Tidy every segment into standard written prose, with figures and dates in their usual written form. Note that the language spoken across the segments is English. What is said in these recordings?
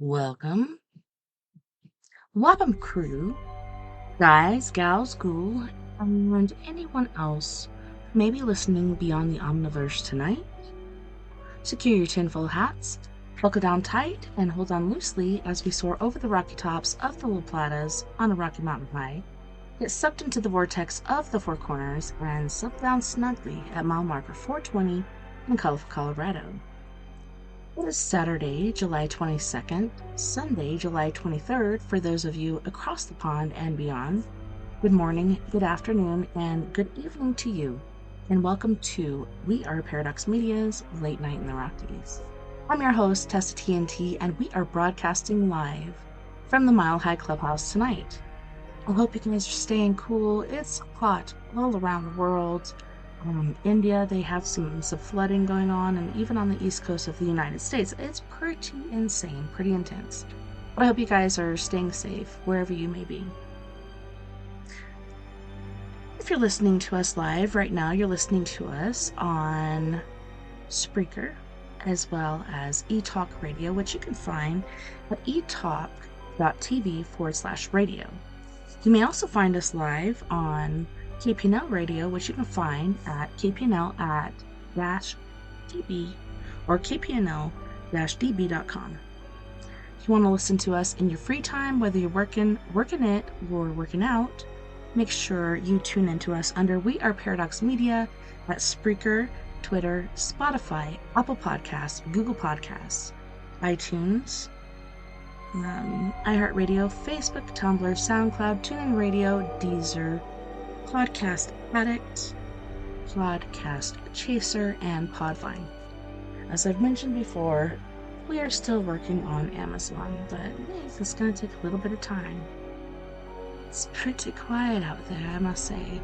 Welcome, welcome crew, guys, gals, ghoul, and anyone else who may be listening beyond the Omniverse tonight. Secure your tinfoil hats, buckle down tight, and hold on loosely as we soar over the rocky tops of the La Platas on a rocky mountain high, get sucked into the vortex of the Four Corners, and settle down snugly at mile marker 420 in colorful Colorado. It is Saturday, July 22nd, Sunday, July 23rd for those of you across the pond and beyond. Good morning, good afternoon, and good evening to you, and welcome to We Are Paradox Media's Late Night in the Rockies. I'm your host, TessaTNT, and we are broadcasting live from the Mile High Clubhouse tonight. I hope you guys are staying cool. It's hot all around the world. India, they have some flooding going on, and even on the east coast of the United States, it's pretty insane, pretty intense. But I hope you guys are staying safe wherever you may be. If you're listening to us live right now, you're listening to us on Spreaker, as well as eTalk Radio, which you can find at etalk.tv/radio. You may also find us live on KPNL Radio, which you can find at kpnl@-db or kpnl-db.com. If you want to listen to us in your free time, whether you're working it, or working out, make sure you tune into us under We Are Paradox Media at Spreaker, Twitter, Spotify, Apple Podcasts, Google Podcasts, iTunes, iHeartRadio, Facebook, Tumblr, SoundCloud, TuneIn Radio, Deezer, Podcast Addict, Podcast Chaser, and Podvine. As I've mentioned before, we are still working on Amazon, but it's going to take a little bit of time. It's pretty quiet out there, I must say.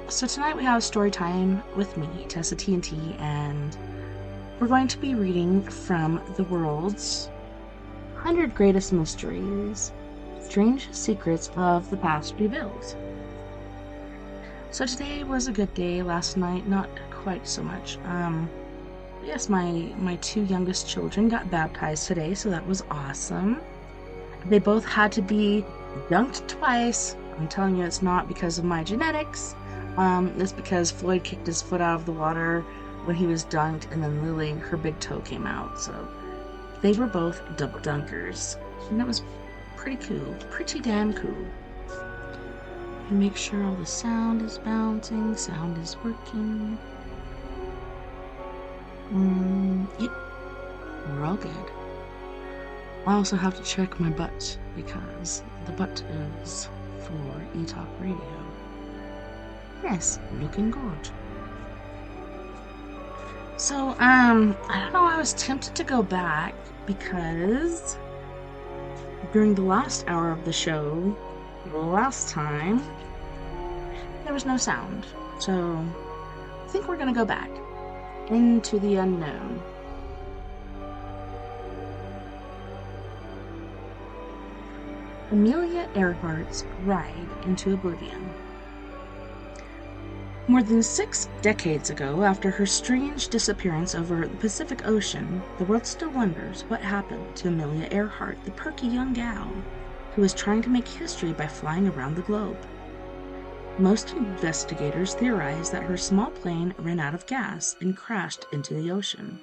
So tonight we have a story time with me, TessaTNT, and we're going to be reading from the world's 100 Greatest Mysteries, Strange Secrets of the Past Revealed. So today was a good day. Last night, not quite so much. Yes, my two youngest children got baptized today, so that was awesome. They both had to be dunked twice. I'm telling you, it's not because of my genetics. It's because Floyd kicked his foot out of the water when he was dunked, and then Lily, her big toe came out. So they were both double dunkers, and that was pretty cool, pretty damn cool. And make sure all the sound is bouncing, sound is working. Yep, we're all good. I also have to check my butt because the butt is for eTalk Radio. Yes, looking good. So, I don't know, I was tempted to go back because during the last hour of the show, the last time, there was no sound. So, I think we're gonna go back into the unknown. Amelia Earhart's Ride into Oblivion. More than 6 decades ago, after her strange disappearance over the Pacific Ocean, the world still wonders what happened to Amelia Earhart, the perky young gal who was trying to make history by flying around the globe. Most investigators theorize that her small plane ran out of gas and crashed into the ocean,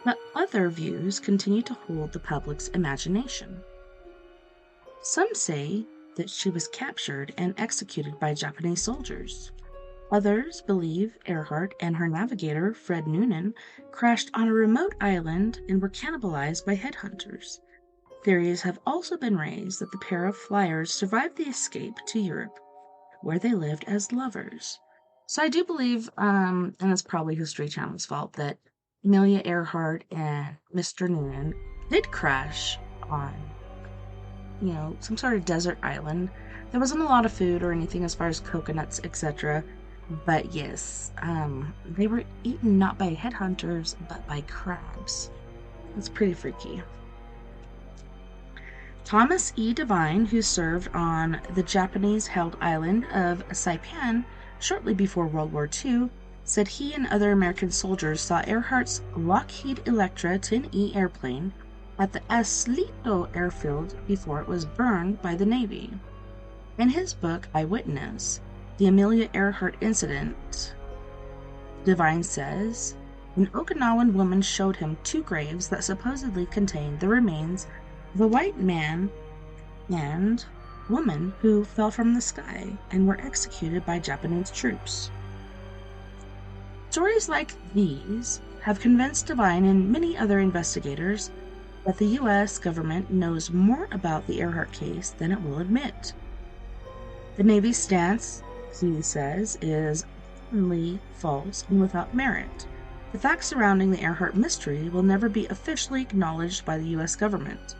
but other views continue to hold the public's imagination. Some say that she was captured and executed by Japanese soldiers. Others believe Earhart and her navigator, Fred Noonan, crashed on a remote island and were cannibalized by headhunters. Theories have also been raised that the pair of flyers survived the escape to Europe, where they lived as lovers. So I do believe, and it's probably History Channel's fault, that Amelia Earhart and Mr. Noonan did crash on, some sort of desert island. There wasn't a lot of food or anything as far as coconuts, etc. But yes, they were eaten not by headhunters, but by crabs. That's pretty freaky. Thomas E. Devine, who served on the Japanese-held island of Saipan shortly before World War II, said he and other American soldiers saw Earhart's Lockheed Electra 10E airplane at the Aslito airfield before it was burned by the Navy. In his book, Eyewitness, The Amelia Earhart Incident, Devine says, an Okinawan woman showed him 2 graves that supposedly contained the remains of a white man and woman who fell from the sky and were executed by Japanese troops. Stories like these have convinced Devine and many other investigators that the U.S. government knows more about the Earhart case than it will admit. The Navy's stance, he says, is blatantly false and without merit. The facts surrounding the Earhart mystery will never be officially acknowledged by the U.S. government.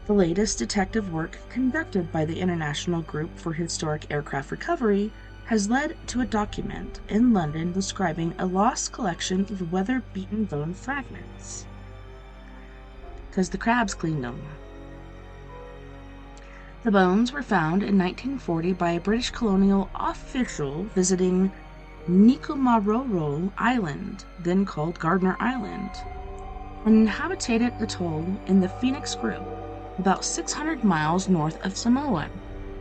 The latest detective work conducted by the International Group for Historic Aircraft Recovery has led to a document in London describing a lost collection of weather-beaten bone fragments. Because the crabs cleaned them. The bones were found in 1940 by a British colonial official visiting Nikumaroro Island, then called Gardner Island, an inhabited atoll in the Phoenix Group, about 600 miles north of Samoa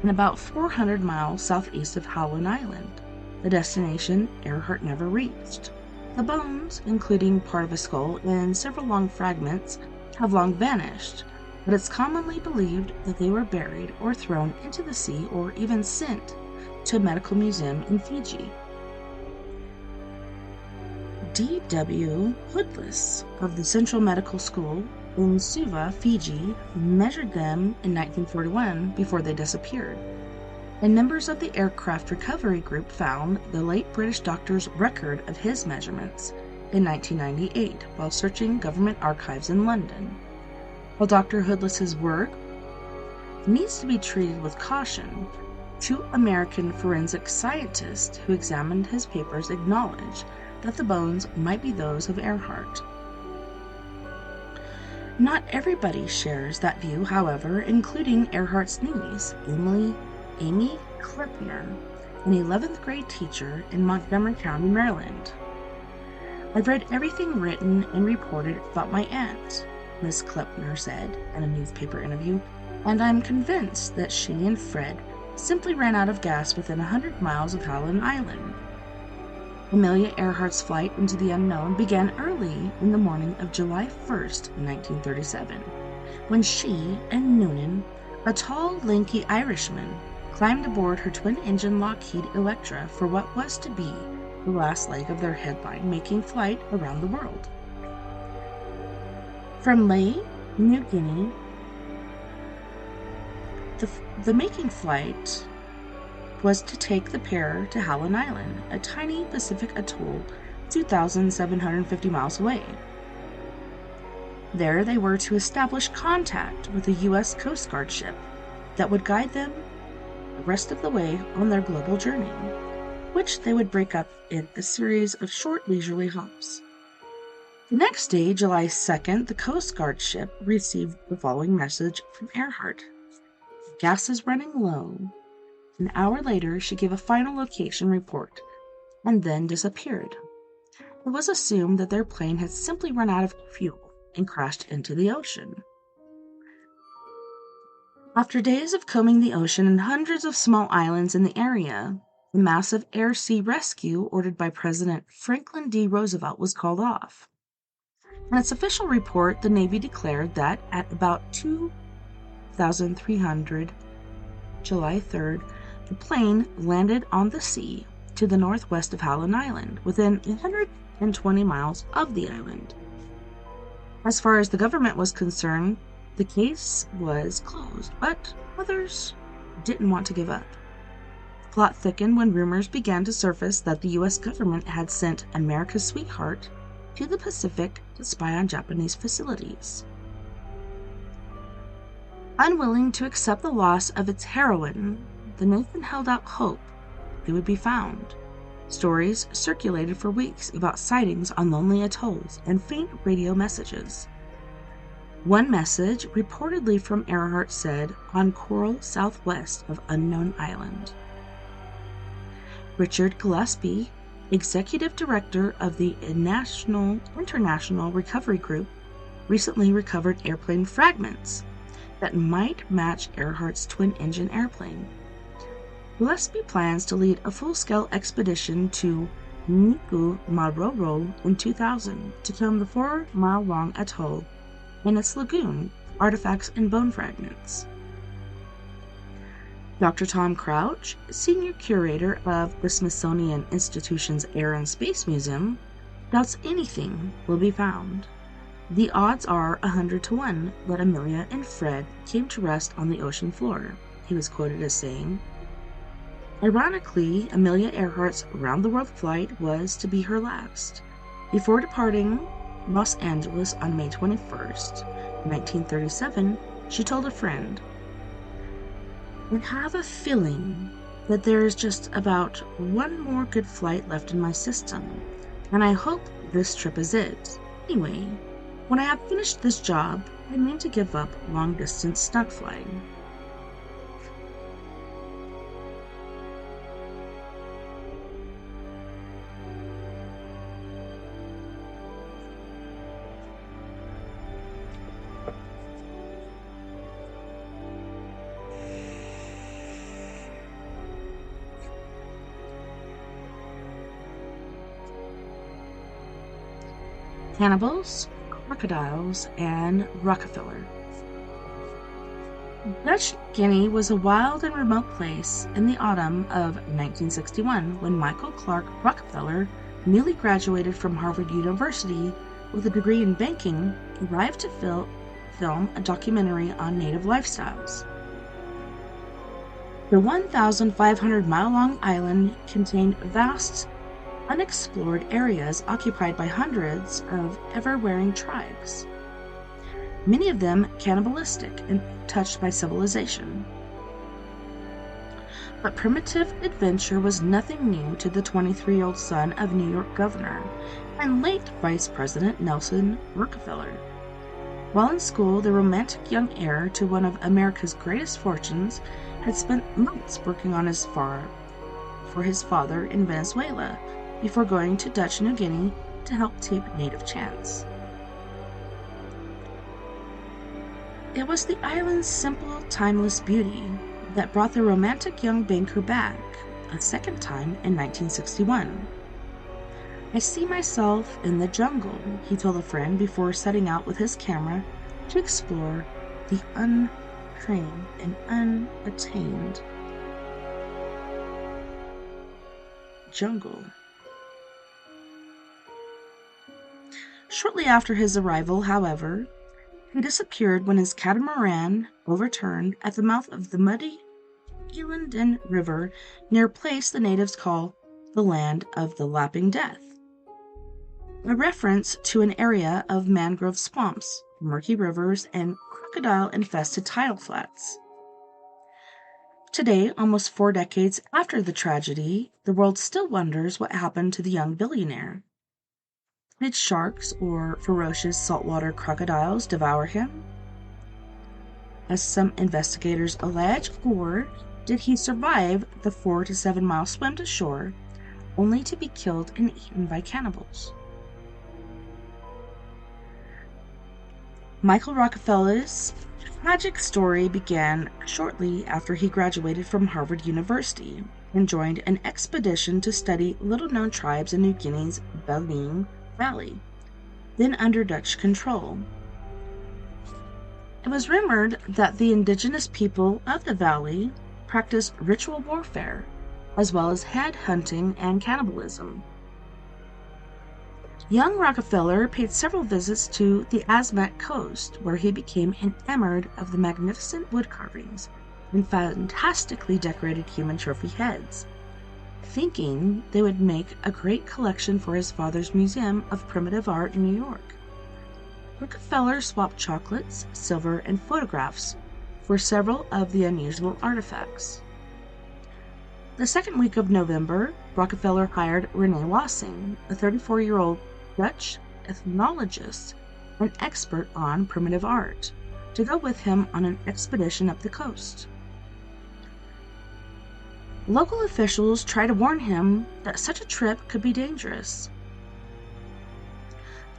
and about 400 miles southeast of Howland Island, the destination Earhart never reached. The bones, including part of a skull and several long fragments, have long vanished, but it's commonly believed that they were buried or thrown into the sea or even sent to a medical museum in Fiji. D.W. Hoodless of the Central Medical School in Suva, Fiji, measured them in 1941 before they disappeared, and members of the Aircraft Recovery Group found the late British doctor's record of his measurements in 1998 while searching government archives in London. While Dr. Hoodless's work needs to be treated with caution, 2 American forensic scientists who examined his papers acknowledged that the bones might be those of Earhart. Not everybody shares that view, however, including Earhart's niece, Amy Kleppner, an 11th grade teacher in Montgomery County, Maryland. I've read everything written and reported about my aunt, Miss Kleppner said in a newspaper interview, and I'm convinced that she and Fred simply ran out of gas within 100 miles of Howland Island. Amelia Earhart's flight into the unknown began early in the morning of July 1st, 1937, when she and Noonan, a tall, lanky Irishman, climbed aboard her twin-engine Lockheed Electra for what was to be the last leg of their headline-making flight around the world. From Lae, New Guinea, the making flight was to take the pair to Howland Island, a tiny Pacific atoll 2,750 miles away. There they were to establish contact with a U.S. Coast Guard ship that would guide them the rest of the way on their global journey, which they would break up in a series of short leisurely hops. The next day, July 2nd, the Coast Guard ship received the following message from Earhart. Gas is running low. An hour later, she gave a final location report and then disappeared. It was assumed that their plane had simply run out of fuel and crashed into the ocean. After days of combing the ocean and hundreds of small islands in the area, the massive air-sea rescue ordered by President Franklin D. Roosevelt was called off. In its official report, the Navy declared that at about 2,300 July 3rd, the plane landed on the sea to the northwest of Howland Island, within 120 miles of the island. As far as the government was concerned, the case was closed, but others didn't want to give up. The plot thickened when rumors began to surface that the U.S. government had sent America's sweetheart to the Pacific to spy on Japanese facilities. Unwilling to accept the loss of its heroine, the Nathan held out hope they would be found. Stories circulated for weeks about sightings on lonely atolls and faint radio messages. One message, reportedly from Earhart, said, on coral southwest of Unknown Island. Richard Gillespie, executive director of the International Recovery Group, recently recovered airplane fragments that might match Earhart's twin-engine airplane. Gillespie plans to lead a full-scale expedition to Maroro in 2000 to comb the 4-mile-long atoll and its lagoon, artifacts and bone fragments. Dr. Tom Crouch, senior curator of the Smithsonian Institution's Air and Space Museum, doubts anything will be found. The odds are 100 to 1 that Amelia and Fred came to rest on the ocean floor, he was quoted as saying. Ironically, Amelia Earhart's round-the-world flight was to be her last. Before departing Los Angeles on May 21st, 1937, she told a friend, "I have a feeling that there is just about one more good flight left in my system, and I hope this trip is it. Anyway, when I have finished this job, I mean to give up long-distance stunt flying." Cannibals, crocodiles, and Rockefeller. Dutch Guinea was a wild and remote place in the autumn of 1961 when Michael Clark Rockefeller, newly graduated from Harvard University with a degree in banking, arrived to film a documentary on native lifestyles. The 1,500-mile-long island contained vast, unexplored areas occupied by hundreds of ever-wearing tribes, many of them cannibalistic and touched by civilization. But primitive adventure was nothing new to the 23-year-old son of New York governor and late Vice President Nelson Rockefeller. While in school, the romantic young heir to one of America's greatest fortunes had spent months working on his farm for his father in Venezuela, before going to Dutch New Guinea to help tape native chants. It was the island's simple, timeless beauty that brought the romantic young banker back a second time in 1961. "I see myself in the jungle," he told a friend before setting out with his camera to explore the untrained and unattained jungle. Shortly after his arrival, however, he disappeared when his catamaran overturned at the mouth of the muddy Elandin River near a place the natives call the Land of the Lapping Death, a reference to an area of mangrove swamps, murky rivers, and crocodile-infested tidal flats. Today, almost 4 decades after the tragedy, the world still wonders what happened to the young billionaire. Did sharks or ferocious saltwater crocodiles devour him, as some investigators allege, or did he survive the 4 to 7 mile swim to shore, only to be killed and eaten by cannibals? Michael Rockefeller's tragic story began shortly after he graduated from Harvard University and joined an expedition to study little-known tribes in New Guinea's Baleen Valley, then under Dutch control. It was rumored that the indigenous people of the valley practiced ritual warfare, as well as head hunting and cannibalism. Young Rockefeller paid several visits to the Asmat coast, where he became enamored of the magnificent wood carvings and fantastically decorated human trophy heads, thinking they would make a great collection for his father's Museum of Primitive Art in New York. Rockefeller swapped chocolates, silver, and photographs for several of the unusual artifacts. The second week of November, Rockefeller hired Rene Wassing, a 34-year-old Dutch ethnologist and expert on primitive art, to go with him on an expedition up the coast. Local officials try to warn him that such a trip could be dangerous.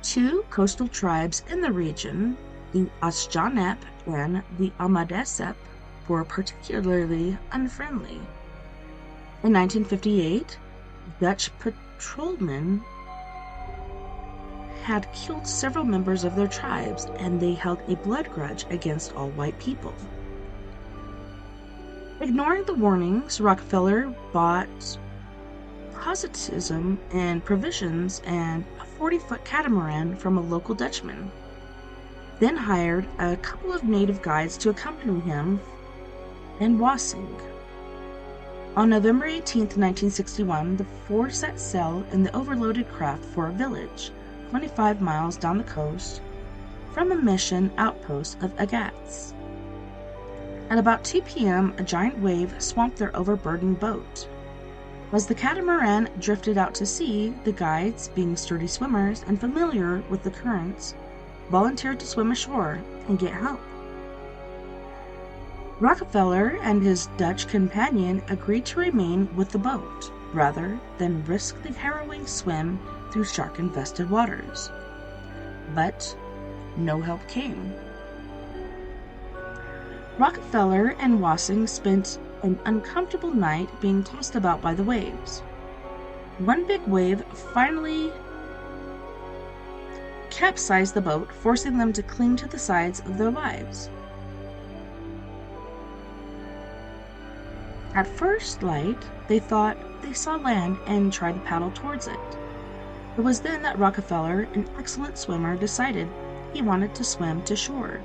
Two coastal tribes in the region, the Asjanep and the Amadesep, were particularly unfriendly. In 1958, Dutch patrolmen had killed several members of their tribes, and they held a blood grudge against all white people. Ignoring the warnings, Rockefeller bought positivism and provisions and a 40-foot catamaran from a local Dutchman, then hired a couple of native guides to accompany him and Wassing. On November 18, 1961, the four set sail in the overloaded craft for a village 25 miles down the coast from a mission outpost of Agats. At about 2 p.m., a giant wave swamped their overburdened boat. As the catamaran drifted out to sea, the guides, being sturdy swimmers and familiar with the currents, volunteered to swim ashore and get help. Rockefeller and his Dutch companion agreed to remain with the boat rather than risk the harrowing swim through shark-infested waters. But no help came. Rockefeller and Wassing spent an uncomfortable night being tossed about by the waves. One big wave finally capsized the boat, forcing them to cling to the sides of their lives. At first light, they thought they saw land and tried to paddle towards it. It was then that Rockefeller, an excellent swimmer, decided he wanted to swim to shore.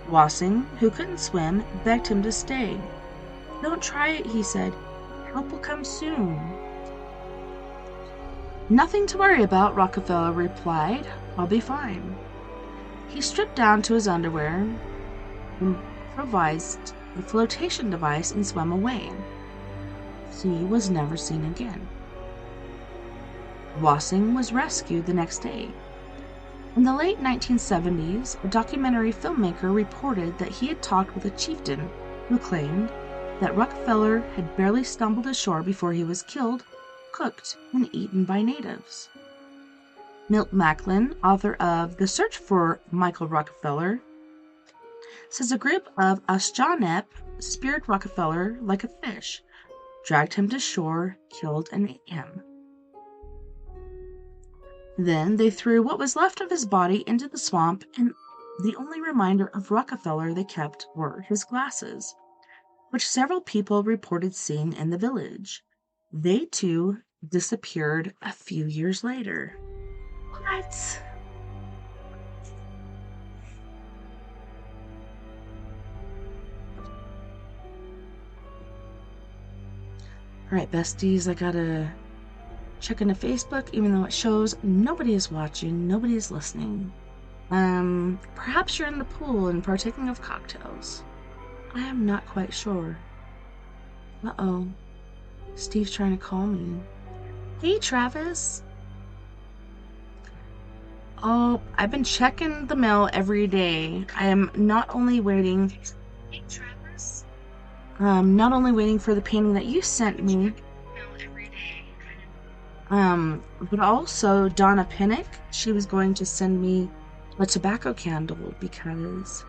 Wassing, who couldn't swim, begged him to stay. "Don't try it," he said. "Help will come soon." "Nothing to worry about," Rockefeller replied. "I'll be fine." He stripped down to his underwear, improvised a flotation device, and swam away. He was never seen again. Wassing was rescued the next day. In the late 1970s, a documentary filmmaker reported that he had talked with a chieftain who claimed that Rockefeller had barely stumbled ashore before he was killed, cooked, and eaten by natives. Milt Macklin, author of The Search for Michael Rockefeller, says a group of Asjanep speared Rockefeller like a fish, dragged him to shore, killed, and ate him. Then they threw what was left of his body into the swamp, and the only reminder of Rockefeller they kept were his glasses, which several people reported seeing in the village. They too disappeared a few years later. What? Alright, besties, I gotta check into Facebook, even though it shows nobody is watching, nobody is listening. Perhaps you're in the pool and partaking of cocktails. I am not quite sure. Uh-oh. Steve's trying to call me. Hey, Travis. Oh, I've been checking the mail every day. I am not only waiting... Hey, Travis. Not only waiting for the painting that you sent me, but also Donna Pinnock, she was going to send me a tobacco candle because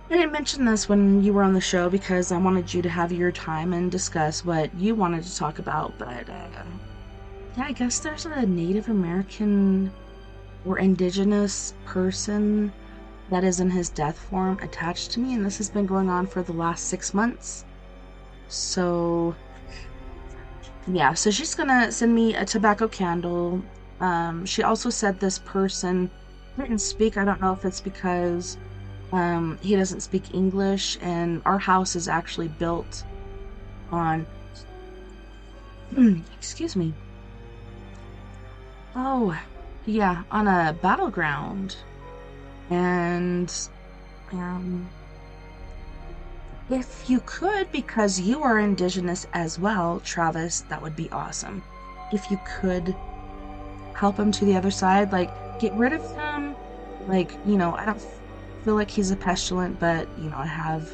I didn't mention this when you were on the show because I wanted you to have your time and discuss what you wanted to talk about, but yeah, I guess there's a Native American or indigenous person that is in his death form attached to me, and this has been going on for the last 6 months. So yeah, so she's gonna send me a tobacco candle. She also said this person didn't speak. I don't know if it's because he doesn't speak English, and our house is actually built on excuse me. Oh, yeah, on a battleground. And if you could, because you are indigenous as well, Travis, that would be awesome. If you could help him to the other side, like, get rid of him. Like, I don't feel like he's a pestilent, but, I have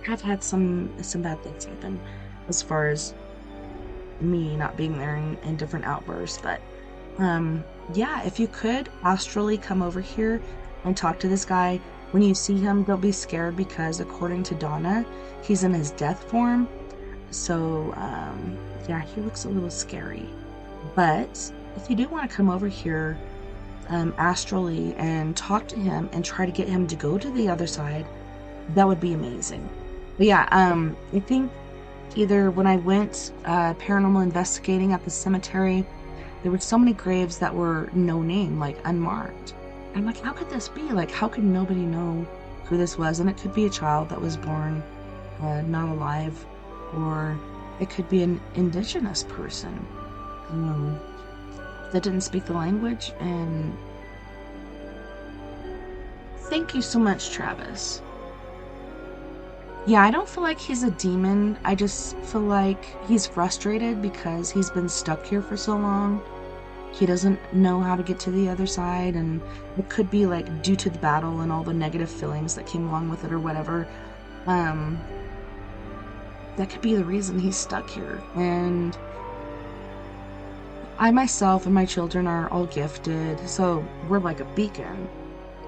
have had some bad things happen as far as me not being there in different outbursts. But yeah, if you could astrally come over here and talk to this guy, when you see him, don't be scared, because according to Donna, he's in his death form. So yeah, he looks a little scary. But if you do want to come over here astrally and talk to him and try to get him to go to the other side, that would be amazing. But yeah, I think either when I went paranormal investigating at the cemetery, there were so many graves that were no name, like unmarked. And I'm like, how could this be? Like, how could nobody know who this was? And it could be a child that was born not alive, or it could be an indigenous person that didn't speak the language. And thank you so much, Travis. Yeah, I don't feel like he's a demon. I just feel like he's frustrated because he's been stuck here for so long. He doesn't know how to get to the other side, and it could be like due to the battle and all the negative feelings that came along with it or whatever. That could be the reason he's stuck here. And I myself and my children are all gifted, so we're like a beacon.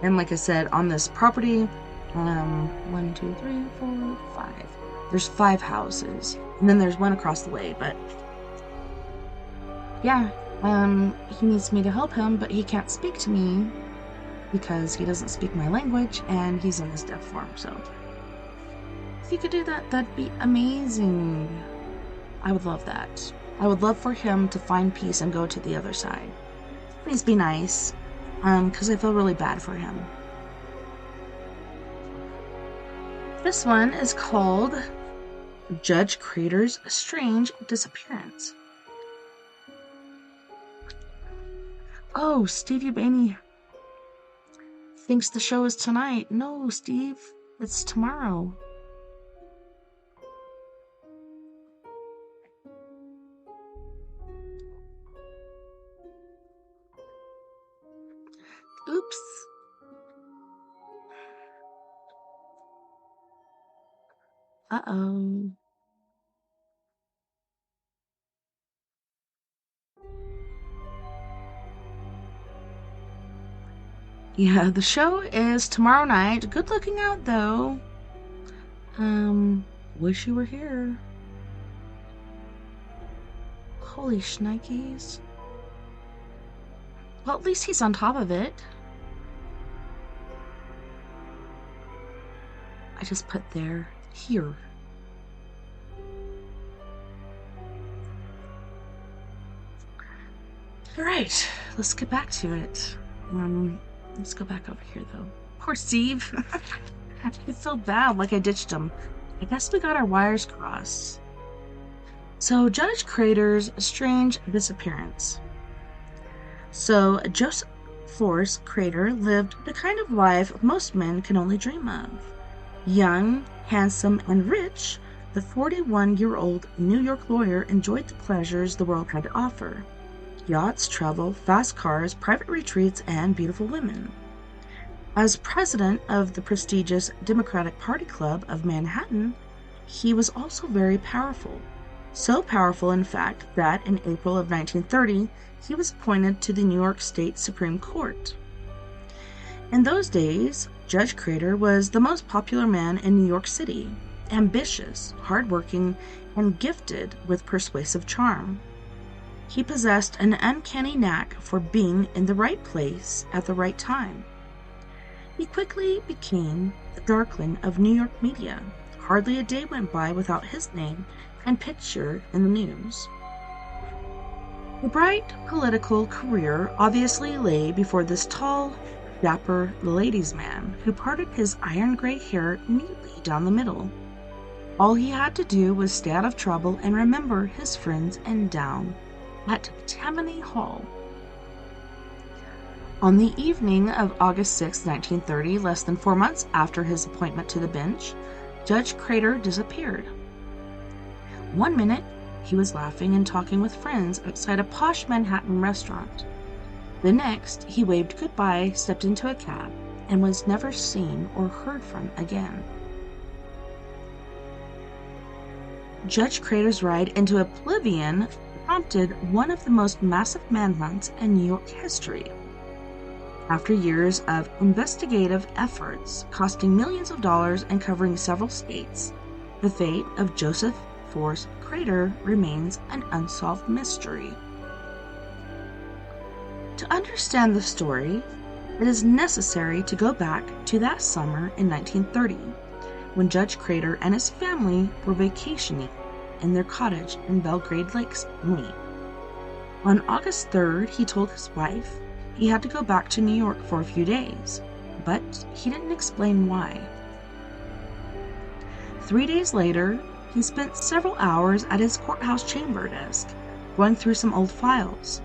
And like I said, on this property, 1, 2, 3, 4, 5. There's 5 houses, and then there's one across the way. But yeah, he needs me to help him, but he can't speak to me because he doesn't speak my language, and he's in his death form. So if you could do that, that'd be amazing. I would love that. I would love for him to find peace and go to the other side. Please be nice, because I feel really bad for him. This one is called Judge Crater's Strange Disappearance. Oh, Steve Ubaney thinks the show is tonight. No, Steve, it's tomorrow. Oops. Uh-oh. Yeah, the show is tomorrow night. Good looking out, though. Wish you were here. Holy shnikes. Well, at least he's on top of it. I just put here. Alright, let's get back to it. Let's go back over here, though. Poor Steve. I feel bad, like I ditched him. I guess we got our wires crossed. So, Judge Crater's strange disappearance. So, Joseph Forrest Crater lived the kind of life most men can only dream of. Young, handsome, and rich, the 41-year-old New York lawyer enjoyed the pleasures the world had to offer. Yachts, travel, fast cars, private retreats, and beautiful women. As president of the prestigious Democratic Party Club of Manhattan, he was also very powerful. So powerful, in fact, that in April of 1930, he was appointed to the New York State Supreme Court. In those days, Judge Crater was the most popular man in New York City, ambitious, hardworking, and gifted with persuasive charm. He possessed an uncanny knack for being in the right place at the right time. He quickly became the darling of New York media. Hardly a day went by without his name and picture in the news. A bright political career obviously lay before this tall, dapper ladies' man who parted his iron-gray hair neatly down the middle. All he had to do was stay out of trouble and remember his friends and down at Tammany Hall. On the evening of August 6, 1930, less than 4 months after his appointment to the bench, Judge Crater disappeared. One minute, he was laughing and talking with friends outside a posh Manhattan restaurant. The next, he waved goodbye, stepped into a cab, and was never seen or heard from again. Judge Crater's ride into oblivion prompted one of the most massive manhunts in New York history. After years of investigative efforts costing millions of dollars and covering several states, the fate of Joseph Forrest Crater remains an unsolved mystery. To understand the story, it is necessary to go back to that summer in 1930, when Judge Crater and his family were vacationing in their cottage in Belgrade Lakes, Maine. On August 3rd, he told his wife he had to go back to New York for a few days, but he didn't explain why. 3 days later, he spent several hours at his courthouse chamber desk, going through some old files.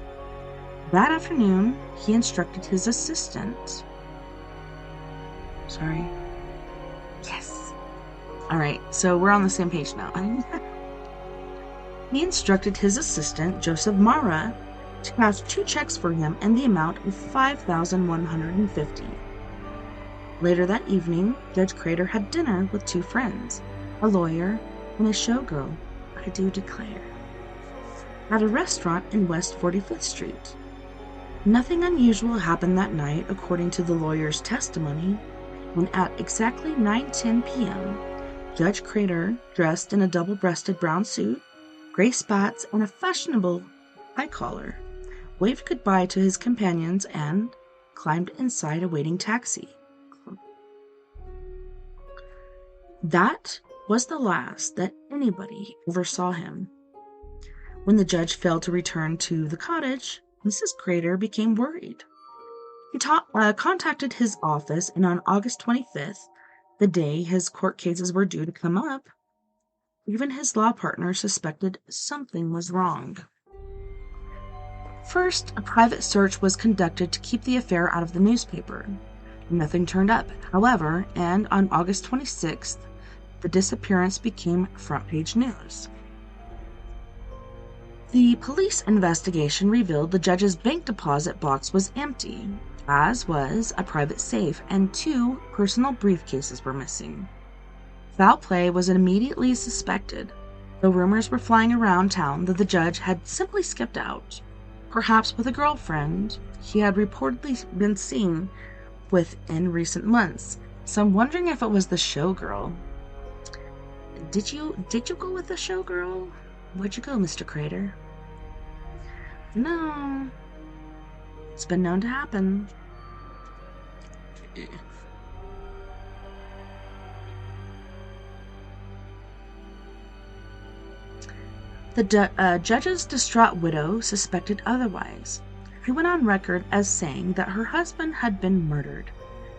That afternoon, he instructed his assistant. Yes. All right, so we're on the same page now. He instructed his assistant, Joseph Mara, to cash 2 checks for him in the amount of $5,150. Later that evening, Judge Crater had dinner with 2 friends, a lawyer and a showgirl, I do declare, at a restaurant in West 45th Street. Nothing unusual happened that night, according to the lawyer's testimony, when at exactly 9:10 p.m., Judge Crater, dressed in a double-breasted brown suit, gray spats, and a fashionable high collar, waved goodbye to his companions and climbed inside a waiting taxi. That was the last that anybody ever saw him. When the judge failed to return to the cottage, Mrs. Crater became worried. He contacted his office, and on August 25th, the day his court cases were due to come up, even his law partner suspected something was wrong. First, a private search was conducted to keep the affair out of the newspaper. Nothing turned up, however, and on August 26th, the disappearance became front-page news. The police investigation revealed the judge's bank deposit box was empty, as was a private safe, and 2 personal briefcases were missing. Foul play was immediately suspected, though rumors were flying around town that the judge had simply skipped out, perhaps with a girlfriend he had reportedly been seen with in recent months. So I'm wondering if it was the showgirl. Did you go with the showgirl? Where'd you go, Mr. Crater? No. It's been known to happen. The judge's distraught widow suspected otherwise. She went on record as saying that her husband had been murdered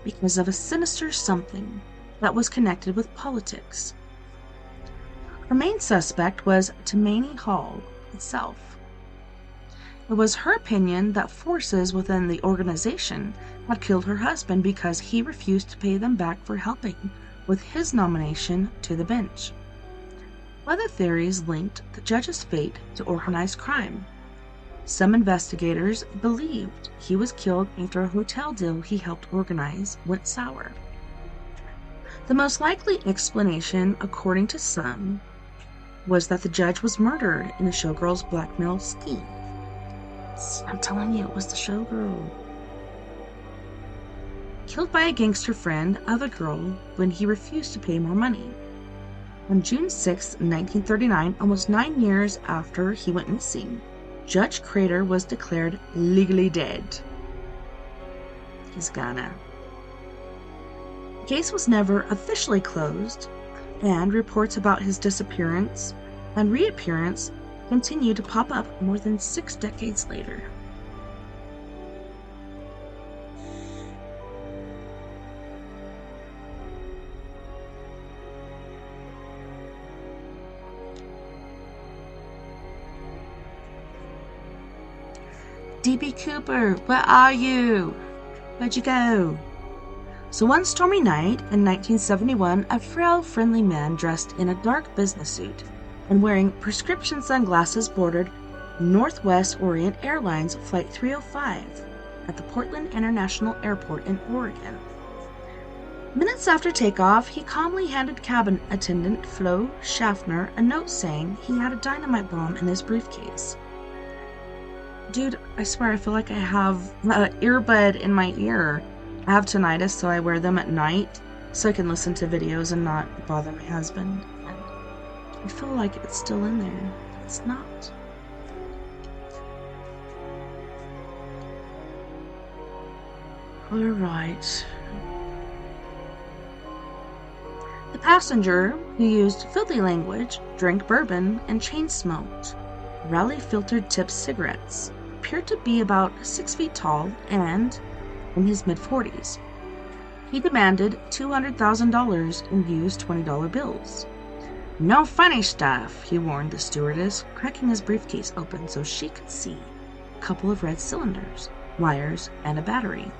because of a sinister something that was connected with politics. Her main suspect was Tammany Hall itself. It was her opinion that forces within the organization had killed her husband because he refused to pay them back for helping with his nomination to the bench. Other theories linked the judge's fate to organized crime. Some investigators believed he was killed after a hotel deal he helped organize went sour. The most likely explanation, according to some, was that the judge was murdered in a showgirl's blackmail scheme. I'm telling you, it was the showgirl. Killed by a gangster friend of a girl when he refused to pay more money. On June 6, 1939, almost 9 years after he went missing, Judge Crater was declared legally dead. He's gonna. The case was never officially closed, and reports about his disappearance and reappearance continue to pop up more than 6 decades later. D.B. Cooper, where are you? Where'd you go? So one stormy night in 1971, a frail, friendly man dressed in a dark business suit and wearing prescription sunglasses boarded Northwest Orient Airlines Flight 305 at the Portland International Airport in Oregon. Minutes after takeoff, he calmly handed cabin attendant Flo Schaffner a note saying he had a dynamite bomb in his briefcase. Dude, I swear I feel like I have an earbud in my ear. I have tinnitus, so I wear them at night so I can listen to videos and not bother my husband. And I feel like it's still in there. It's not. Alright. The passenger, who used filthy language, drank bourbon, and chain-smoked Raleigh-filtered tip cigarettes, appeared to be about 6 feet tall and in his mid-40s. He demanded $200,000 in used $20 bills. "No funny stuff," he warned the stewardess, cracking his briefcase open so she could see a couple of red cylinders, wires, and a battery.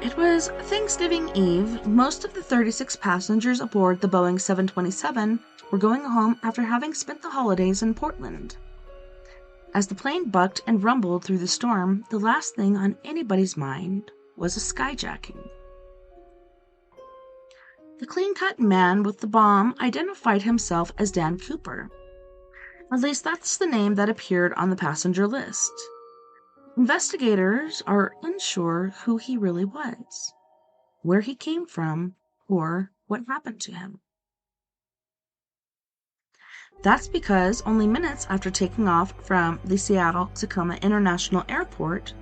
It was Thanksgiving Eve. Most of the 36 passengers aboard the Boeing 727 were going home after having spent the holidays in Portland. As the plane bucked and rumbled through the storm, the last thing on anybody's mind was a skyjacking. The clean-cut man with the bomb identified himself as Dan Cooper. At least that's the name that appeared on the passenger list. Investigators are unsure who he really was, where he came from, or what happened to him. That's because only minutes after taking off from the Seattle-Tacoma International Airport,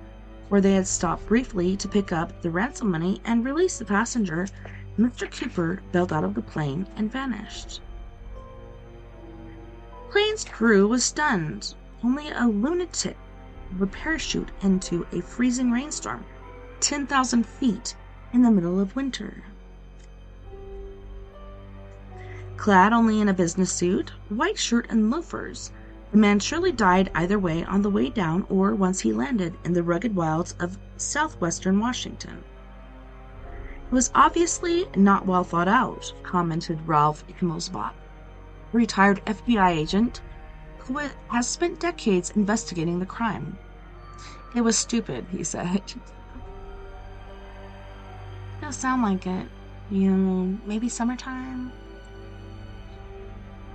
where they had stopped briefly to pick up the ransom money and release the passenger, Mr. Cooper bailed out of the plane and vanished. The plane's crew was stunned. Only a lunatic would parachute into a freezing rainstorm 10,000 feet in the middle of winter. Clad only in a business suit, white shirt, and loafers, the man surely died either way on the way down or once he landed in the rugged wilds of southwestern Washington. It was obviously not well thought out, commented Ralph Himmelsbach, a retired FBI agent who has spent decades investigating the crime. "It was stupid," he said. It'll sound like it. Maybe summertime?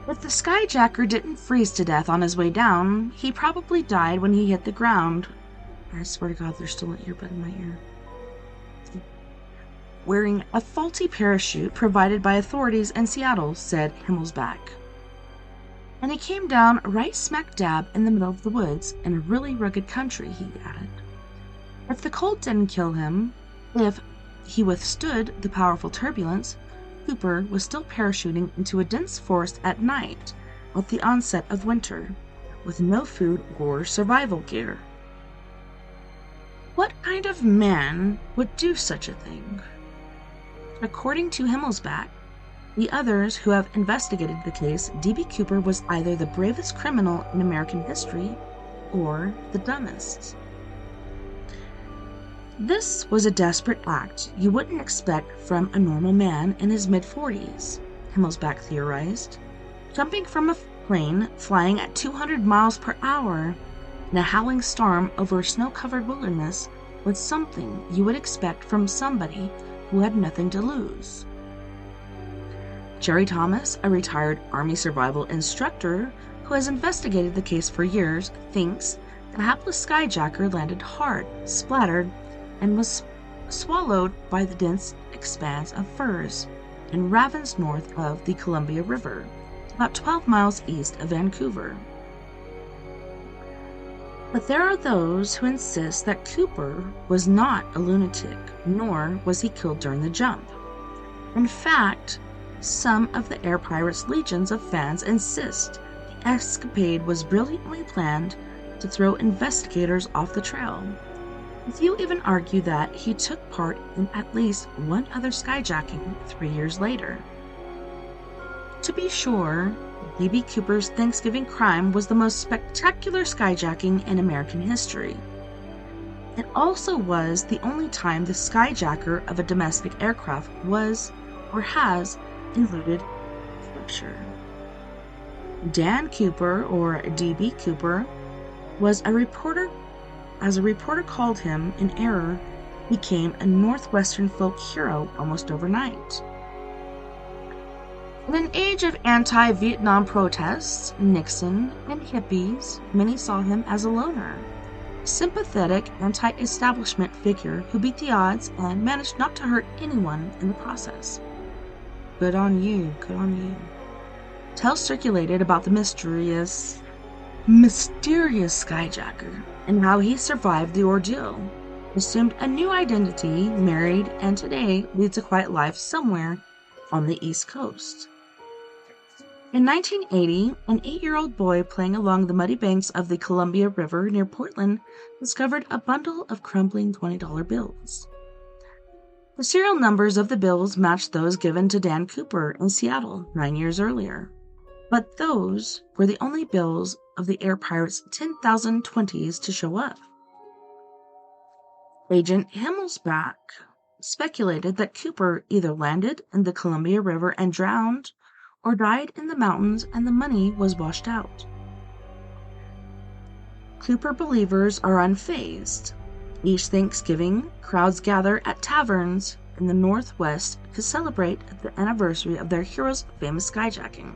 If the skyjacker didn't freeze to death on his way down, he probably died when he hit the ground. I swear to God, there's still an earbud in my ear. Wearing a faulty parachute provided by authorities in Seattle, said Himmelsbach. And he came down right smack dab in the middle of the woods in a really rugged country, he added. If the cold didn't kill him, if he withstood the powerful turbulence, Cooper was still parachuting into a dense forest at night at the onset of winter, with no food or survival gear. What kind of man would do such a thing? According to Himmelsbach, the others who have investigated the case, D.B. Cooper was either the bravest criminal in American history or the dumbest. This was a desperate act you wouldn't expect from a normal man in his mid-40s, Himmelsbach theorized. Jumping from a plane flying at 200 miles per hour in a howling storm over a snow-covered wilderness was something you would expect from somebody who had nothing to lose. Jerry Thomas, a retired Army survival instructor who has investigated the case for years, thinks the hapless skyjacker landed hard, splattered, and was swallowed by the dense expanse of firs in ravines north of the Columbia River, about 12 miles east of Vancouver. But there are those who insist that Cooper was not a lunatic, nor was he killed during the jump. In fact, some of the Air Pirates' legions of fans insist the escapade was brilliantly planned to throw investigators off the trail. A few even argue that he took part in at least one other skyjacking 3 years later. To be sure, D.B. Cooper's Thanksgiving crime was the most spectacular skyjacking in American history. It also was the only time the skyjacker of a domestic aircraft was or has eluded capture. Dan Cooper, or D.B. Cooper, was a reporter, as a reporter called him in error, became a Northwestern folk hero almost overnight. In an age of anti-Vietnam protests, Nixon, and hippies, many saw him as a loner, sympathetic anti-establishment figure who beat the odds and managed not to hurt anyone in the process. Good on you, good on you. Tales circulated about the mysterious skyjacker and how he survived the ordeal, assumed a new identity, married, and today leads a quiet life somewhere on the East Coast. In 1980, an 8-year-old boy playing along the muddy banks of the Columbia River near Portland discovered a bundle of crumbling $20 bills. The serial numbers of the bills matched those given to Dan Cooper in Seattle 9 years earlier, but those were the only bills of the Air Pirates' 10,000 20s to show up. Agent Himmelsbach speculated that Cooper either landed in the Columbia River and drowned, or died in the mountains and the money was washed out. Cooper believers are unfazed. Each Thanksgiving, crowds gather at taverns in the Northwest to celebrate the anniversary of their hero's famous skyjacking.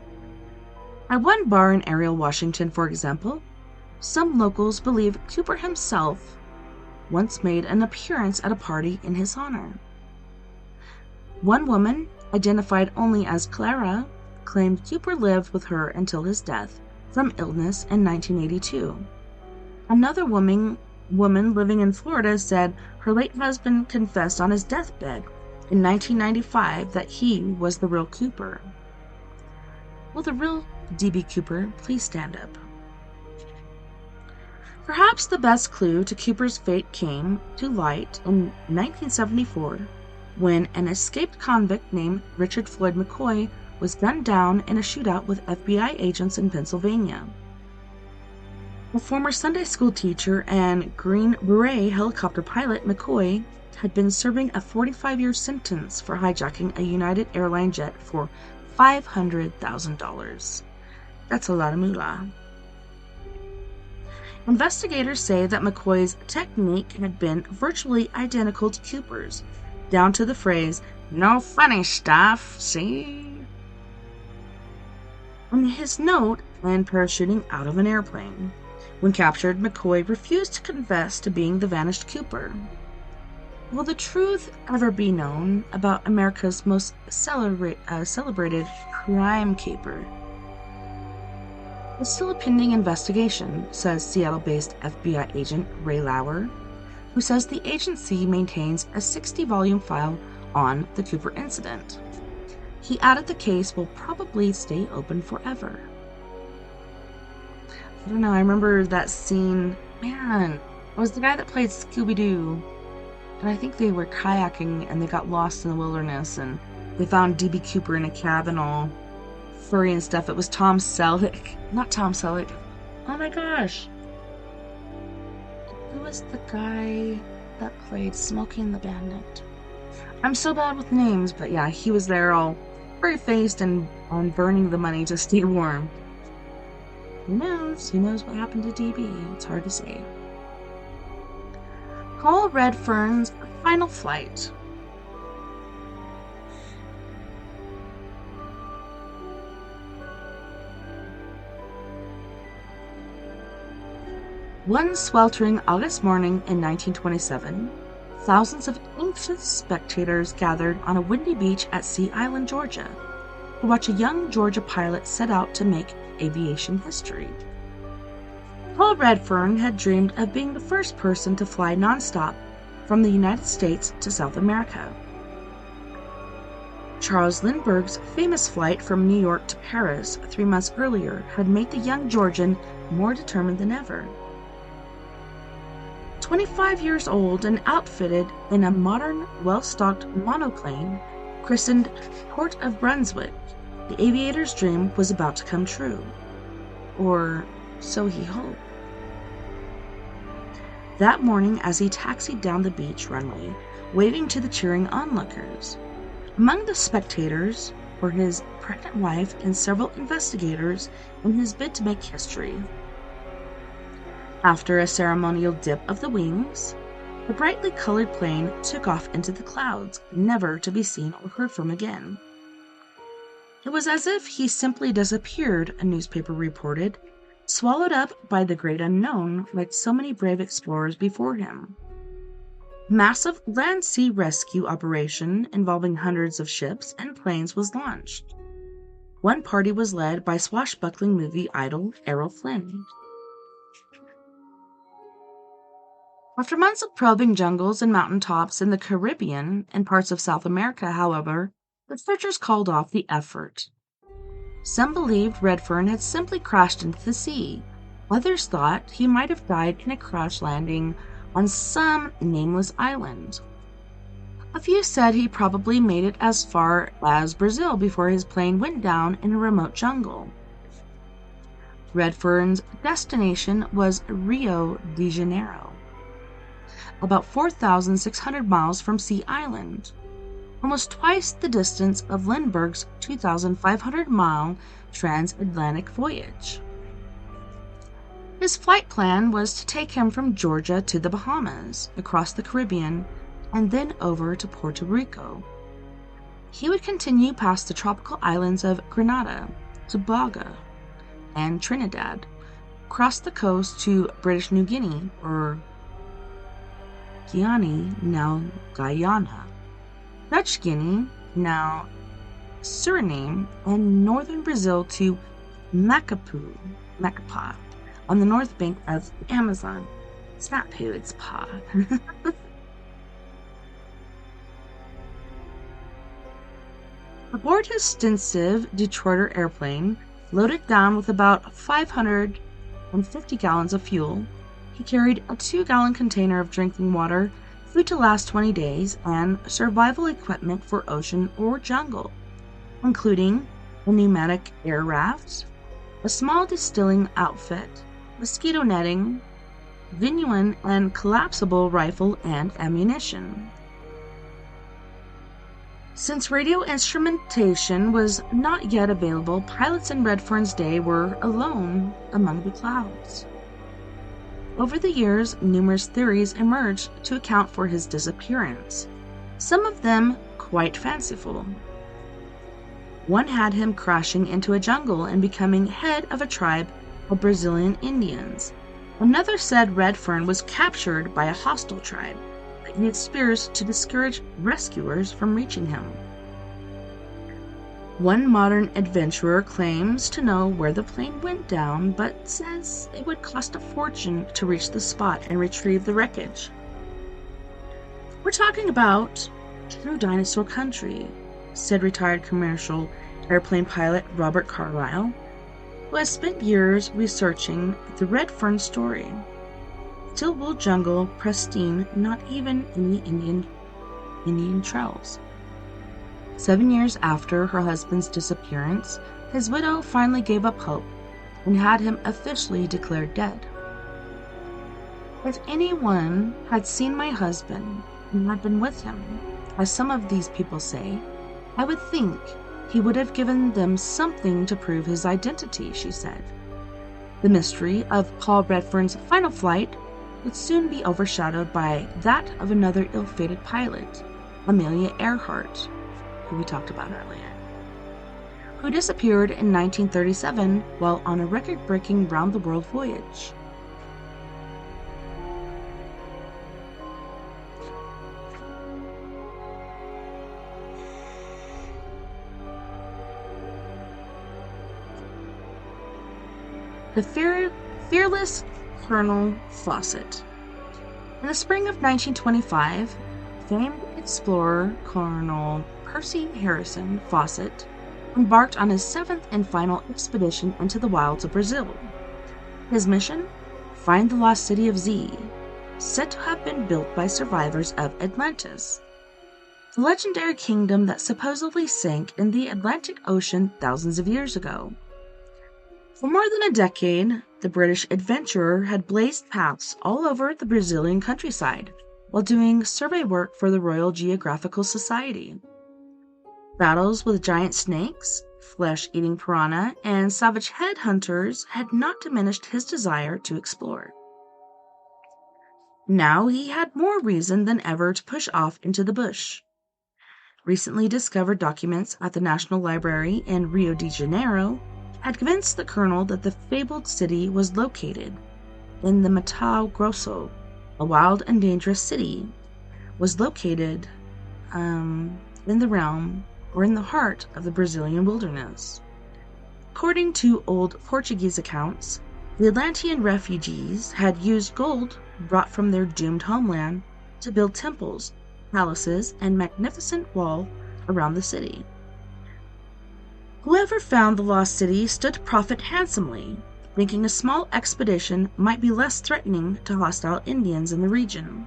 At one bar in Ariel, Washington, for example, some locals believe Cooper himself once made an appearance at a party in his honor. One woman, identified only as Clara, claimed Cooper lived with her until his death from illness in 1982. Another woman living in Florida said her late husband confessed on his deathbed in 1995 that he was the real Cooper. Will the real D.B. Cooper please stand up? Perhaps the best clue to Cooper's fate came to light in 1974 when an escaped convict named Richard Floyd McCoy was gunned down in a shootout with FBI agents in Pennsylvania. A former Sunday school teacher and Green Beret helicopter pilot, McCoy had been serving a 45-year sentence for hijacking a United Airlines jet for $500,000. That's a lot of moolah. Investigators say that McCoy's technique had been virtually identical to Cooper's, down to the phrase, "No funny stuff, see?" On his note and parachuting out of an airplane. When captured, McCoy refused to confess to being the vanished Cooper. Will the truth ever be known about America's most celebrated crime caper? It's still a pending investigation, says Seattle-based FBI agent Ray Lauer, who says the agency maintains a 60-volume file on the Cooper incident. He added the case will probably stay open forever. I don't know, I remember that scene. Man, it was the guy that played Scooby-Doo. And I think they were kayaking and they got lost in the wilderness and they found D.B. Cooper in a cabin all furry and stuff. It was Tom Selleck. Not Tom Selleck. Oh my gosh. Who was the guy that played Smokey and the Bandit? I'm so bad with names, but yeah, he was there all furry-faced and burning the money to stay warm. Who knows? Who knows what happened to DB? It's hard to say. Paul Redfern's final flight. One sweltering August morning in 1927, thousands of anxious spectators gathered on a windy beach at Sea Island, Georgia, to watch a young Georgia pilot set out to make aviation history. Paul Redfern had dreamed of being the first person to fly nonstop from the United States to South America. Charles Lindbergh's famous flight from New York to Paris 3 months earlier had made the young Georgian more determined than ever. 25 years old and outfitted in a modern, well-stocked monoplane christened Port of Brunswick, the aviator's dream was about to come true. Or so he hoped. That morning, as he taxied down the beach runway, waving to the cheering onlookers, among the spectators were his pregnant wife and several investigators in his bid to make history. After a ceremonial dip of the wings, The brightly colored plane took off into the clouds, never to be seen or heard from again. It was as if he simply disappeared, a newspaper reported, swallowed up by the great unknown like so many brave explorers before him. Massive land-sea rescue operation involving hundreds of ships and planes was launched. One party was led by swashbuckling movie idol Errol Flynn. After months of probing jungles and mountaintops in the Caribbean and parts of South America, however, the searchers called off the effort. Some believed Redfern had simply crashed into the sea. Others thought he might have died in a crash landing on some nameless island. A few said he probably made it as far as Brazil before his plane went down in a remote jungle. Redfern's destination was Rio de Janeiro, about 4,600 miles from Sea Island, almost twice the distance of Lindbergh's 2,500-mile transatlantic voyage. His flight plan was to take him from Georgia to the Bahamas, across the Caribbean, and then over to Puerto Rico. He would continue past the tropical islands of Grenada, Tobago, and Trinidad, cross the coast to British New Guinea, or Guiana, now Guyana, Dutch Guinea, now Suriname, and northern Brazil to Macapá, on the north bank of the Amazon. It's not poo, it's pa. Aboard his extensive Detroiter airplane, loaded down with about 550 gallons of fuel, he carried a 2-gallon container of drinking water, food to last 20 days, and survival equipment for ocean or jungle, including a pneumatic air raft, a small distilling outfit, mosquito netting, genuine and collapsible rifle and ammunition. Since radio instrumentation was not yet available, pilots in Redfern's day were alone among the clouds. Over the years, numerous theories emerged to account for his disappearance, some of them quite fanciful. One had him crashing into a jungle and becoming head of a tribe of Brazilian Indians. Another said Redfern was captured by a hostile tribe that used spears to discourage rescuers from reaching him. One modern adventurer claims to know where the plane went down, but says it would cost a fortune to reach the spot and retrieve the wreckage. We're talking about true dinosaur country, said retired commercial airplane pilot Robert Carlyle, who has spent years researching the Redfern story. Stillwell jungle, pristine, not even in the Indian trails. 7 years after her husband's disappearance, his widow finally gave up hope and had him officially declared dead. If anyone had seen my husband and had been with him, as some of these people say, I would think he would have given them something to prove his identity, she said. The mystery of Paul Redfern's final flight would soon be overshadowed by that of another ill-fated pilot, Amelia Earhart, who we talked about earlier, who disappeared in 1937 while on a record-breaking round-the-world voyage. The fearless Colonel Fawcett. In the spring of 1925, famed explorer Colonel Percy Harrison Fawcett embarked on his 7th and final expedition into the wilds of Brazil. His mission? Find the lost city of Z, said to have been built by survivors of Atlantis, the legendary kingdom that supposedly sank in the Atlantic Ocean thousands of years ago. For more than a decade, the British adventurer had blazed paths all over the Brazilian countryside while doing survey work for the Royal Geographical Society. Battles with giant snakes, flesh-eating piranha, and savage headhunters had not diminished his desire to explore. Now he had more reason than ever to push off into the bush. Recently discovered documents at the National Library in Rio de Janeiro had convinced the colonel that the fabled city was located in the Mato Grosso, a wild and dangerous city, was located in the realm or in the heart of the Brazilian wilderness. According to old Portuguese accounts, the Atlantean refugees had used gold brought from their doomed homeland to build temples, palaces, and magnificent wall around the city. Whoever found the lost city stood to profit handsomely, thinking a small expedition might be less threatening to hostile Indians in the region.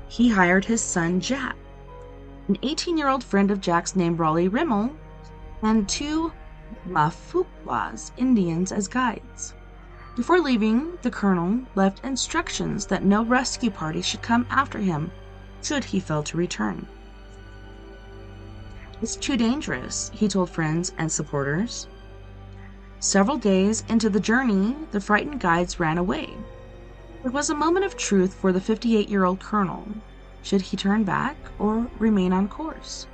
He hired his son Jack, an 18-year-old friend of Jack's named Raleigh Rimmel, and 2 Mafuquas Indians as guides. Before leaving, the colonel left instructions that no rescue party should come after him should he fail to return. "It's too dangerous," he told friends and supporters. Several days into the journey, the frightened guides ran away. It was a moment of truth for the 58-year-old colonel. Should he turn back or remain on course?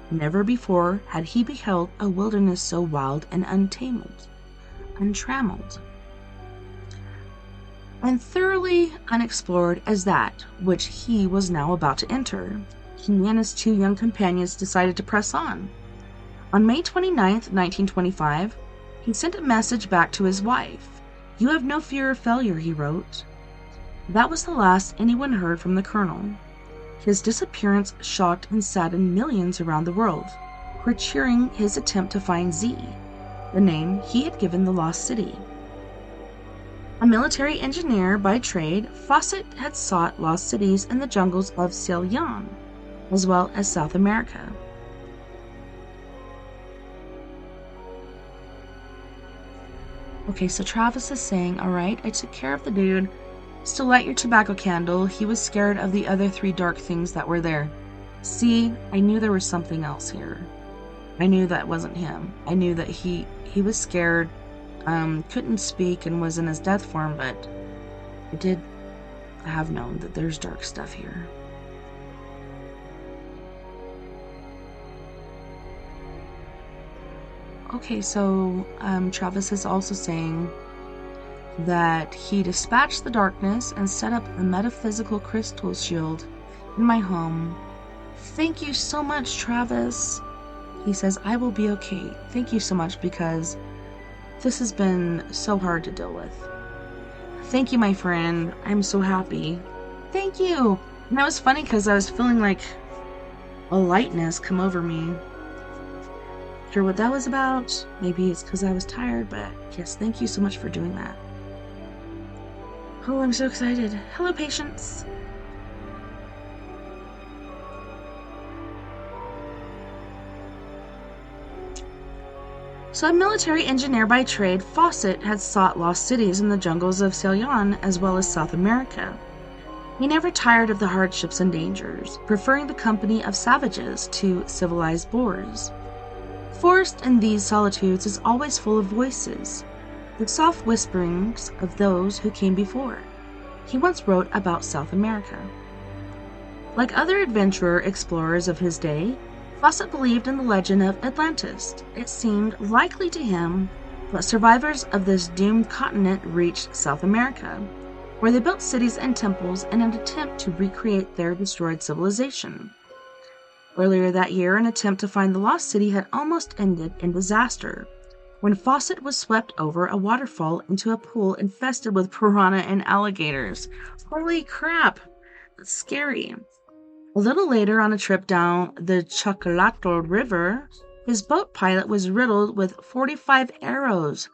Never before had he beheld a wilderness so wild and untrammeled, and thoroughly unexplored as that which he was now about to enter. He and his 2 young companions decided to press on. On May 29, 1925, he sent a message back to his wife. "You have no fear of failure," he wrote. That was the last anyone heard from the colonel. His disappearance shocked and saddened millions around the world, who were cheering his attempt to find Z, the name he had given the lost city. A military engineer by trade, Fawcett had sought lost cities in the jungles of Ceylon, as well as South America. Okay, so Travis is saying, "Alright, I took care of the dude. Still light your tobacco candle. He was scared of the other 3 dark things that were there. See, I knew there was something else here. I knew that wasn't him. I knew that he was scared, couldn't speak, and was in his death form, but I did have known that there's dark stuff here." Okay, so Travis is also saying that he dispatched the darkness and set up a metaphysical crystal shield in my home. Thank you so much, Travis. He says, "I will be okay. Thank you so much, because this has been so hard to deal with." Thank you, my friend. I'm so happy. Thank you. And that was funny because I was feeling like a lightness come over me. Sure what that was about. Maybe it's because I was tired, but yes, thank you so much for doing that. Oh, I'm so excited. Hello, Patience. So a military engineer by trade, Fawcett had sought lost cities in the jungles of Ceylon as well as South America. He never tired of the hardships and dangers, preferring the company of savages to civilized Boers. The forest in these solitudes is always full of voices, the soft whisperings of those who came before. He once wrote about South America. Like other adventurer explorers of his day, Fawcett believed in the legend of Atlantis. It seemed likely to him that survivors of this doomed continent reached South America, where they built cities and temples in an attempt to recreate their destroyed civilization. Earlier that year, an attempt to find the lost city had almost ended in disaster, when Fawcett was swept over a waterfall into a pool infested with piranha and alligators. Holy crap! That's scary. A little later, on a trip down the Chocolato River, his boat pilot was riddled with 45 arrows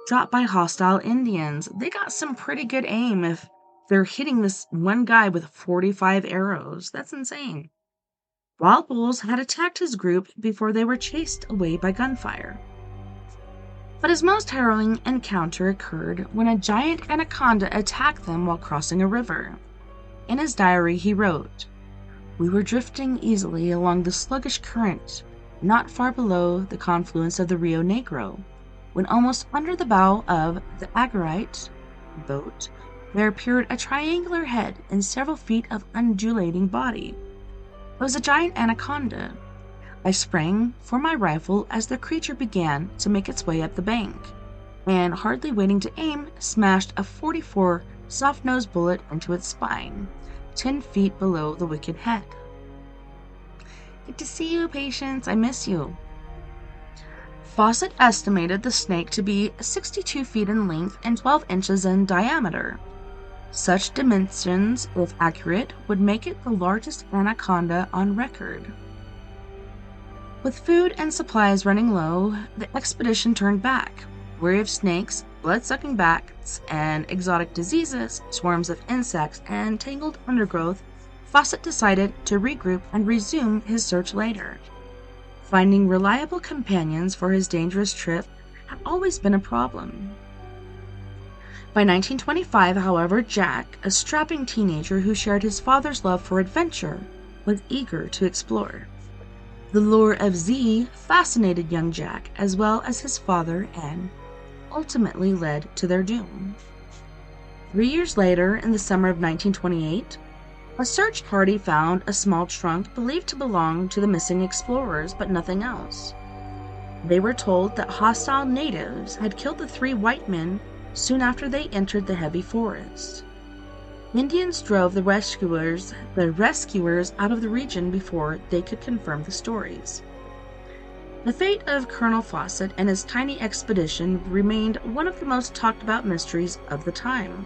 dropped by hostile Indians. They got some pretty good aim if they're hitting this one guy with 45 arrows. That's insane. Wild bulls had attacked his group before they were chased away by gunfire. But his most harrowing encounter occurred when a giant anaconda attacked them while crossing a river. In his diary, he wrote, "We were drifting easily along the sluggish current, not far below the confluence of the Rio Negro, when almost under the bow of the Agorite boat, there appeared a triangular head and several feet of undulating body. It was a giant anaconda. I sprang for my rifle as the creature began to make its way up the bank, and hardly waiting to aim, smashed a .44 soft-nosed bullet into its spine, 10 feet below the wicked head. Good to see you, Patience. I miss you. Fawcett estimated the snake to be 62 feet in length and 12 inches in diameter. Such dimensions, if accurate, would make it the largest anaconda on record. With food and supplies running low, the expedition turned back. Weary of snakes, blood-sucking bats, and exotic diseases, swarms of insects, and tangled undergrowth, Fawcett decided to regroup and resume his search later. Finding reliable companions for his dangerous trip had always been a problem. By 1925, however, Jack, a strapping teenager who shared his father's love for adventure, was eager to explore. The lure of Z fascinated young Jack as well as his father and ultimately led to their doom. 3 years later, in the summer of 1928, a search party found a small trunk believed to belong to the missing explorers, but nothing else. They were told that hostile natives had killed the 3 white men soon after they entered the heavy forest. Indians drove the rescuers out of the region before they could confirm the stories. The fate of Colonel Fawcett and his tiny expedition remained one of the most talked about mysteries of the time.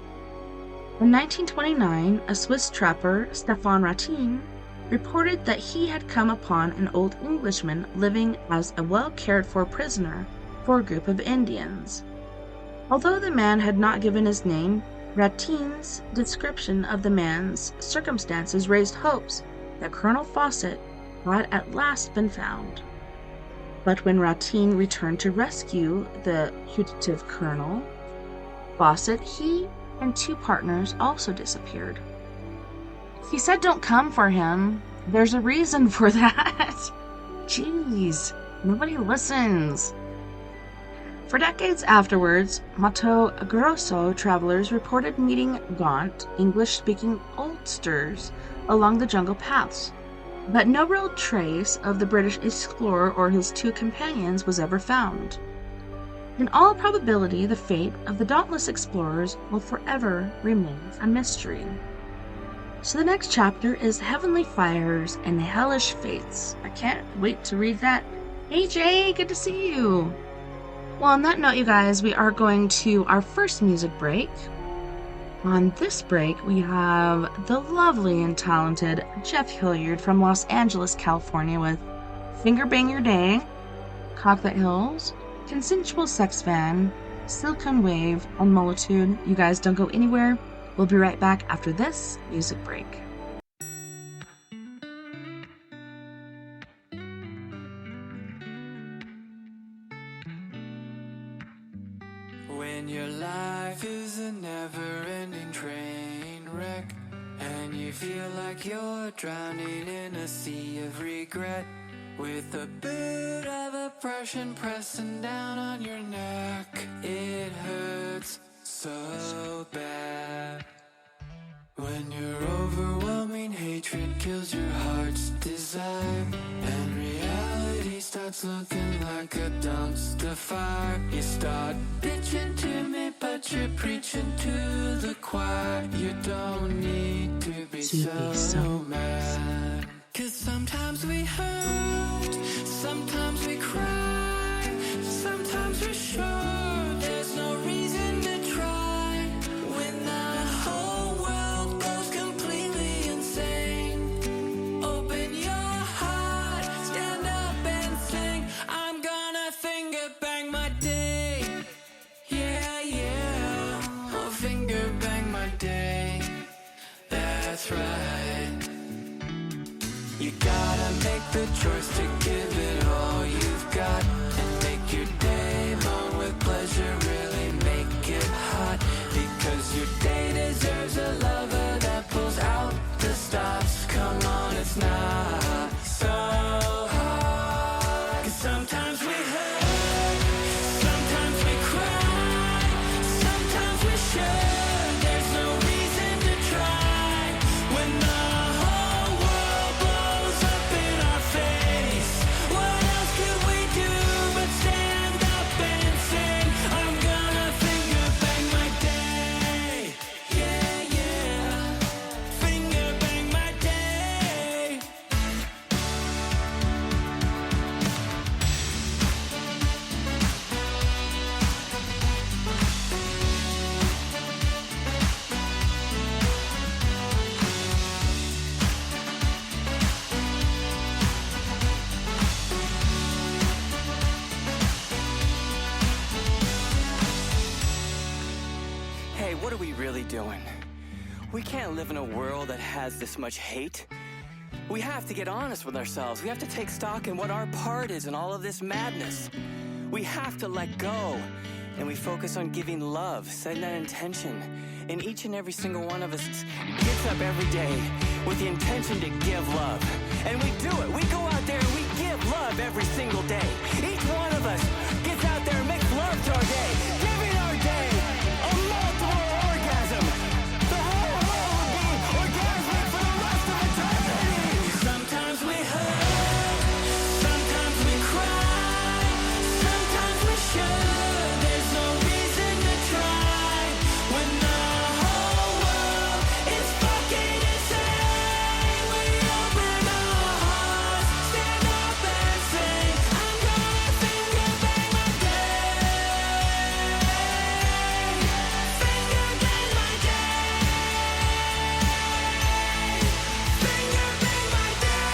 In 1929, a Swiss trapper, Stefan Ratin, reported that he had come upon an old Englishman living as a well-cared-for prisoner for a group of Indians. Although the man had not given his name, Ratin's description of the man's circumstances raised hopes that Colonel Fawcett had at last been found. But when Ratin returned to rescue the fugitive colonel, Fawcett, he and 2 partners also disappeared. He said don't come for him. There's a reason for that. Jeez, nobody listens. For decades afterwards, Mato Grosso travelers reported meeting gaunt, English-speaking oldsters along the jungle paths, but no real trace of the British explorer or his 2 companions was ever found. In all probability, the fate of the dauntless explorers will forever remain a mystery. So the next chapter is Heavenly Fires and Hellish Fates. I can't wait to read that. Hey Jay, good to see you! Well, on that note, you guys, we are going to our first music break. On this break, we have the lovely and talented Jeff Hilliard from Los Angeles, California with Finger Bang Your Day, Cock That Hills, Consensual Sex Fan, Silicon Wave, and Multitude. You guys don't go anywhere. We'll be right back after this music break. When your life is a never-ending train wreck, and you feel like you're drowning in a sea of regret, with a bit of oppression pressing down on your neck, it hurts so bad. When your overwhelming hatred kills your heart's desire, and reality starts looking like a dumpster fire, you start bitching to me, but you're preaching to the choir. You don't need to be so mad. 'Cause sometimes we hurt, sometimes we cry, sometimes we're sure there's no reason to try. When the whole world goes completely insane, open your heart, stand up and sing. I'm gonna finger bang my day. Yeah, yeah, I'll finger bang my day. That's right. You gotta make the choice to give it all you've got, and make your day long with pleasure, really make it hot. Because your day deserves a lover that pulls out the stops. Come on, it's not so hard. 'Cause sometimes we hurt, sometimes we cry, sometimes we're sure there's no what are we really doing? We can't live in a world that has this much hate. We have to get honest with ourselves. We have to take stock in what our part is in all of this madness. We have to let go, and we focus on giving love, setting that intention. And each and every single one of us gets up every day with the intention to give love. And we do it. We go out there and we give love every single day. Each one of us gets out there and makes love to our day, giving our day a multiple orgasm. The whole world will be orgasmic for the rest of eternity. Sometimes we hurt, sometimes we cry, sometimes we should. There's no reason to try when the whole world is fucking insane. We open our hearts, stand up and sing. I'm gonna finger bang my day. Finger bang my day. Finger bang my day.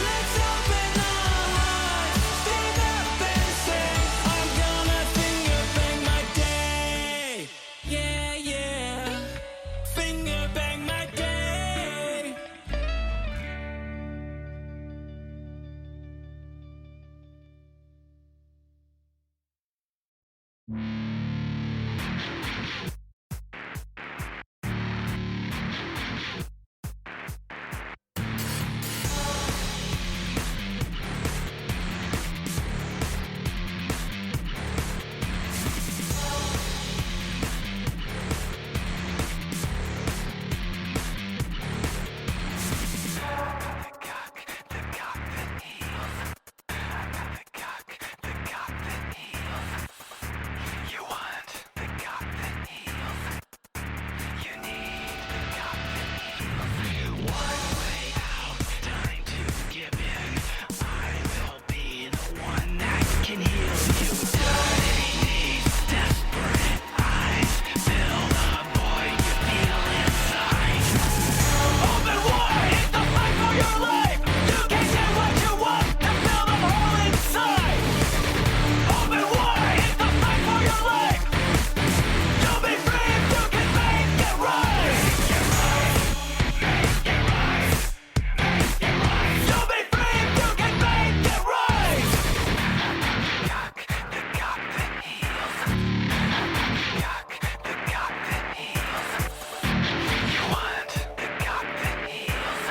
Let's open our hearts, stand up and sing. I'm gonna finger bang my day. Yeah, yeah. Finger bang my day. You want the cock that heals. You need the cock that heals. One way out, time to give in. I will be the one that can heal you. Dirty knees, desperate eyes. Fill the void you feel inside. Open wide, it's the fight for your life. You can get what you want and fill the hole inside. Open wide, it's the fight for your life. You'll be free if you can make it right. Make it right. Make it right. You'll be free if you can make it right. Cock, the cock that heals. Cock, the cock that heals. You want the cock that heals.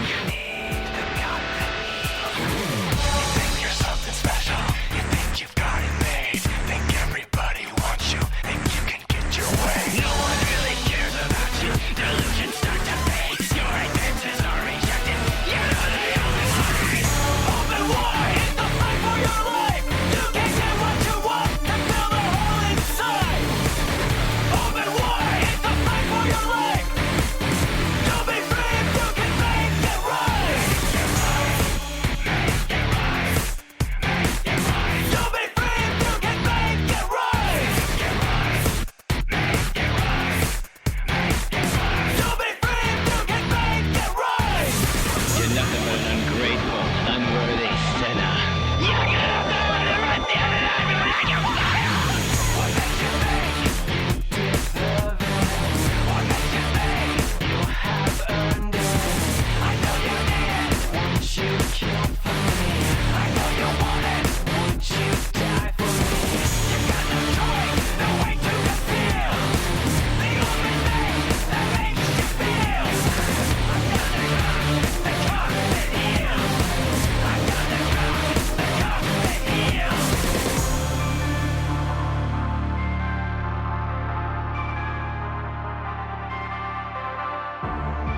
You need the cock that heals. You think you're something special. You think you've got it made. Think everybody wants you. Think you can get your way. No one really cares about you. Delusions start to fade. Your advances are rejected. You know they only hide. Open wide, it's the fight for your life. You can get what you want and fill the hole inside. Open wide, it's the fight for your life. You'll be free if you can make it right. Make it right. Make it right. You'll be free if you can make it right. Make it right. Make it right. Make it right. You'll be free if you can make it right. You're nothing but an ungrateful, unworthy sinner. You're gonna have to let it right there and I mean like a fire. What makes you think you deserve it? What makes you think you have earned it? I know you need it. Won't you kill for me? I know you want it. Won't you die for me? You got no choice. No way to feel. The only thing that makes you feel. I'm gonna rock the cock that heals. I'm gonna rock the cock that heals.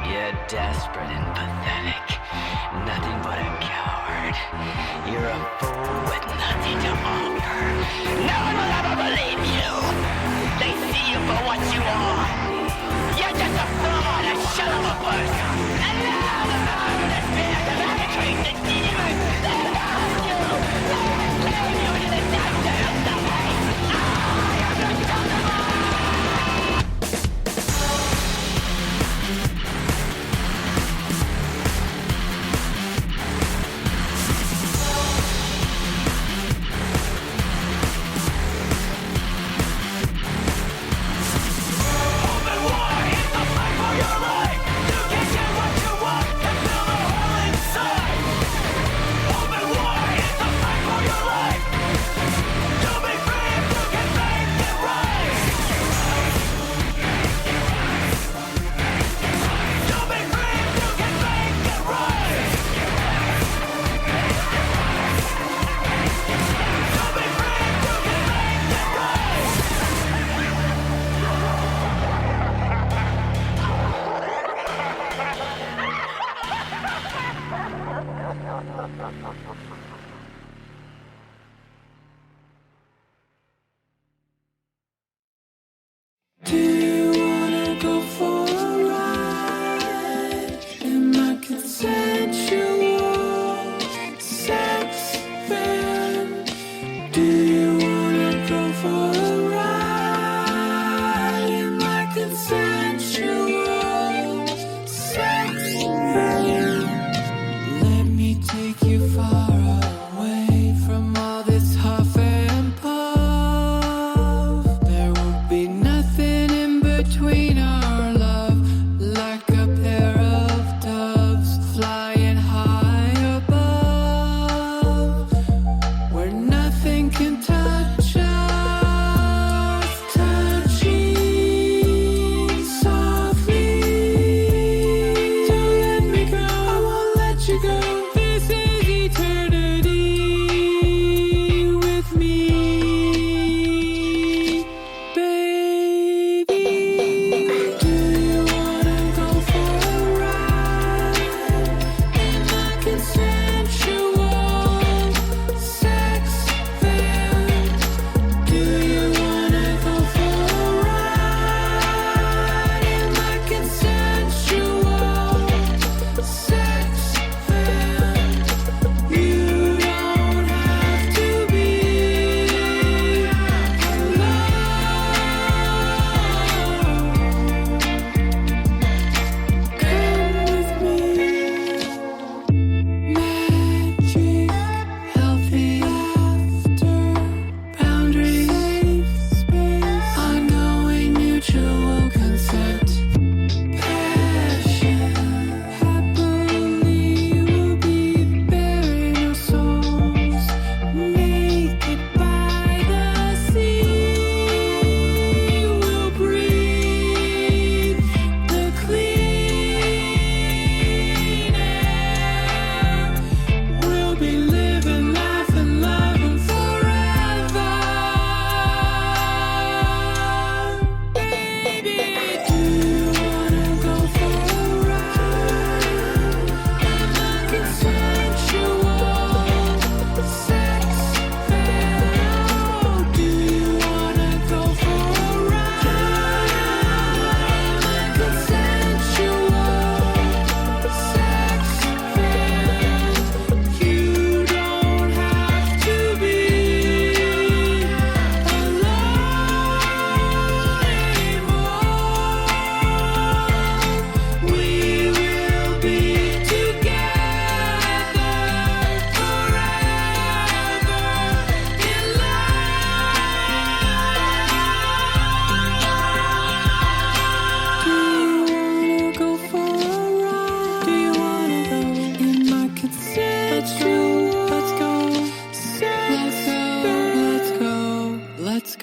You're desperate and pathetic. Nothing but a coward. You're a fool with nothing to offer. No one will ever believe you. They see you for what you are. You're just a fraud, a shell of a person. And now the power of the spirit to penetrate the demons that love you. They enslave you to the doctor of the hate. I am the son of God.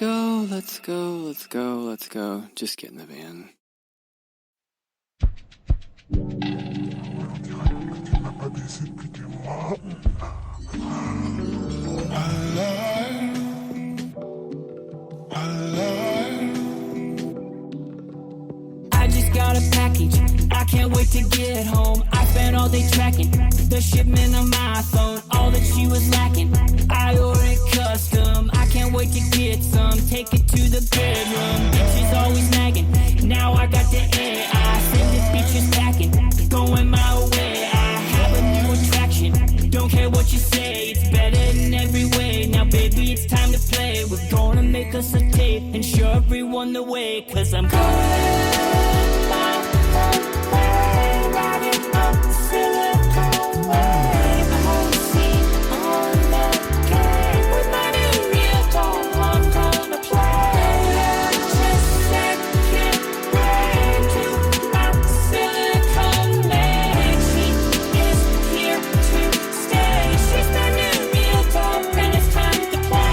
let's go, let's go, let's go, let's go. Just get in the van. I just got a package, I can't wait to get home. I spent all day tracking the shipment on my phone, all that she was lacking. I ordered custom, I can't wait to get some. Take it to the bedroom, bitch is always nagging. Now I got the air, I send this bitch is packing, going my way. I have a new attraction, don't care what you say, it's better in every way. Now baby it's time to play, we're gonna make us a tape and show everyone the way. Cause I'm going cause I'm going riding up Silicon Way. The whole scene on the game with my new real dog. I'm gonna play just second way to Mount Silicon Lake. She is here to stay. She's my new real dog and it's time to play.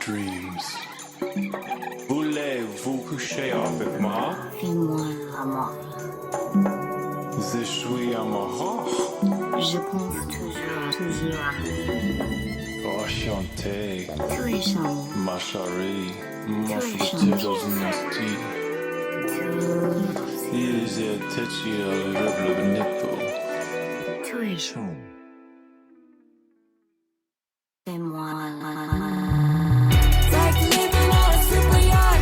Dreams. Voulez-vous coucher avec moi? Fais-moi l'amour. Je suis amoureux. Je pense toujours à Enchanté, tu es charmant. ma chérie. Mon Tu es futur charmant. dans une hostie. Tu Ils étaient sur le nipple. es charmant. Fais-moi It's like living on a super yacht,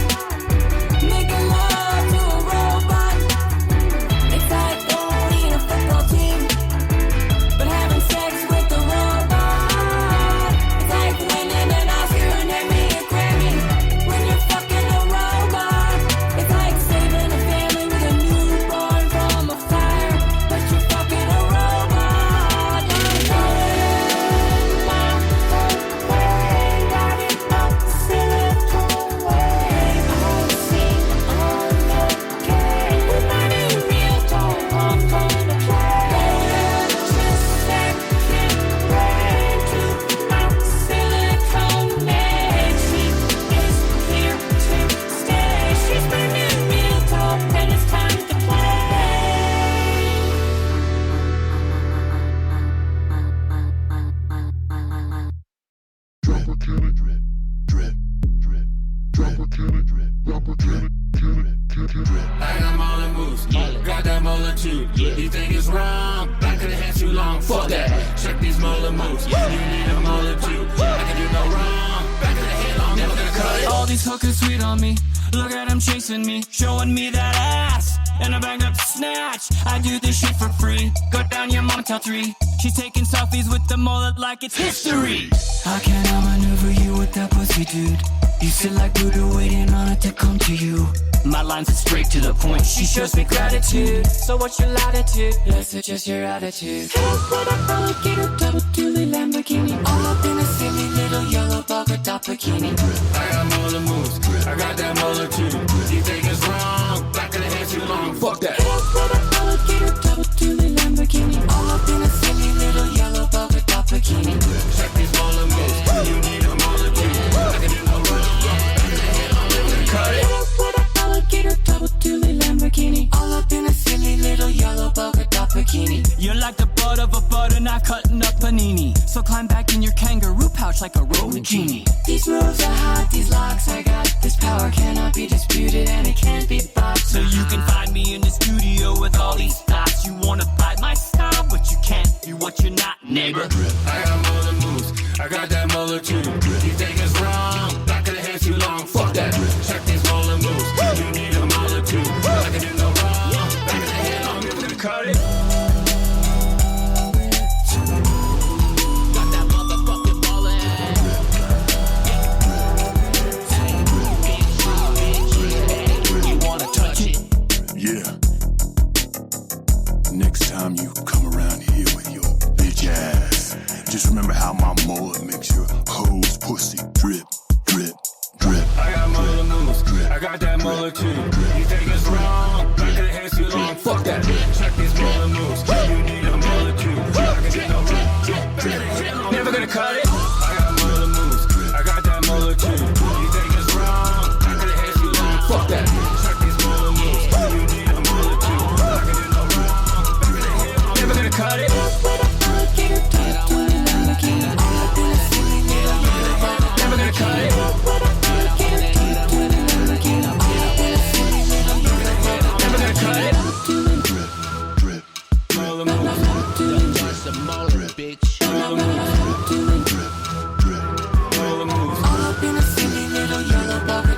making love to a robot. It's like owning a football team, but having sex with a robot. It's like winning an Oscar and Emmy or Grammy when you're fucking a robot. It's like saving a family with a newborn from a fire, but you're fucking a robot. I'm going my way, riding up Silicon Way. The whole scene on the game with my new real dog. I'm gonna play just second way to Mount Silicon Lake. She is here to stay. She's my new real dog and it's time to play. I got molar moves, got that molar too. You think it's wrong? I could've had too long. Fuck that. Check these molar moves. You need a molar too. I can do no wrong. Back of the head long, never gonna cut it. All these hookers sweet on me. Look at them chasing me, showing me that ass. And I bagged up to snatch. I do this shit for free. Go down your mama till 3. She's taking selfies with the mullet like it's history. How can I maneuver you with that pussy, dude? You sit like Buddha waiting on it to come to you. My lines are straight to the point. She shows me gratitude. So what's your latitude? Let's adjust your attitude. Head with a alligator, double dually Lamborghini. All up in a silly little yellow polka dot bikini. I got molar moves, I got that molar too. You think it's wrong? Back of the So climb back in your kangaroo pouch like a rolling genie. These moves are hot, these locks I got. This power cannot be disputed and it can't be bought. So you can find me in the studio with all these thoughts. You wanna buy my style, but you can't be what you're not, neighbor. I got Muller moves, I got that Muller too. You think it's wrong, back of the head too long, fuck that. Check these Muller moves, you need a Muller too. I can do no wrong, back of the head long, you're gonna cut it. Got that motherfucking Muller head. You wanna touch it? Yeah. Next time you come around here with your bitch ass, just remember how my mullet makes your hoes pussy drip, drip, drip. I got Muller moves, I got that Muller too. You think it's wrong, back of the head too long, fuck that. Check these Muller moves, you need a Muller too. I can do no wrong, back of the head long, never gonna cut it. I got Muller moves, I got that Muller too. You think it's wrong, back of the head too long, fuck that. Check these Muller moves, you need a Muller too. I can do no wrong, back of the head long, never gonna cut it. Never gonna cut it. Never gonna cut it. Drip, drip, Muller moves, bitch. Muller moves, Drip, drip. Muller moves.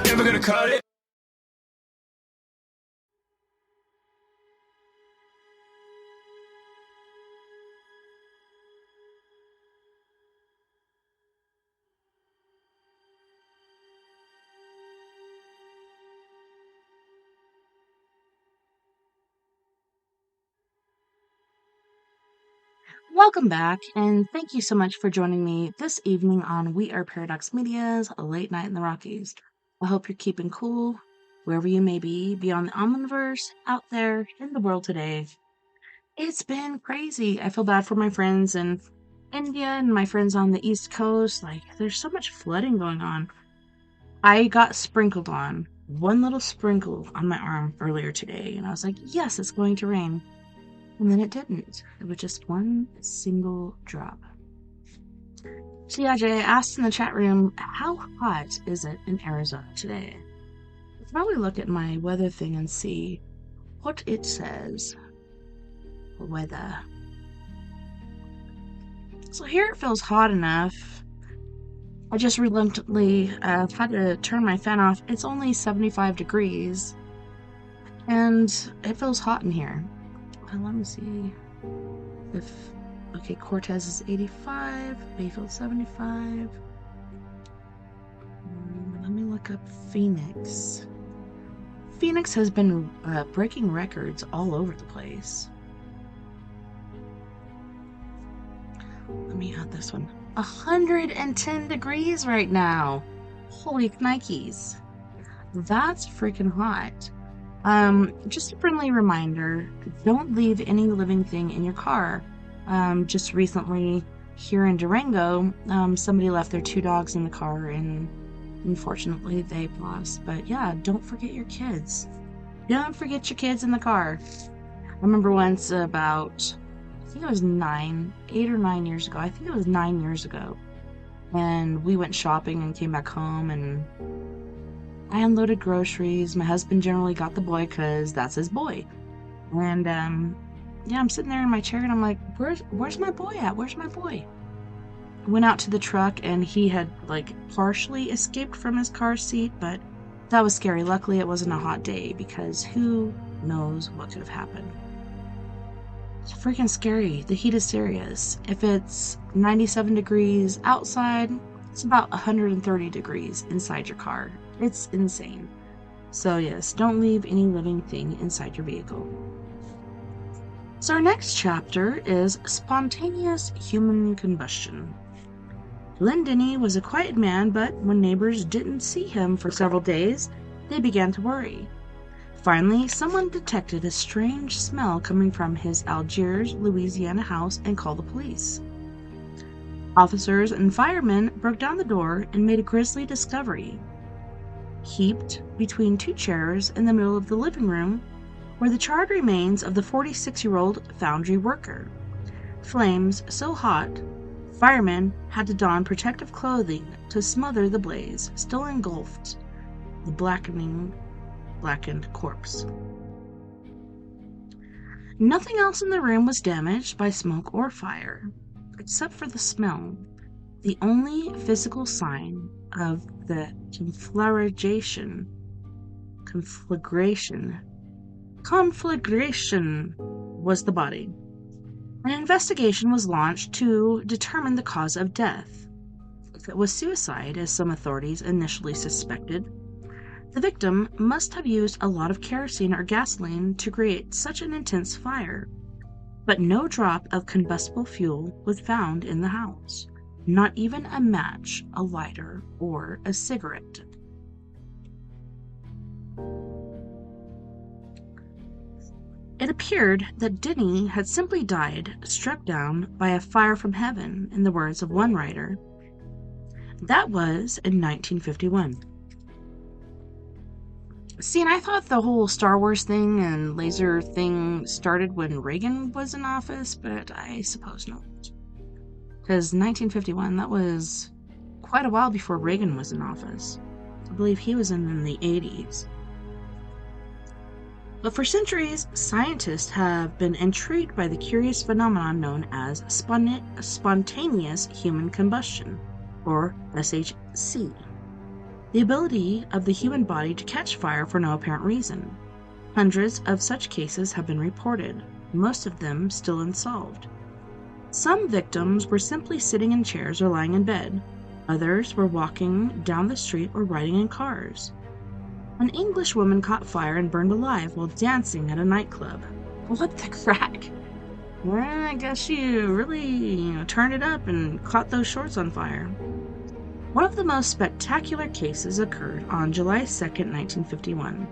Never gonna cut it. Welcome back, and thank you so much for joining me this evening on We Are Paradox Media's Late Night in the Rockies. I hope you're keeping cool, wherever you may be, beyond the omniverse, out there in the world today. It's been crazy. I feel bad for my friends in India and my friends on the East Coast. Like, there's so much flooding going on. I got sprinkled on, one little sprinkle on my arm earlier today, and I was like, yes, it's going to rain. And then it didn't. It was just one single drop. So yeah, Jay, I asked in the chat room, how hot is it in Arizona today? I'll probably look at my weather thing and see what it says. Weather. So here it feels hot enough. I just reluctantly had to turn my fan off. It's only 75 degrees. And it feels hot in here. Let me see if, okay, Cortez is 85, Bayfield 75. Let me look up Phoenix. Phoenix has been breaking records all over the place. Let me add this one. 110 degrees right now. Holy Nikes. That's freaking hot. Just a friendly reminder, don't leave any living thing in your car. Just recently here in Durango, somebody left their 2 dogs in the car and unfortunately they lost. But yeah, don't forget your kids. Don't forget your kids in the car. I remember once about, I think it was 8 or 9 years ago. I think it was 9 years ago. And we went shopping and came back home and I unloaded groceries. My husband generally got the boy because that's his boy. And yeah, I'm sitting there in my chair and I'm like, where's my boy at? Where's my boy? Went out to the truck and he had like partially escaped from his car seat, but that was scary. Luckily it wasn't a hot day because who knows what could have happened. It's freaking scary. The heat is serious. If it's 97 degrees outside, it's about 130 degrees inside your car. It's insane. So yes, don't leave any living thing inside your vehicle. So our next chapter is spontaneous human combustion. Glendinning was a quiet man, but when neighbors didn't see him for several days, they began to worry. Finally, someone detected a strange smell coming from his Algiers, Louisiana house and called the police. Officers and firemen broke down the door and made a grisly discovery. Heaped between 2 chairs in the middle of the living room were the charred remains of the 46-year-old foundry worker. Flames so hot, Firemen had to don protective clothing to smother the blaze, still engulfed the blackened corpse. Nothing else in the room was damaged by smoke or fire, except for the smell, the only physical sign of the conflagration was the body. An investigation was launched to determine the cause of death. If it was suicide, as some authorities initially suspected, the victim must have used a lot of kerosene or gasoline to create such an intense fire. But no drop of combustible fuel was found in the house, not even a match, a lighter, or a cigarette. It appeared that Denny had simply died, struck down by a fire from heaven, in the words of one writer. That was in 1951. See, and I thought the whole Star Wars thing and laser thing started when Reagan was in office, but I suppose not. Because 1951, that was quite a while before Reagan was in office. I believe he was in the 80s. But for centuries, scientists have been intrigued by the curious phenomenon known as spontaneous human combustion, or SHC. The ability of the human body to catch fire for no apparent reason. Hundreds of such cases have been reported, most of them still unsolved. Some victims were simply sitting in chairs or lying in bed. Others were walking down the street or riding in cars. An English woman caught fire and burned alive while dancing at a nightclub. What the crack? Well, I guess she really turned it up and caught those shorts on fire. One of the most spectacular cases occurred on July 2nd, 1951,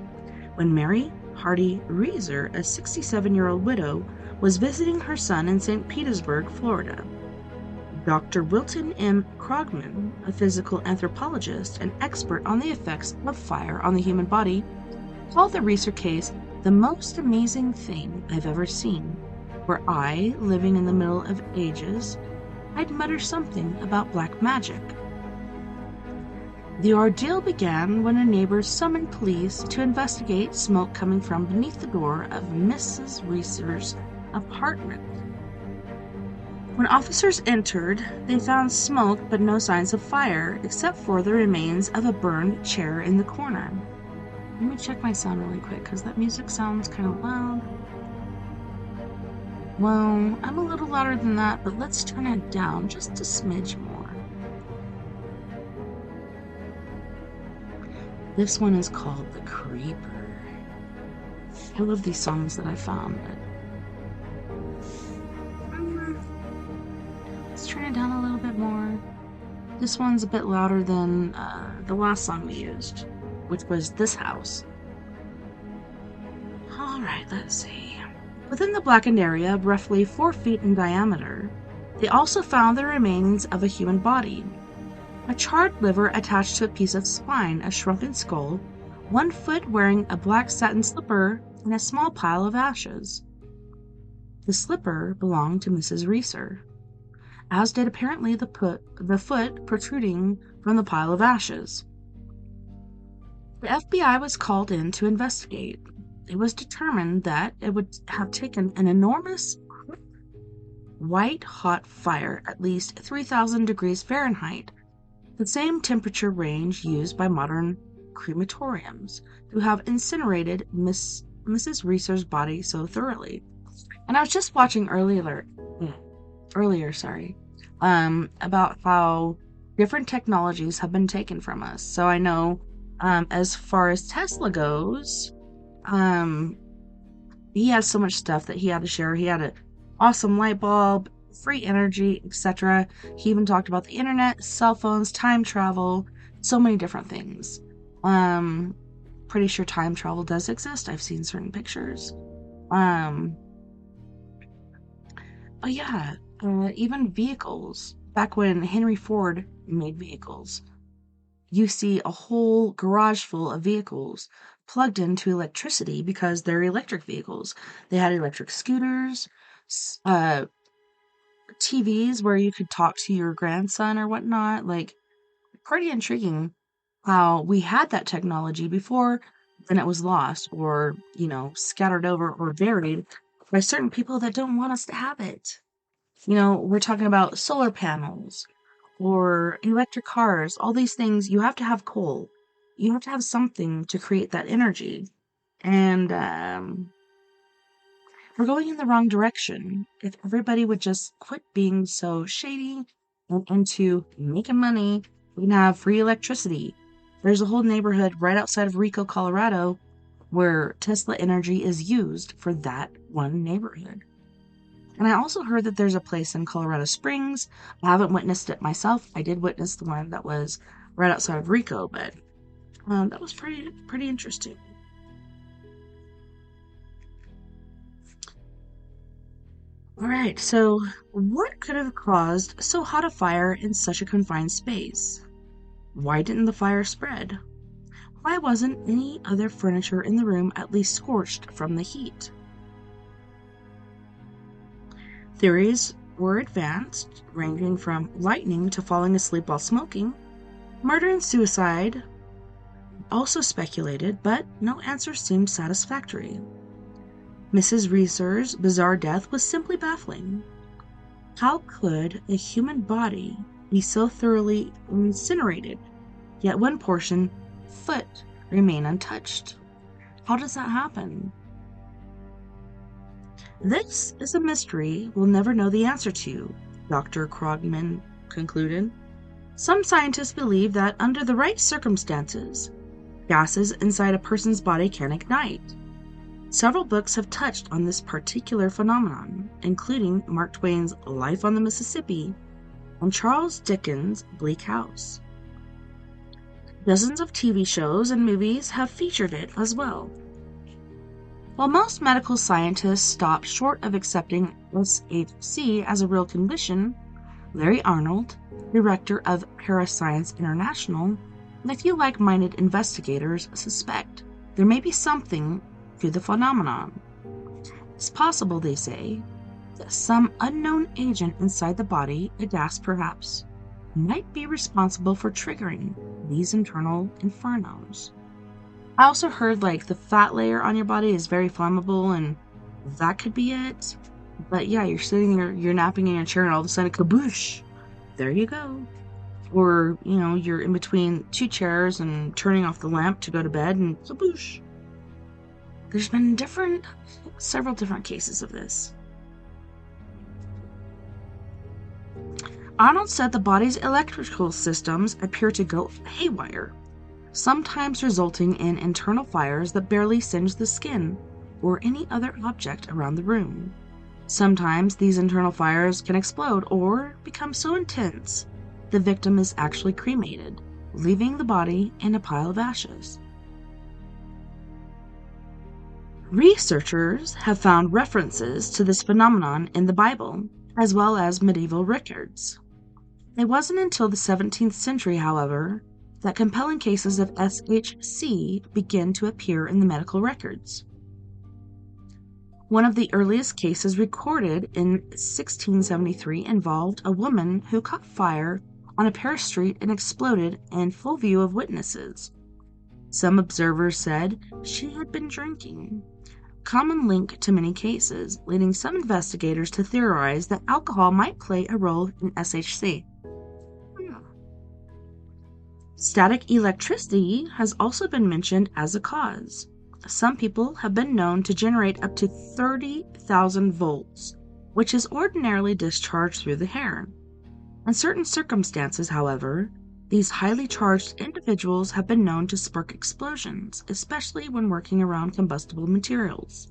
when Mary Hardy Reeser, a 67-year-old widow, was visiting her son in St. Petersburg, Florida. Dr. Wilton M. Krogman, a physical anthropologist and expert on the effects of fire on the human body, called the Reeser case the most amazing thing I've ever seen, where I, living in the middle of ages, I'd mutter something about black magic. The ordeal began when a neighbor summoned police to investigate smoke coming from beneath the door of Mrs. Reeser's apartment. When officers entered, they found smoke but no signs of fire, except for the remains of a burned chair in the corner. Let me check my sound really quick, because that music sounds kind of loud. Well, I'm a little louder than that, but let's turn it down just a smidge more. This one is called The Creeper. I love these songs that I found, but let's turn it down a little bit more. This one's a bit louder than the last song we used, which was This House. Alright, let's see. Within the blackened area, roughly 4 feet in diameter, they also found the remains of a human body. A charred liver attached to a piece of spine, a shrunken skull, 1 foot wearing a black satin slipper, and a small pile of ashes. The slipper belonged to Mrs. Reeser, as did apparently the foot protruding from the pile of ashes. The FBI was called in to investigate. It was determined that it would have taken an enormous, white-hot fire, at least 3,000 degrees Fahrenheit, the same temperature range used by modern crematoriums, to have incinerated Mrs. Reeser's body so thoroughly. And I was just watching earlier, about how different technologies have been taken from us. So I know, as far as Tesla goes, he has so much stuff that he had to share. He had an awesome light bulb, free energy, etc. He even talked about the internet, cell phones, time travel, so many different things. Pretty sure time travel does exist. I've seen certain pictures. But yeah, even vehicles. Back when Henry Ford made vehicles, you see a whole garage full of vehicles plugged into electricity because they're electric vehicles. They had electric scooters, TVs where you could talk to your grandson or whatnot. Like, pretty intriguing how we had that technology before, then it was lost or, scattered over or buried by certain people that don't want us to have it. We're talking about solar panels or electric cars, all these things. You have to have coal. You have to have something to create that energy. And we're going in the wrong direction. If everybody would just quit being so shady and into making money, we can have free electricity. There's a whole neighborhood right outside of Rico, Colorado, where Tesla energy is used for that one neighborhood. And I also heard that there's a place in Colorado Springs. I haven't witnessed it myself. I did witness the one that was right outside of Rico, but that was pretty interesting. All right, so what could have caused so hot a fire in such a confined space? Why didn't the fire spread? Why wasn't any other furniture in the room at least scorched from the heat? Theories were advanced, ranging from lightning to falling asleep while smoking. Murder and suicide also speculated, but no answer seemed satisfactory. Mrs. Reeser's bizarre death was simply baffling. How could a human body be so thoroughly incinerated, yet one portion, foot, remain untouched? How does that happen? This is a mystery we'll never know the answer to, Dr. Krogman concluded. Some scientists believe that under the right circumstances, gases inside a person's body can ignite. Several books have touched on this particular phenomenon, including Mark Twain's Life on the Mississippi and Charles Dickens' Bleak House. Dozens of TV shows and movies have featured it as well. While most medical scientists stop short of accepting SHC as a real condition, Larry Arnold, director of Parascience International, and a few like-minded investigators suspect there may be something to the phenomenon. It's possible, they say, that some unknown agent inside the body, a gas perhaps, might be responsible for triggering these internal infernos. I also heard the fat layer on your body is very flammable, and that could be it. But yeah, you're sitting there, you're napping in your chair, and all of a sudden, kaboosh! There you go. Or, you're in between two chairs and turning off the lamp to go to bed, and kaboosh! There's been several different cases of this. Arnold said the body's electrical systems appear to go haywire, sometimes resulting in internal fires that barely singe the skin or any other object around the room. Sometimes these internal fires can explode or become so intense the victim is actually cremated, leaving the body in a pile of ashes. Researchers have found references to this phenomenon in the Bible, as well as medieval records. It wasn't until the 17th century, however, that compelling cases of SHC began to appear in the medical records. One of the earliest cases recorded in 1673 involved a woman who caught fire on a Paris street and exploded in full view of witnesses. Some observers said she had been drinking, a common link to many cases, leading some investigators to theorize that alcohol might play a role in SHC. Static electricity has also been mentioned as a cause. Some people have been known to generate up to 30,000 volts, which is ordinarily discharged through the hair. In certain circumstances, however, these highly charged individuals have been known to spark explosions, especially when working around combustible materials.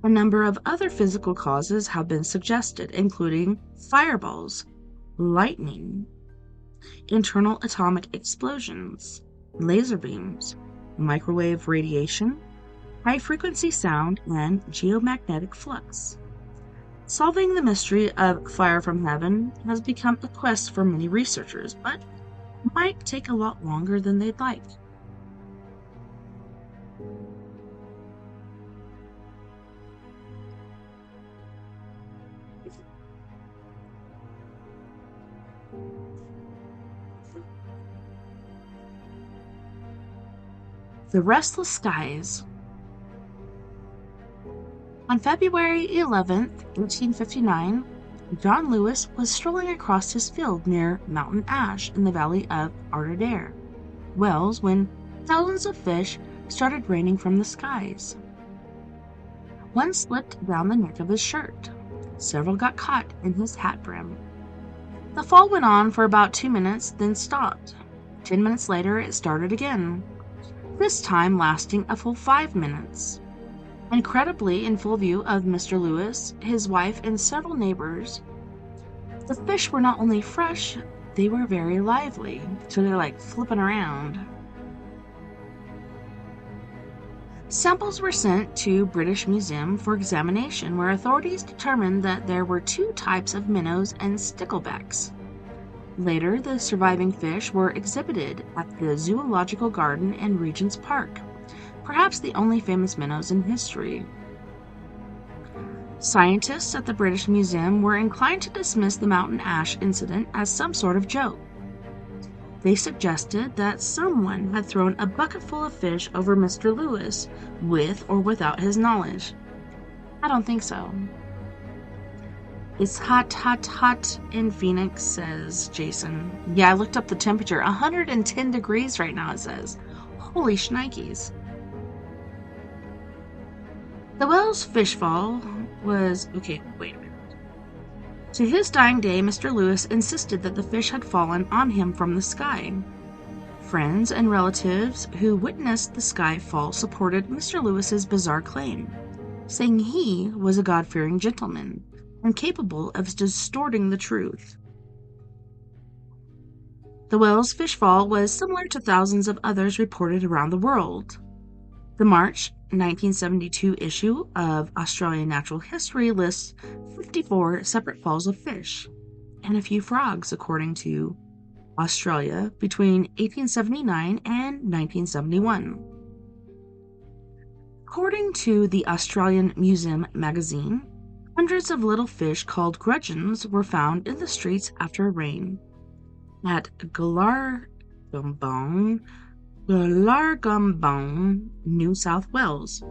A number of other physical causes have been suggested, including fireballs, lightning, internal atomic explosions, laser beams, microwave radiation, high-frequency sound, and geomagnetic flux. Solving the mystery of fire from heaven has become a quest for many researchers, but might take a lot longer than they'd like. The Restless Skies. On February 11th, 1859, John Lewis was strolling across his field near Mountain Ash in the valley of Ardere, Wales, when thousands of fish started raining from the skies. One slipped down the neck of his shirt. Several got caught in his hat brim. The fall went on for about 2 minutes, then stopped. 10 minutes later, it started again, this time lasting a full 5 minutes. Incredibly, in full view of Mr. Lewis, his wife, and several neighbors, the fish were not only fresh, they were very lively, so they're like flipping around. Samples were sent to British Museum for examination, where authorities determined that there were 2 types of minnows and sticklebacks. Later, the surviving fish were exhibited at the Zoological Garden and Regent's Park, perhaps the only famous minnows in history. Scientists at the British Museum were inclined to dismiss the mountain ash incident as some sort of joke. They suggested that someone had thrown a bucket full of fish over Mr. Lewis, with or without his knowledge. I don't think so. It's hot, hot, hot in Phoenix, says Jason. Yeah, I looked up the temperature. 110 degrees right now, it says. Holy shnikes. The Wells fish fall was... Okay, wait a minute. To his dying day, Mr. Lewis insisted that the fish had fallen on him from the sky. Friends and relatives who witnessed the sky fall supported Mr. Lewis's bizarre claim, saying he was a God-fearing gentleman and capable of distorting the truth. The Wells fish fall was similar to thousands of others reported around the world. The March 1972 issue of Australian Natural History lists 54 separate falls of fish and a few frogs, according to Australia, between 1879 and 1971. According to the Australian Museum magazine, hundreds of little fish called gudgeons were found in the streets after a rain. At Glargambone, New South Wales. I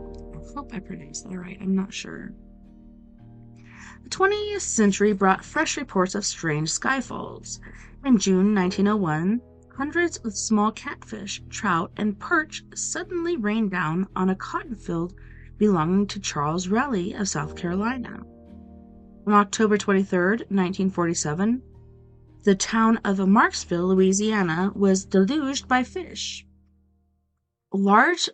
hope I pronounced that right, I'm not sure. The 20th century brought fresh reports of strange skyfalls. In June 1901, hundreds of small catfish, trout, and perch suddenly rained down on a cotton field belonging to Charles Raleigh of South Carolina. On October 23, 1947, the town of Marksville, Louisiana, was deluged by fish. Largemouth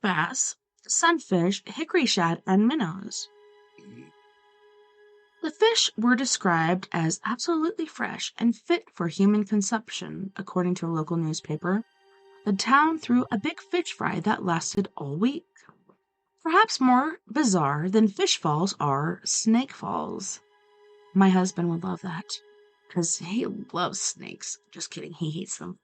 bass, sunfish, hickory shad, and minnows. The fish were described as absolutely fresh and fit for human consumption, according to a local newspaper. The town threw a big fish fry that lasted all week. Perhaps more bizarre than fish falls are snake falls. My husband would love that, because he loves snakes. Just kidding, he hates them.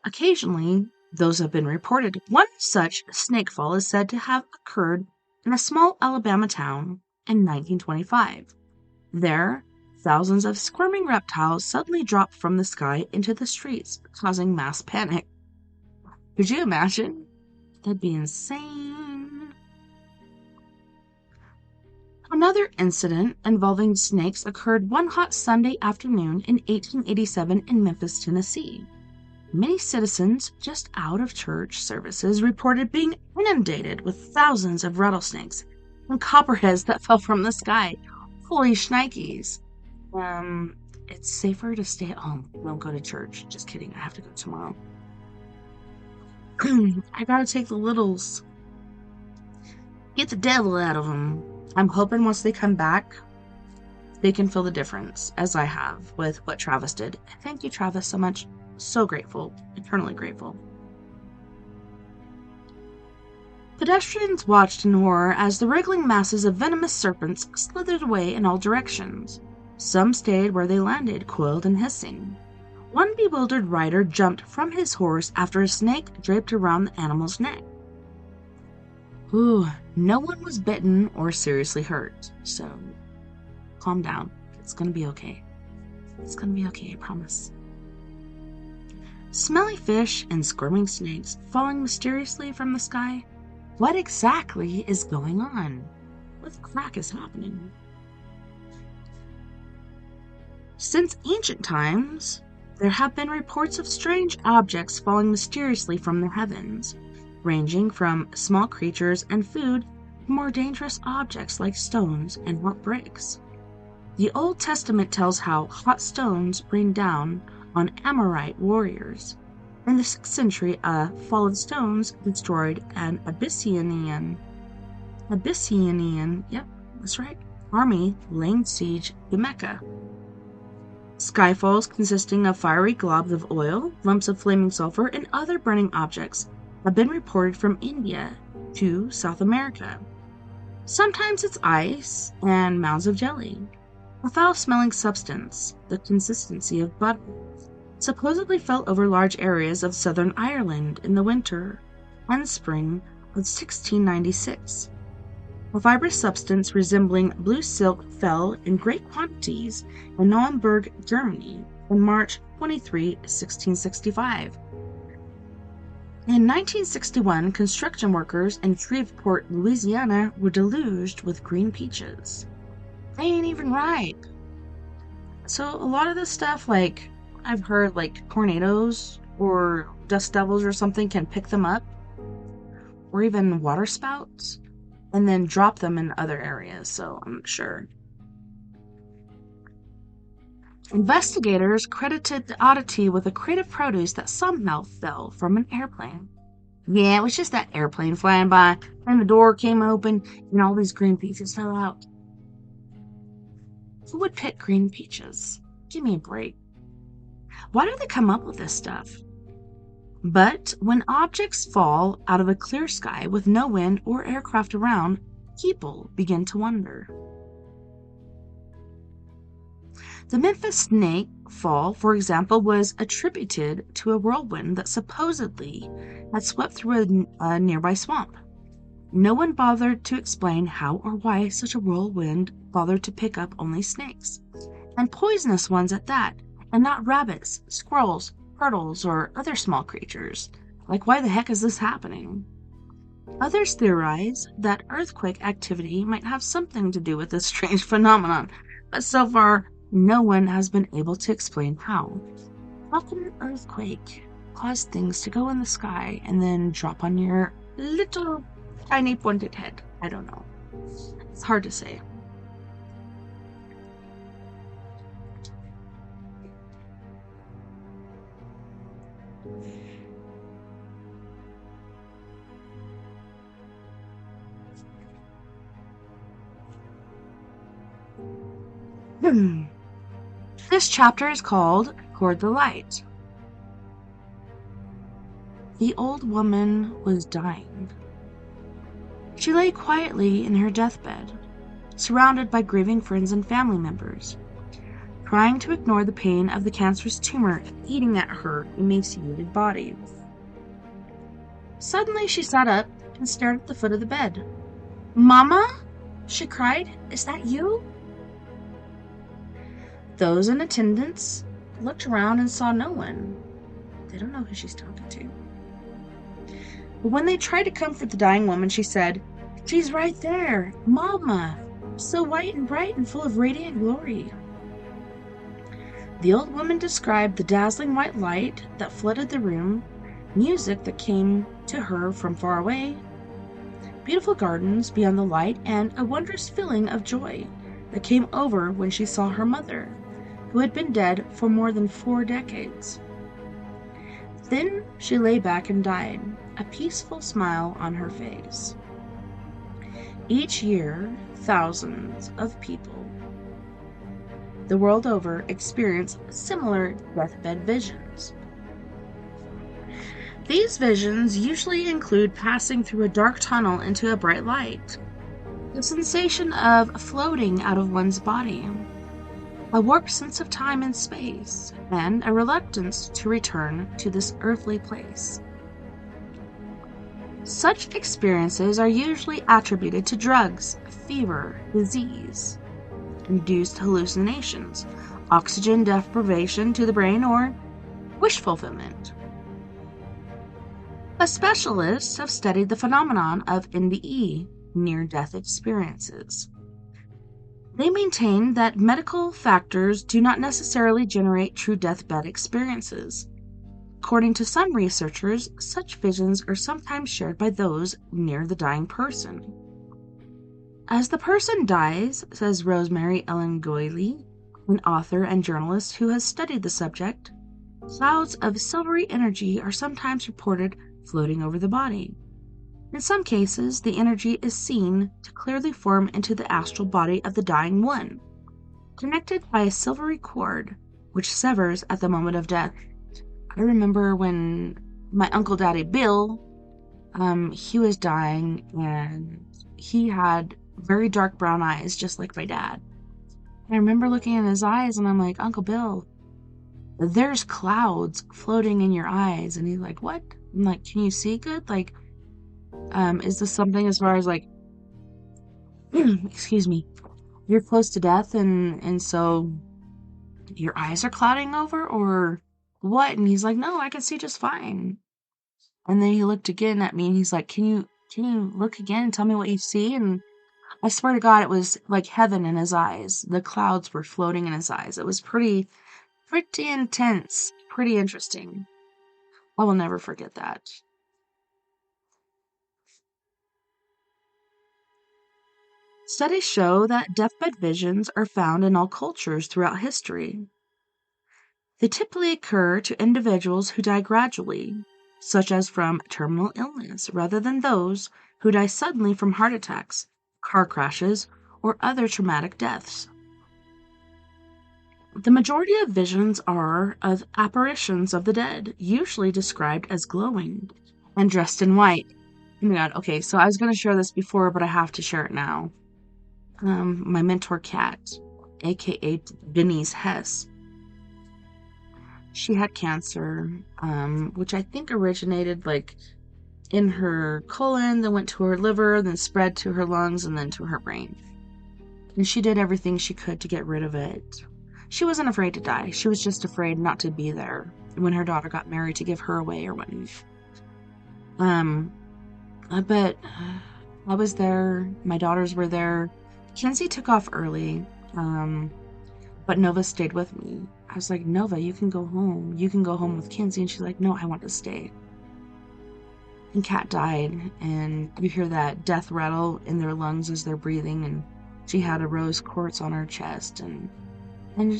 Occasionally, those have been reported. One such snakefall is said to have occurred in a small Alabama town in 1925. There, thousands of squirming reptiles suddenly dropped from the sky into the streets, causing mass panic. Could you imagine? That'd be insane. Another incident involving snakes occurred one hot Sunday afternoon in 1887 in Memphis, Tennessee. Many citizens just out of church services reported being inundated with thousands of rattlesnakes and copperheads that fell from the sky. Holy shnikes. It's safer to stay at home. Don't go to church. Just kidding. I have to go tomorrow. I gotta take the littles. Get the devil out of them. I'm hoping once they come back, they can feel the difference, as I have with what Travis did. Thank you, Travis, so much. So grateful. Eternally grateful. Pedestrians watched in horror as the wriggling masses of venomous serpents slithered away in all directions. Some stayed where they landed, coiled and hissing. One bewildered rider jumped from his horse after a snake draped around the animal's neck. No one was bitten or seriously hurt, so calm down. It's gonna be okay. It's gonna be okay, I promise. Smelly fish and squirming snakes falling mysteriously from the sky? What exactly is going on? What the crack is happening? Since ancient times, there have been reports of strange objects falling mysteriously from the heavens, ranging from small creatures and food to more dangerous objects like stones and hot bricks. The Old Testament tells how hot stones rained down on Amorite warriors. In the 6th century, a fall of stones destroyed an Abyssinian, yep, that's right, army laying siege to Mecca. Skyfalls consisting of fiery globs of oil, lumps of flaming sulfur, and other burning objects have been reported from India to South America. Sometimes it's ice and mounds of jelly. A foul-smelling substance, the consistency of butter, supposedly fell over large areas of southern Ireland in the winter and spring of 1696. A fibrous substance resembling blue silk fell in great quantities in Nuremberg, Germany, on March 23, 1665. In 1961, construction workers in Shreveport, Louisiana, were deluged with green peaches. They ain't even ripe. So a lot of this stuff, like, I've heard, like, tornadoes or dust devils or something can pick them up, or even water spouts, and then drop them in other areas, so I'm not sure. Investigators credited the oddity with a crate of produce that somehow fell from an airplane. Yeah, it was just that airplane flying by, and the door came open, and all these green peaches fell out. Who would pick green peaches? Give me a break. Why do they come up with this stuff? But when objects fall out of a clear sky with no wind or aircraft around, people begin to wonder. The Memphis snake fall, for example, was attributed to a whirlwind that supposedly had swept through a nearby swamp. No one bothered to explain how or why such a whirlwind bothered to pick up only snakes, and poisonous ones at that, and not rabbits, squirrels, turtles, or other small creatures. Like, why the heck is this happening? Others theorize that earthquake activity might have something to do with this strange phenomenon, but so far, no one has been able to explain how. How can an earthquake cause things to go in the sky and then drop on your little tiny pointed head? I don't know. It's hard to say. This chapter is called Toward the Light. The old woman was dying. She lay quietly in her deathbed, surrounded by grieving friends and family members, trying to ignore the pain of the cancerous tumor eating at her emaciated body. Suddenly she sat up and stared at the foot of the bed. "Mama?" she cried. "Is that you?" Those in attendance looked around and saw no one. They don't know who she's talking to. But when they tried to comfort the dying woman, she said, "She's right there, Mama, so white and bright and full of radiant glory." The old woman described the dazzling white light that flooded the room, music that came to her from far away, beautiful gardens beyond the light, and a wondrous feeling of joy that came over when she saw her mother, who had been dead for more than 4 decades. Then she lay back and died, a peaceful smile on her face. Each year, thousands of people the world over experience similar deathbed visions. These visions usually include passing through a dark tunnel into a bright light, the sensation of floating out of one's body, a warped sense of time and space, and a reluctance to return to this earthly place. Such experiences are usually attributed to drugs, fever, disease, induced hallucinations, oxygen deprivation to the brain, or wish fulfillment. But specialists have studied the phenomenon of NDE, near-death experiences. They maintain that medical factors do not necessarily generate true deathbed experiences. According to some researchers, such visions are sometimes shared by those near the dying person. As the person dies, says Rosemary Ellen Goyley, an author and journalist who has studied the subject, clouds of silvery energy are sometimes reported floating over the body. In some cases, the energy is seen to clearly form into the astral body of the dying one, connected by a silvery cord, which severs at the moment of death. I remember when my Uncle Daddy Bill, he was dying, and he had very dark brown eyes, just like my dad. I remember looking in his eyes, and I'm like, Uncle Bill, there's clouds floating in your eyes. And he's like, what? I'm like, can you see good? Like, is this something as far as like, excuse me, you're close to death and so your eyes are clouding over or what? And he's like, no, I can see just fine. And then he looked again at me and he's like, can you look again and tell me what you see? And I swear to God, it was like heaven in his eyes. The clouds were floating in his eyes. It was pretty intense, pretty interesting. I will never forget that. Studies show that deathbed visions are found in all cultures throughout history. They typically occur to individuals who die gradually, such as from terminal illness, rather than those who die suddenly from heart attacks, car crashes, or other traumatic deaths. The majority of visions are of apparitions of the dead, usually described as glowing and dressed in white. Oh my God, okay, so I was going to share this before, but I have to share it now. My mentor cat, aka Denise Hess, she had cancer, which I think originated like in her colon, then went to her liver, then spread to her lungs, and then to her brain. And she did everything she could to get rid of it. She wasn't afraid to die. She was just afraid not to be there when her daughter got married to give her away or whatnot. But I was there. My daughters were there. Kenzie took off early, but Nova stayed with me. I was like, Nova, you can go home. You can go home with Kenzie. And she's like, no, I want to stay. And Kat died, and you hear that death rattle in their lungs as they're breathing, and she had a rose quartz on her chest, and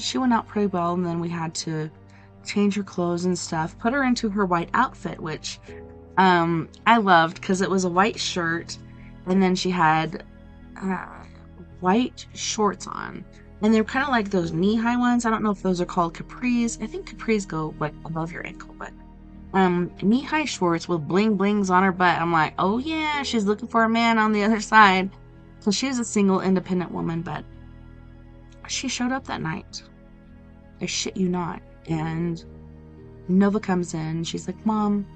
she went out pretty well, and then we had to change her clothes and stuff, put her into her white outfit, which I loved because it was a white shirt, and then she had white shorts on, and they're kind of like those knee-high ones. I don't know if those are called capris. I think capris go like above your ankle, but knee-high shorts with bling-blings on her butt. I'm like, oh yeah, she's looking for a man on the other side. So she's a single, independent woman, but she showed up that night. I shit you not. And Nova comes in. She's like, Mom,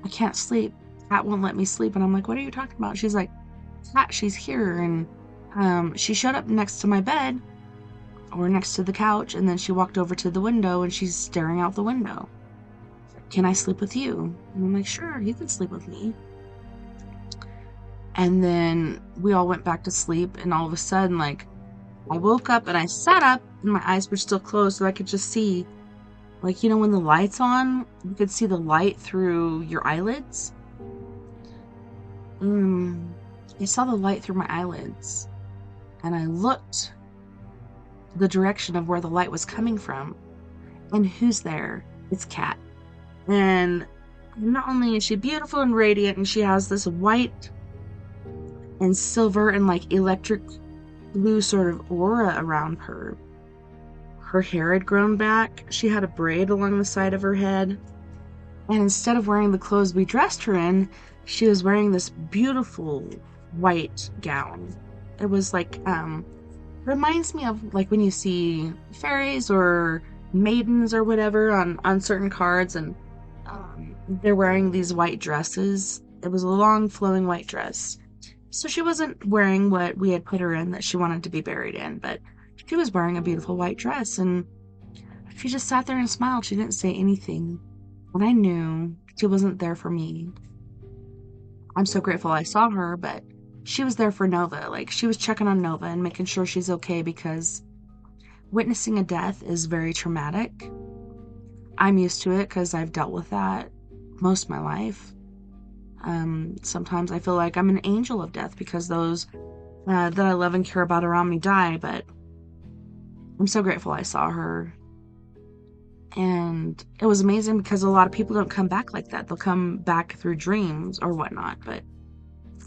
I can't sleep. Kat won't let me sleep. And I'm like, what are you talking about? She's like, Kat, she's here. And she showed up next to my bed, or next to the couch, and then she walked over to the window and she's staring out the window. Can I sleep with you? And I'm like, sure, you can sleep with me. And then we all went back to sleep, and all of a sudden, like, I woke up and I sat up and my eyes were still closed, so I could just see, like, you know, when the light's on, you could see the light through your eyelids. I saw the light through my eyelids, and I looked the direction of where the light was coming from, and who's there? It's Kat. And not only is she beautiful and radiant, and she has this white and silver and like electric blue sort of aura around her. Her hair had grown back. She had a braid along the side of her head. And instead of wearing the clothes we dressed her in, she was wearing this beautiful white gown. It was like, reminds me of like when you see fairies or maidens or whatever on certain cards, and they're wearing these white dresses. It was a long flowing white dress. So she wasn't wearing what we had put her in that she wanted to be buried in, but she was wearing a beautiful white dress, and she just sat there and smiled. She didn't say anything. And I knew She wasn't there for me. I'm so grateful I saw her, but she was there for Nova. Like, she was checking on Nova and making sure she's okay, because witnessing a death is very traumatic. I'm used to it because I've dealt with that most of my life. Sometimes I feel like I'm an angel of death because those that I love and care about around me die, but I'm so grateful I saw her. And it was amazing because a lot of people don't come back like that. They'll come back through dreams or whatnot, but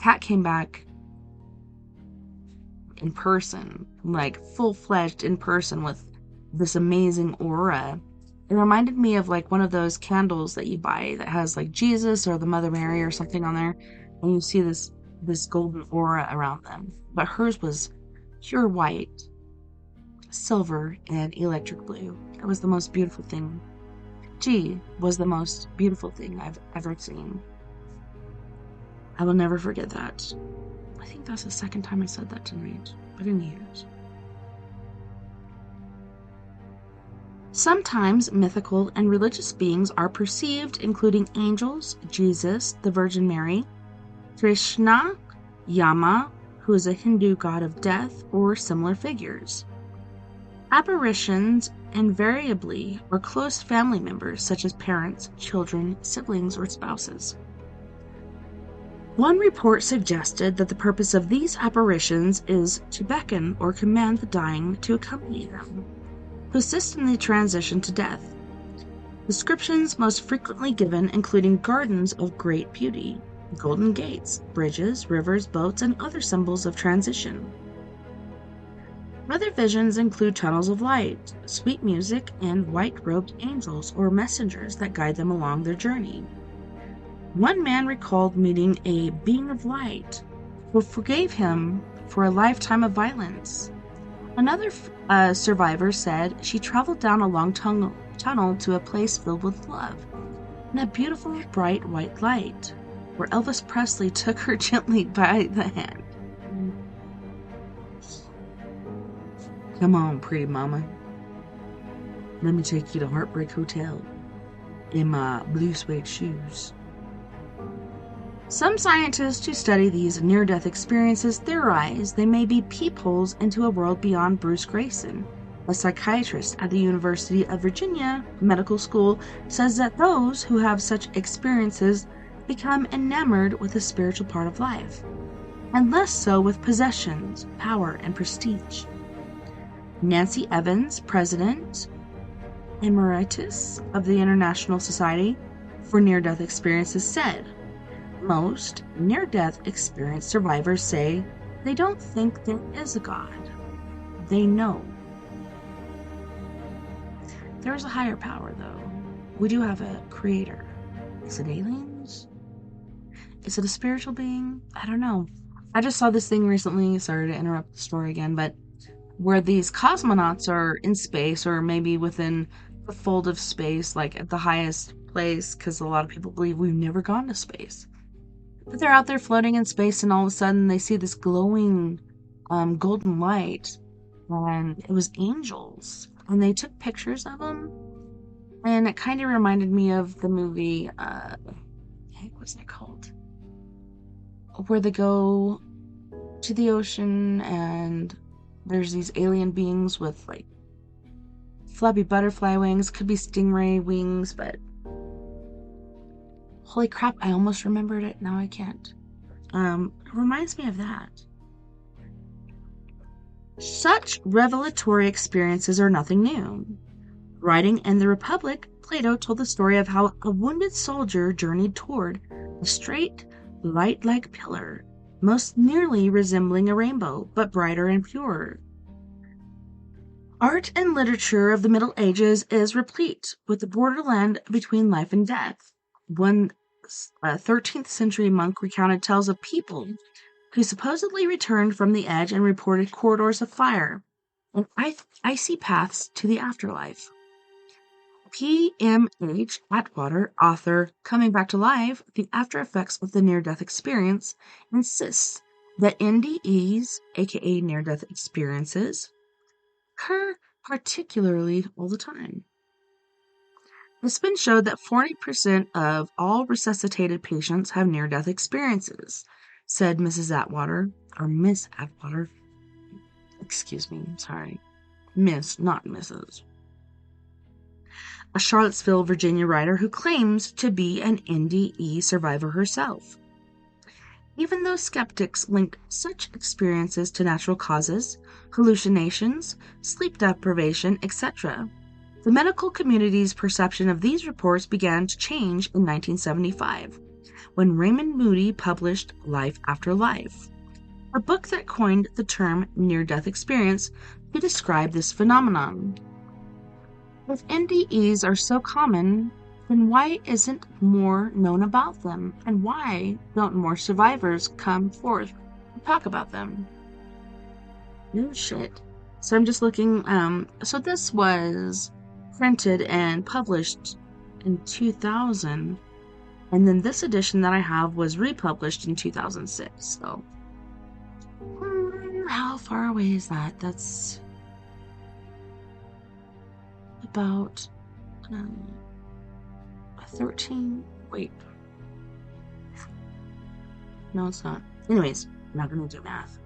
Kat came back in person, like full-fledged in person, with this amazing aura. It reminded me of like one of those candles that you buy that has like Jesus or the Mother Mary or something on there, and you see this golden aura around them. But hers was pure white, silver, and electric blue. It was the most beautiful thing. She was the most beautiful thing I've ever seen. I will never forget that. I think that's the second time I said that tonight, but in years. Sometimes mythical and religious beings are perceived, including angels, Jesus, the Virgin Mary, Krishna, Yama, who is a Hindu god of death, or similar figures. Apparitions invariably are close family members, such as parents, children, siblings, or spouses. One report suggested that the purpose of these apparitions is to beckon or command the dying to accompany them, to assist in the transition to death. Descriptions most frequently given including gardens of great beauty, golden gates, bridges, rivers, boats, and other symbols of transition. Other visions include tunnels of light, sweet music, and white-robed angels or messengers that guide them along their journey. One man recalled meeting a being of light who forgave him for a lifetime of violence. Another survivor said she traveled down a long tunnel to a place filled with love and a beautiful, bright white light, where Elvis Presley took her gently by the hand. Come on, pretty mama. Let me take you to Heartbreak Hotel in my blue suede shoes. Some scientists who study these near-death experiences theorize they may be peepholes into a world beyond. Bruce Grayson, a psychiatrist at the University of Virginia Medical School, says that those who have such experiences become enamored with the spiritual part of life, and less so with possessions, power, and prestige. Nancy Evans, president emeritus of the International Society for Near-Death Experiences, said, "Most near-death experience survivors say they don't think there is a God. They know." There's a higher power, though. We do have a creator. Is it aliens? Is it a spiritual being? I don't know. I just saw this thing recently, sorry to interrupt the story again, but where these cosmonauts are in space, or maybe within the fold of space, like at the highest place, because a lot of people believe we've never gone to space. But they're out there floating in space, and all of a sudden they see this glowing golden light, and it was angels. And they took pictures of them, and it kind of reminded me of the movie, what's it called? Where they go to the ocean, and there's these alien beings with like flappy butterfly wings, could be stingray wings, but holy crap, I almost remembered it, now I can't. It reminds me of that. Such revelatory experiences are nothing new. Writing in the Republic, Plato told the story of how a wounded soldier journeyed toward a straight, light-like pillar, most nearly resembling a rainbow, but brighter and purer. Art and literature of the Middle Ages is replete with the borderland between life and death. One 13th century monk recounted tales of people who supposedly returned from the edge and reported corridors of fire and icy paths to the afterlife. P.M.H. Atwater, author Coming Back to Life, The After Effects of the Near-Death Experience, insists that NDEs, aka near-death experiences, occur particularly all the time. The spin showed that 40% of all resuscitated patients have near-death experiences, said Mrs. Atwater, or Miss Atwater. Excuse me, sorry. Miss, not Mrs. A Charlottesville, Virginia writer who claims to be an NDE survivor herself. Even though skeptics link such experiences to natural causes, hallucinations, sleep deprivation, etc., the medical community's perception of these reports began to change in 1975, when Raymond Moody published Life After Life, a book that coined the term near-death experience to describe this phenomenon. If NDEs are so common, then why isn't more known about them? And why don't more survivors come forth and talk about them? No shit. So I'm just looking, so this was printed and published in 2000, and then this edition that I have was republished in 2006, so how far away is that? That's about 13, wait, no it's not. Anyways, I'm not gonna do math.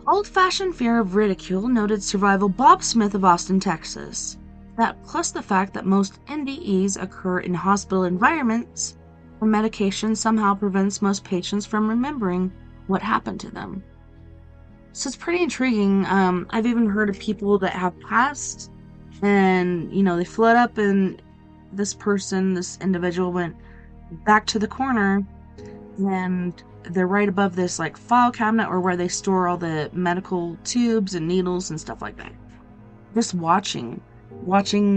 Old-fashioned fear of ridicule noted survival Bob Smith of Austin, Texas. That plus the fact that most NDEs occur in hospital environments, where medication somehow prevents most patients from remembering what happened to them. So it's pretty intriguing. I've even heard of people that have passed and, they float up and this individual went back to the corner and they're right above this like file cabinet or where they store all the medical tubes and needles and stuff like that. Just watching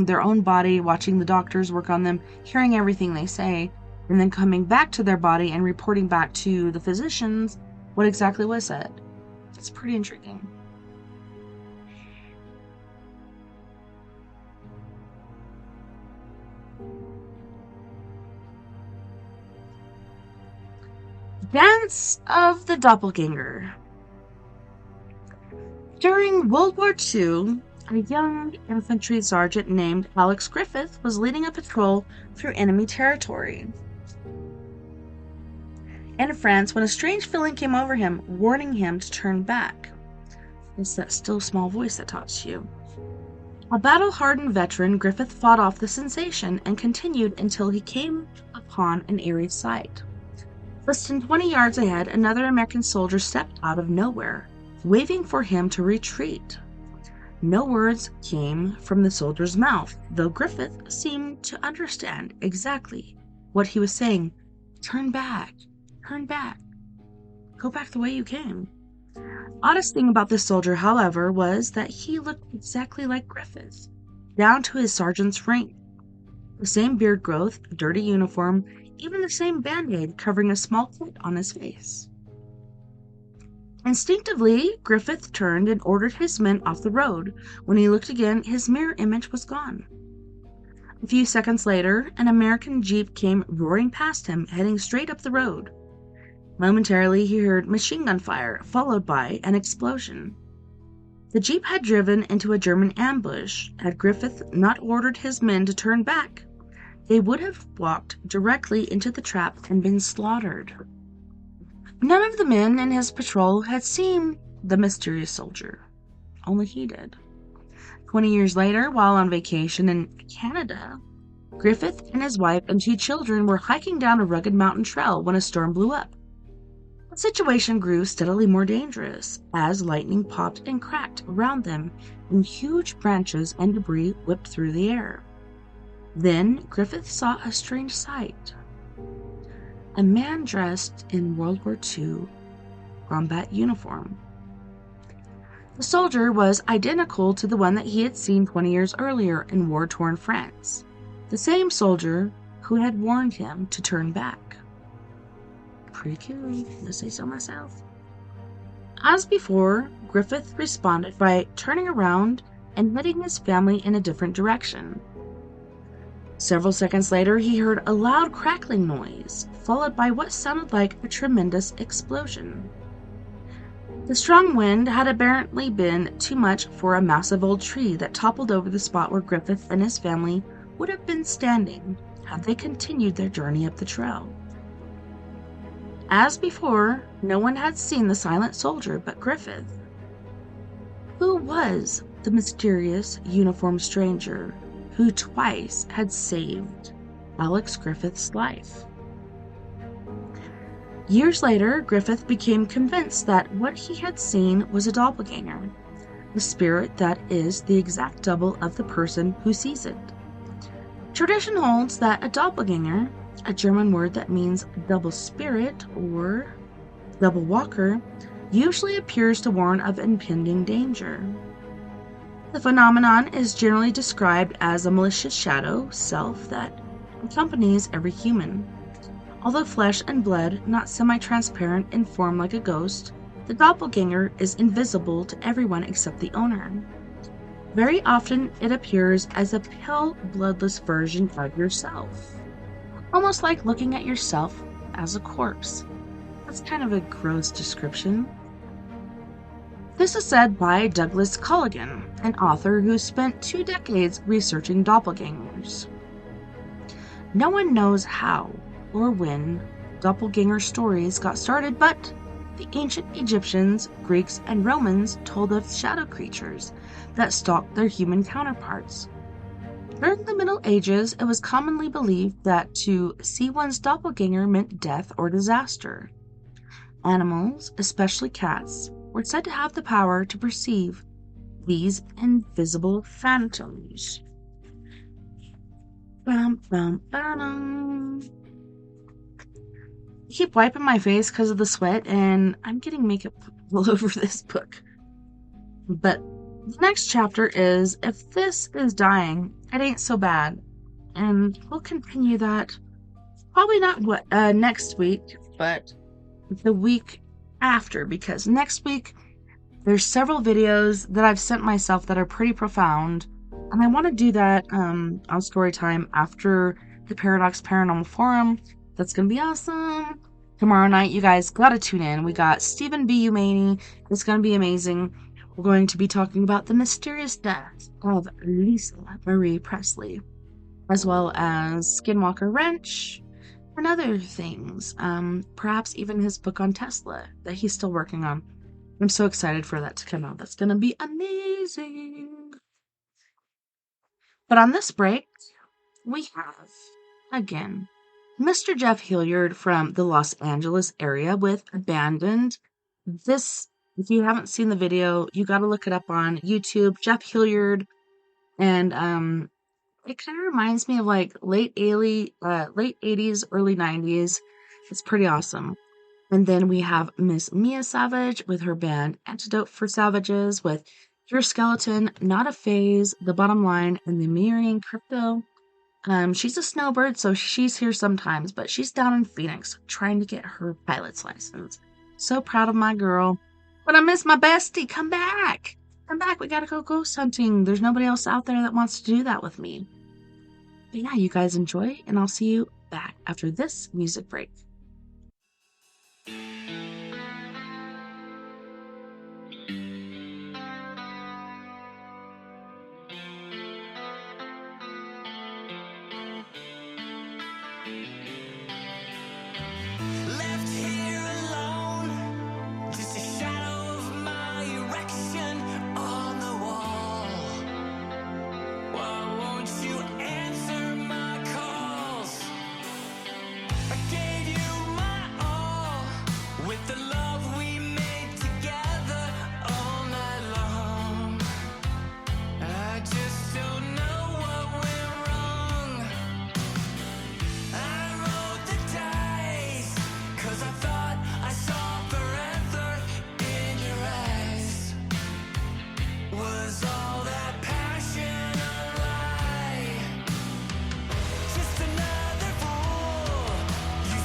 their own body, watching the doctors work on them, hearing everything they say, and then coming back to their body and reporting back to the physicians what exactly was said. It's pretty intriguing. Dance of the Doppelganger. During World War II, a young infantry sergeant named Alex Griffith was leading a patrol through enemy territory in France when a strange feeling came over him, warning him to turn back. It's that still small voice that talks to you. A battle-hardened veteran, Griffith fought off the sensation and continued until he came upon an eerie sight. Less than 20 yards ahead, another American soldier stepped out of nowhere, waving for him to retreat. No words came from the soldier's mouth, though Griffith seemed to understand exactly what he was saying. Turn back. Turn back. Go back the way you came. Oddest thing about this soldier, however, was that he looked exactly like Griffith, down to his sergeant's rank. The same beard growth, dirty uniform, even the same band-aid covering a small cut on his face. Instinctively, Griffith turned and ordered his men off the road. When he looked again, his mirror image was gone. A few seconds later, an American Jeep came roaring past him, heading straight up the road. Momentarily, he heard machine gun fire, followed by an explosion. The Jeep had driven into a German ambush. Had Griffith not ordered his men to turn back, they would have walked directly into the trap and been slaughtered. None of the men in his patrol had seen the mysterious soldier. Only he did. 20 years later, while on vacation in Canada, Griffith and his wife and 2 children were hiking down a rugged mountain trail when a storm blew up. The situation grew steadily more dangerous as lightning popped and cracked around them and huge branches and debris whipped through the air. Then Griffith saw a strange sight. A man dressed in World War II combat uniform. The soldier was identical to the one that he had seen 20 years earlier in war-torn France. The same soldier who had warned him to turn back. Pretty cool, to say so myself. As before, Griffith responded by turning around and heading his family in a different direction. Several seconds later, he heard a loud crackling noise, followed by what sounded like a tremendous explosion. The strong wind had apparently been too much for a massive old tree that toppled over the spot where Griffith and his family would have been standing had they continued their journey up the trail. As before, no one had seen the silent soldier but Griffith. Who was the mysterious uniformed stranger who twice had saved Alex Griffith's life? Years later, Griffith became convinced that what he had seen was a doppelganger, a spirit that is the exact double of the person who sees it. Tradition holds that a doppelganger, a German word that means double spirit or double walker, usually appears to warn of impending danger. The phenomenon is generally described as a malicious shadow self that accompanies every human. Although flesh and blood, not semi-transparent in form like a ghost, the doppelganger is invisible to everyone except the owner. Very often it appears as a pale, bloodless version of yourself, almost like looking at yourself as a corpse. That's kind of a gross description. This is said by Douglas Culligan, an author who spent 2 decades researching doppelgangers. No one knows how or when doppelganger stories got started, but the ancient Egyptians, Greeks, and Romans told of shadow creatures that stalked their human counterparts. During the Middle Ages, it was commonly believed that to see one's doppelganger meant death or disaster. Animals, especially cats, were said to have the power to perceive these invisible phantoms. Bum, bum, ba-dum. I keep wiping my face because of the sweat, and I'm getting makeup all over this book. But the next chapter is If This Is Dying, It Ain't So Bad. And we'll continue that probably not next week, but the week after, because next week there's several videos that I've sent myself that are pretty profound, and I want to do that on Storytime after the Paradox Paranormal Forum. That's gonna be awesome. Tomorrow night, you guys gotta tune in. We got Stephen B. Umani. It's gonna be amazing. We're going to be talking about the mysterious death of Lisa Marie Presley, as well as Skinwalker Ranch and other things. Perhaps even his book on Tesla that he's still working on. I'm so excited for that to come out. That's gonna be amazing. But on this break, we have, again, Mr. Jeff Hilliard from the Los Angeles area with Abandoned. This, if you haven't seen the video, you got to look it up on YouTube. Jeff Hilliard, and it kind of reminds me of like late 80s, early 90s. It's pretty awesome. And then we have Miss Mia Savage with her band Antidote for Savages with Your Skeleton, Not a Phase, The Bottom Line, and the Mirroring Crypto. She's a snowbird, so she's here sometimes, but she's down in Phoenix trying to get her pilot's license. So proud of my girl. But I miss my bestie. Come back. Come back. We gotta go ghost hunting. There's nobody else out there that wants to do that with me. But yeah, you guys enjoy, and I'll see you back after this music break. Left here alone, just a shadow of my erection on the wall. Why won't you answer my calls? I gave you my all with the love we made together all night long. I just don't know what went wrong. I rolled the dice, 'cause I thought I saw forever in your eyes. Was all that passion a lie? Just another fool. You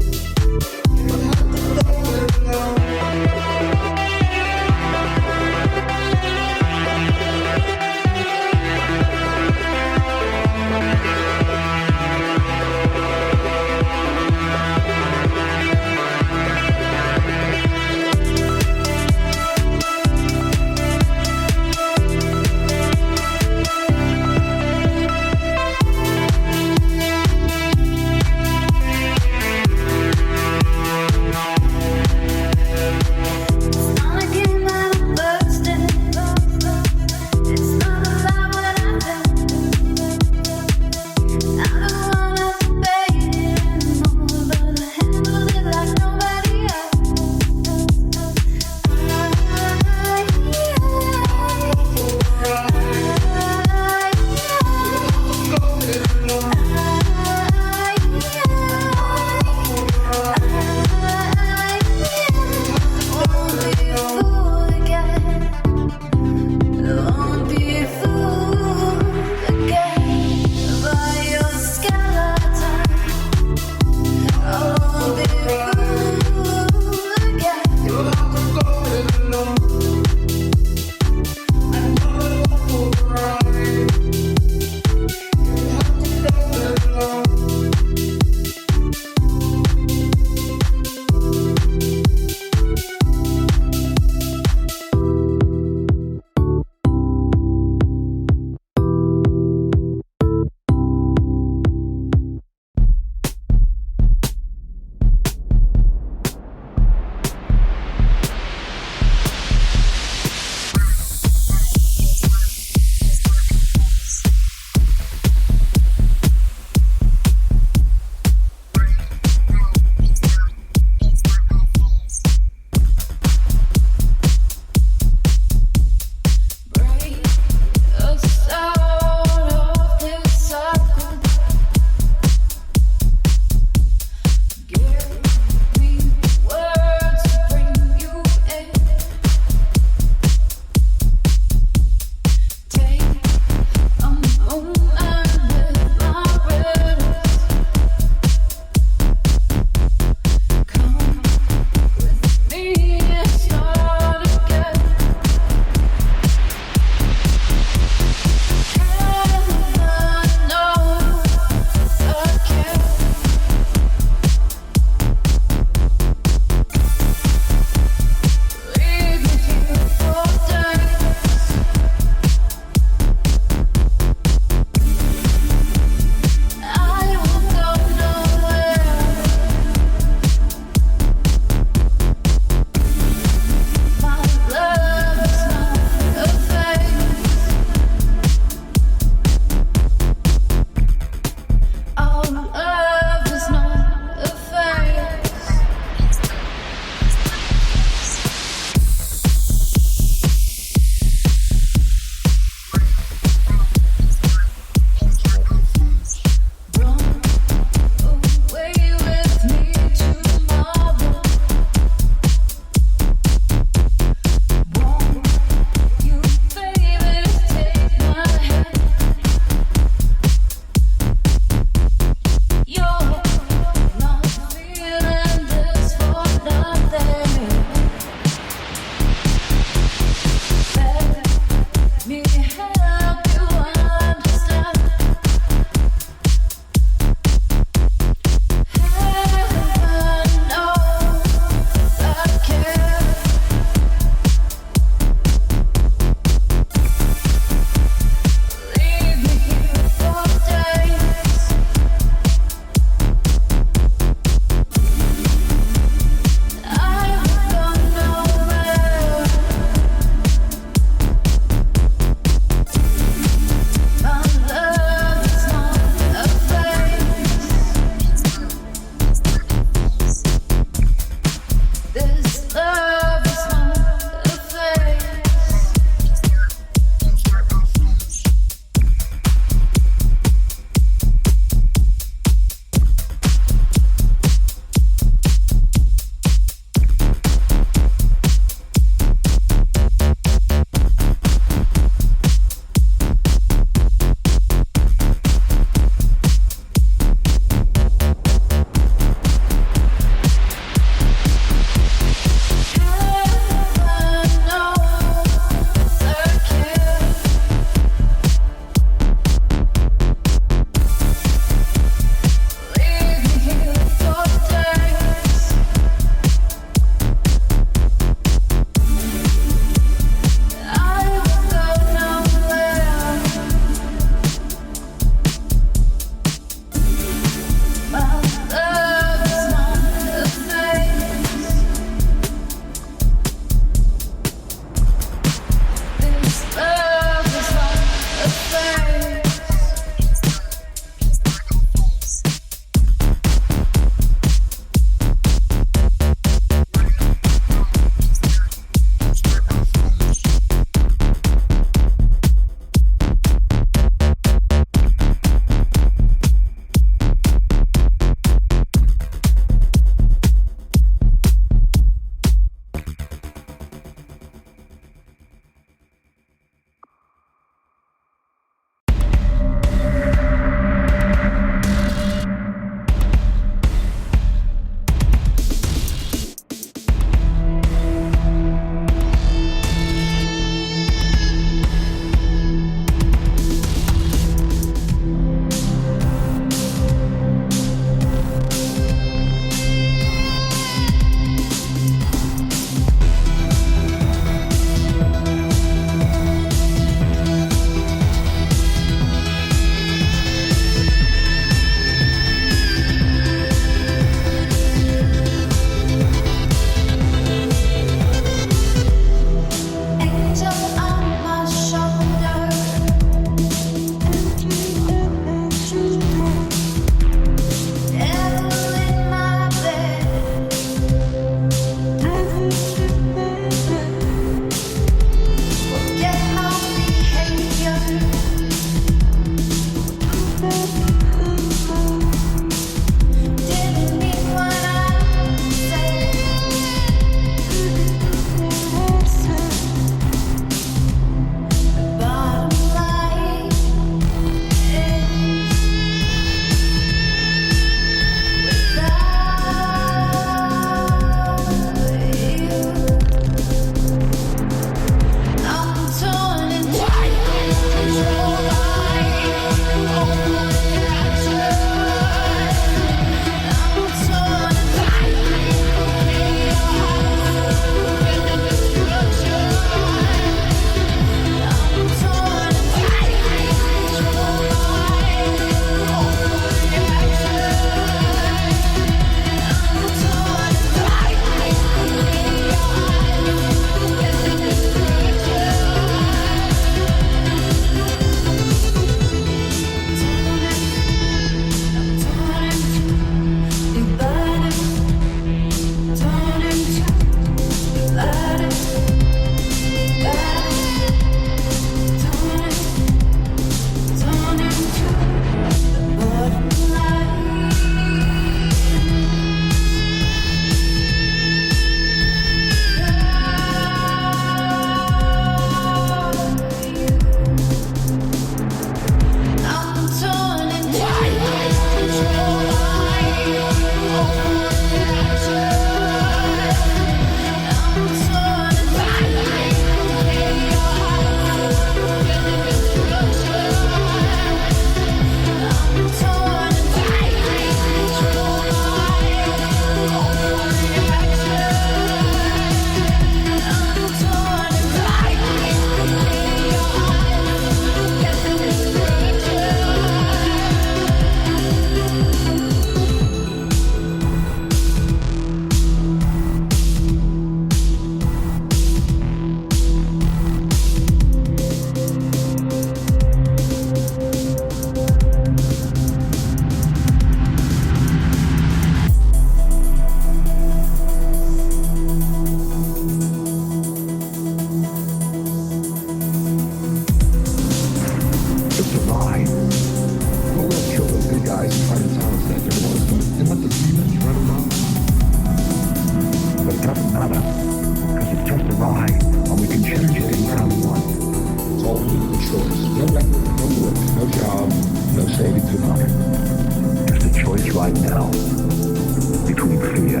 between fear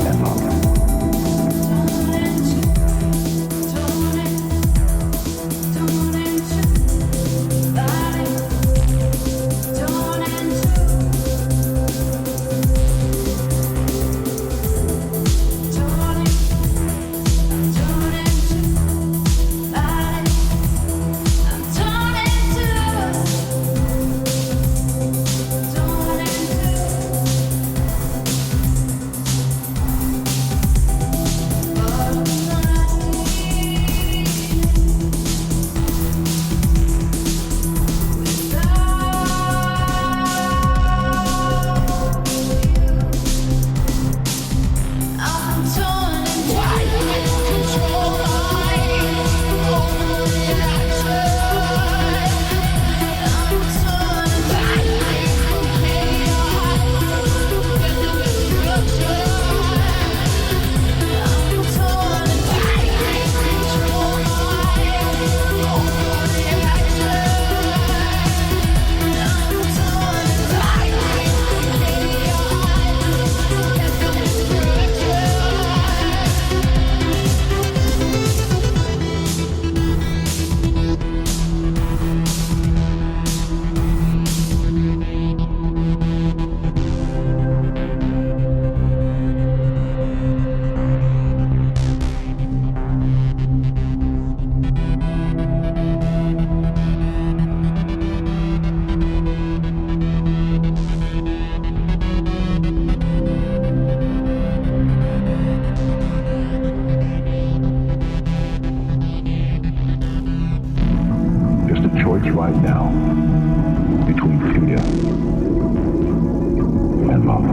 and love. Choice right now between fear and love.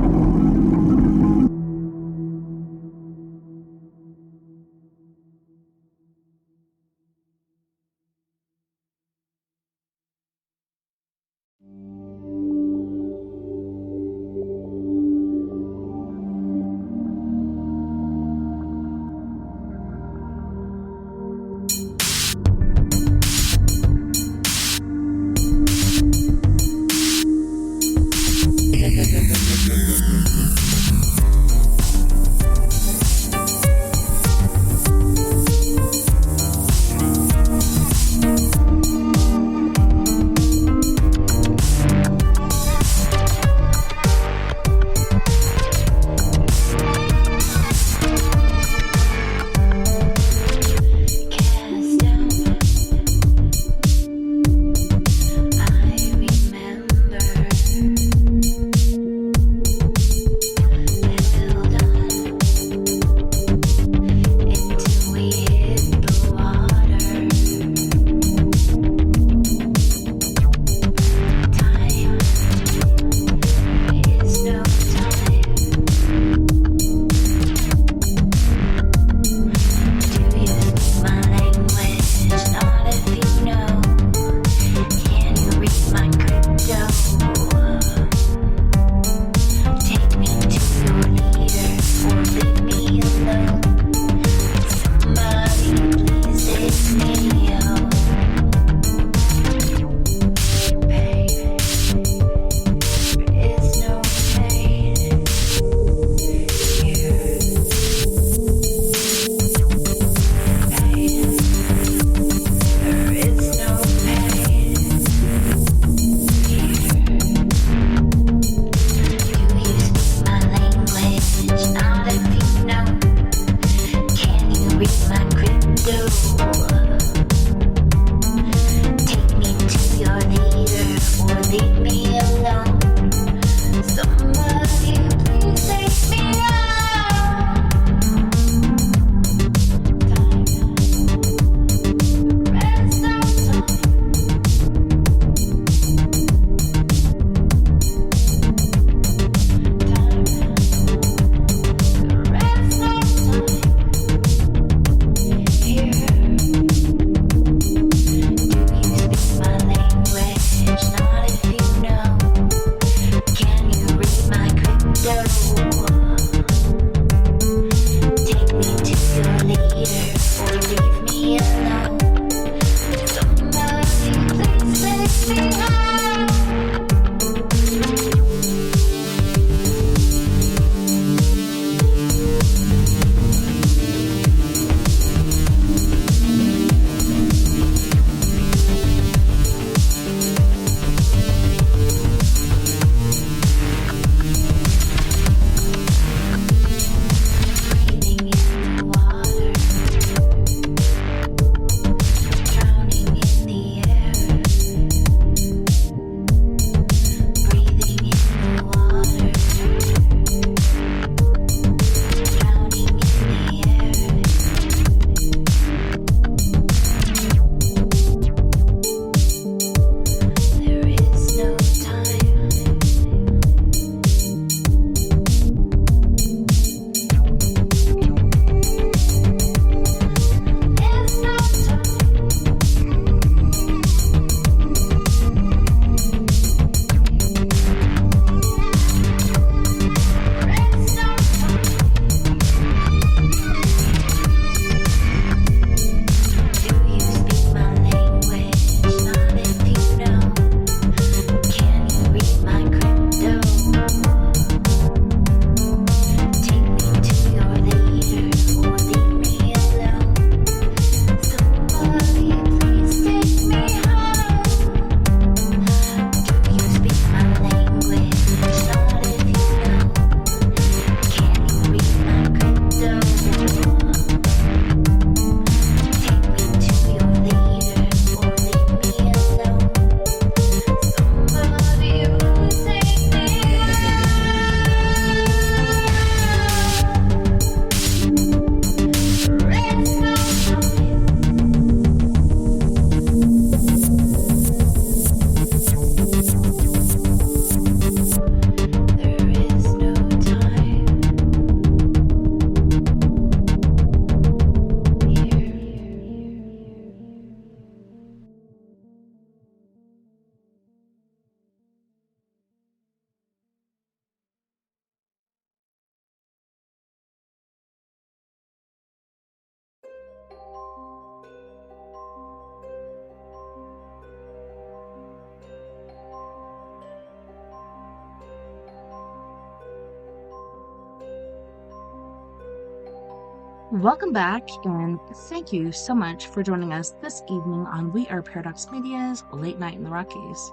Welcome back, and thank you so much for joining us this evening on We Are Paradox Media's Late Night in the Rockies.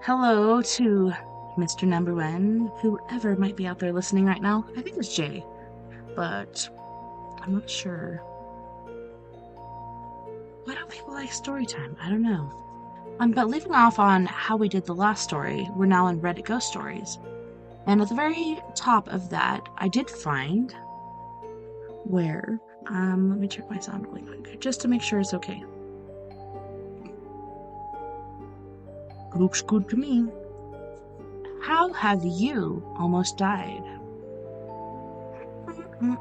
Hello to Mr. Number One, whoever might be out there listening right now. I think it's Jay, but I'm not sure. Why don't people like story time? I don't know. But leaving off on how we did the last story, we're now in Reddit Ghost Stories. And at the very top of that, I did find where, let me check my sound really quick, just to make sure it's okay. Looks good to me. How have you almost died? I'm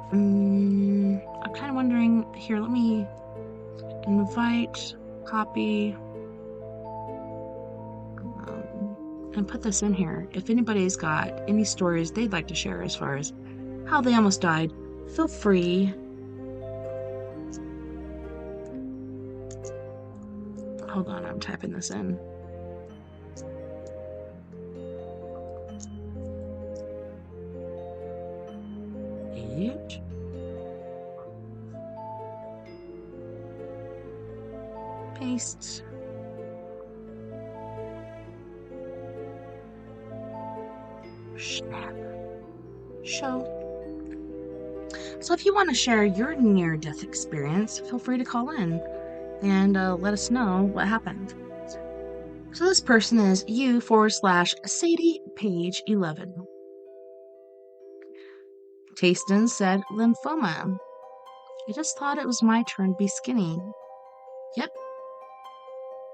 kind of wondering, here, let me invite, copy, and put this in here. If anybody's got any stories they'd like to share as far as how they almost died, feel free. Hold on, I'm typing this in. Paste. Snap. Show. So if you want to share your near-death experience, feel free to call in and let us know what happened. So this person is u/Sadie Page 11. Taston said lymphoma. I just thought it was my turn to be skinny. Yep.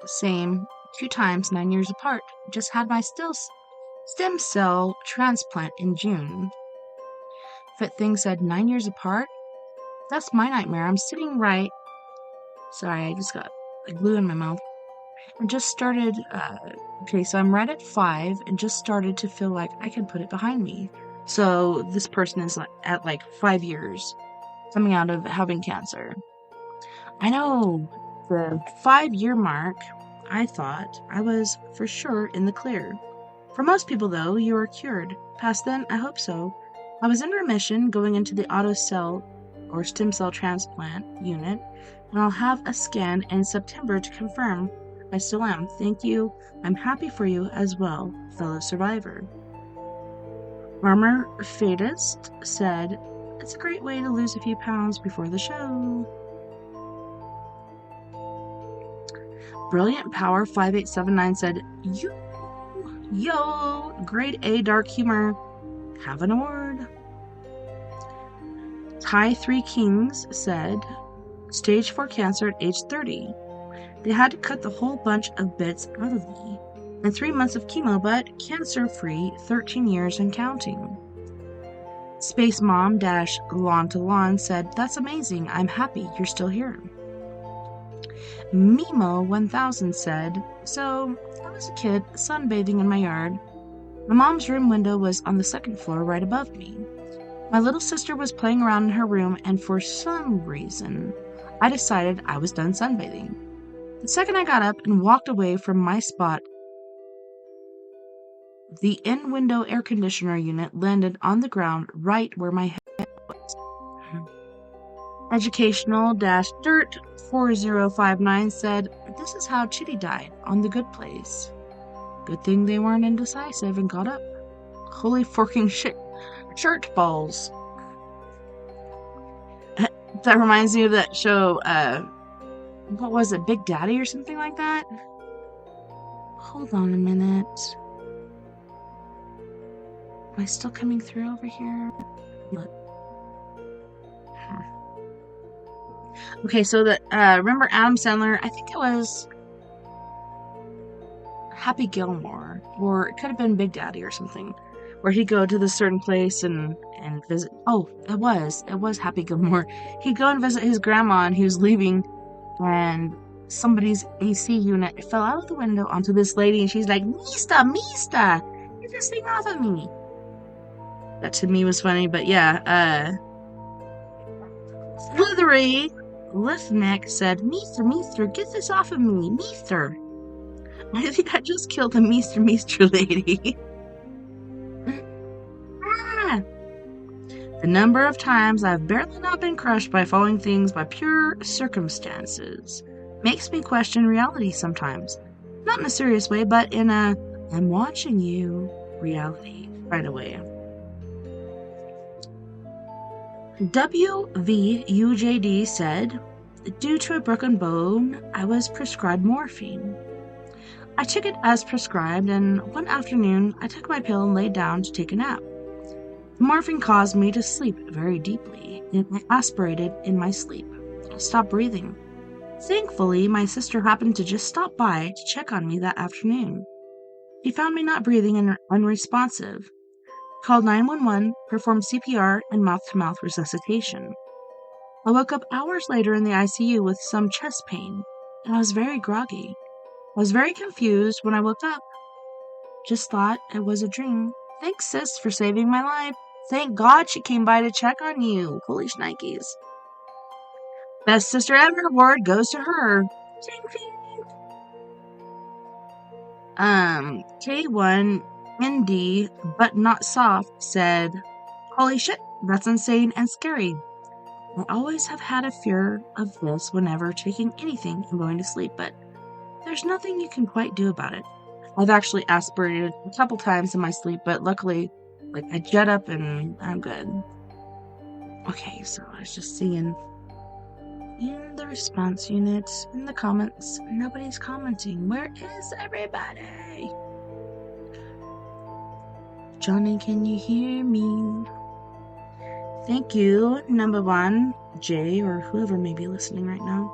Same. 2 times 9 years apart. Just had my stem cell transplant in June. Fit Thing said 9 years apart? That's my nightmare. I'm sitting right. Sorry, I just got glue in my mouth. I just started. Okay, so I'm right at 5 and just started to feel like I can put it behind me. So this person is at 5 years coming out of having cancer. I know the 5-year mark, I thought I was for sure in the clear. For most people, though, you are cured. Past then, I hope so. I was in remission going into the auto cell or stem cell transplant unit, and I'll have a scan in September to confirm. I still am. Thank you. I'm happy for you as well, fellow survivor. Armor Fatist said, it's a great way to lose a few pounds before the show. Brilliant Power 5879 said, yo, grade A dark humor. Have an award. Ty 3 Kings said, stage 4 cancer at age 30. They had to cut the whole bunch of bits out of me. And 3 months of chemo, but cancer-free, 13 years and counting. Space Mom Lawn to Lawn said, that's amazing. I'm happy you're still here. Mimo 1000 said, so I was a kid sunbathing in my yard. My mom's room window was on the 2nd floor right above me. My little sister was playing around in her room, and for some reason, I decided I was done sunbathing. The second I got up and walked away from my spot, the in-window air conditioner unit landed on the ground right where my head was. Educational-Dirt 4059 said, this is how Chitty died, on the good place. Good thing they weren't indecisive and got up. Holy forking shit. Shirt balls. That reminds me of that show, what was it, Big Daddy or something like that? Hold on a minute. Am I still coming through over here? Look. Okay, so remember Adam Sandler? I think it was Happy Gilmore, or it could have been Big Daddy or something, where he'd go to this certain place and visit. Oh, it was Happy Gilmore. He'd go and visit his grandma, and he was leaving, and somebody's AC unit fell out of the window onto this lady, and she's like, Mista, get this thing off of me. That to me was funny, but yeah, Slithery Liftneck said, Meester, get this off of me, Meester. I think I just killed the Meester lady. The number of times I've barely not been crushed by falling things by pure circumstances makes me question reality sometimes. Not in a serious way, but in a I'm watching you reality right away. WVUJD said, due to a broken bone, I was prescribed morphine. I took it as prescribed, and one afternoon I took my pill and laid down to take a nap. The morphine caused me to sleep very deeply, and I aspirated in my sleep. I stopped breathing. Thankfully, my sister happened to just stop by to check on me that afternoon. She found me not breathing and unresponsive. Called 911, performed CPR, and mouth-to-mouth resuscitation. I woke up hours later in the ICU with some chest pain, and I was very groggy. I was very confused when I woke up. Just thought it was a dream. Thanks, sis, for saving my life. Thank God she came by to check on you. Holy shnikes. Best sister ever award goes to her. K1 Mindy, but not soft, said, holy shit, that's insane and scary. I always have had a fear of this whenever taking anything and going to sleep, but there's nothing you can quite do about it. I've actually aspirated a couple times in my sleep, but luckily, I jet up and I'm good. Okay, so I was just seeing in the response unit, in the comments, nobody's commenting. Where is everybody? Johnny, can you hear me? Thank you, number one, Jay, or whoever may be listening right now.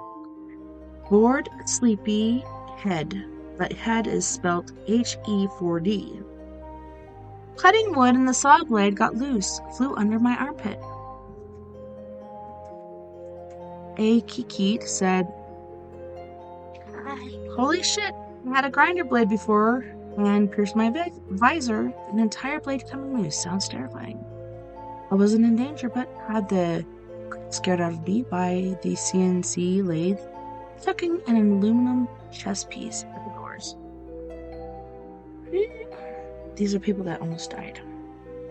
Bored, sleepy, head, but head is spelled HE4D. Cutting wood and the saw blade got loose, flew under my armpit. A Kikit said, holy shit, I had a grinder blade before and pierced my visor, an entire blade coming loose. Sounds terrifying. I wasn't in danger, but had the scared out of me by the CNC lathe tucking an aluminum chest piece at the doors. These are people that almost died.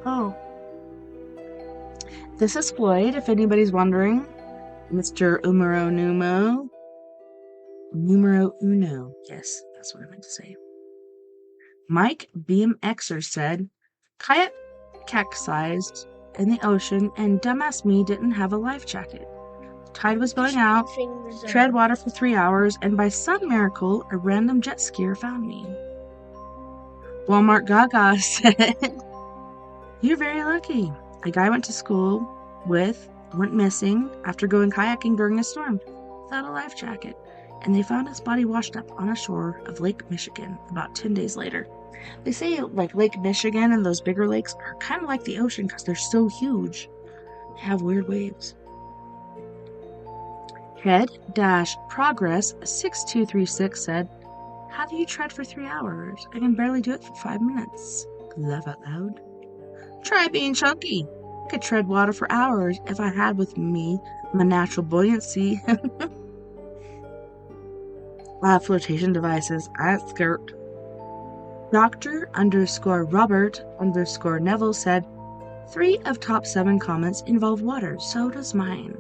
Oh. This is Floyd, if anybody's wondering. Mr. Numero uno. Yes, that's what I meant to say. Mike BMXer said, kayak capsized in the ocean and dumbass me didn't have a life jacket. Tide was going out, tread water for 3 hours, and by some miracle, a random jet skier found me. Walmart Gaga said, you're very lucky. A guy I went to school with went missing after going kayaking during a storm without a life jacket, and they found his body washed up on a shore of Lake Michigan about 10 days later. They say Lake Michigan and those bigger lakes are kind of like the ocean because they're so huge. They have weird waves. Head-Progress 6236 said, how do you tread for 3 hours? I can barely do it for 5 minutes. Laugh out loud. Try being chunky. I could tread water for hours if I had with me my natural buoyancy. Flotation devices. I skirt. Dr_Robert_Neville said, 3 of top 7 comments involve water, so does mine.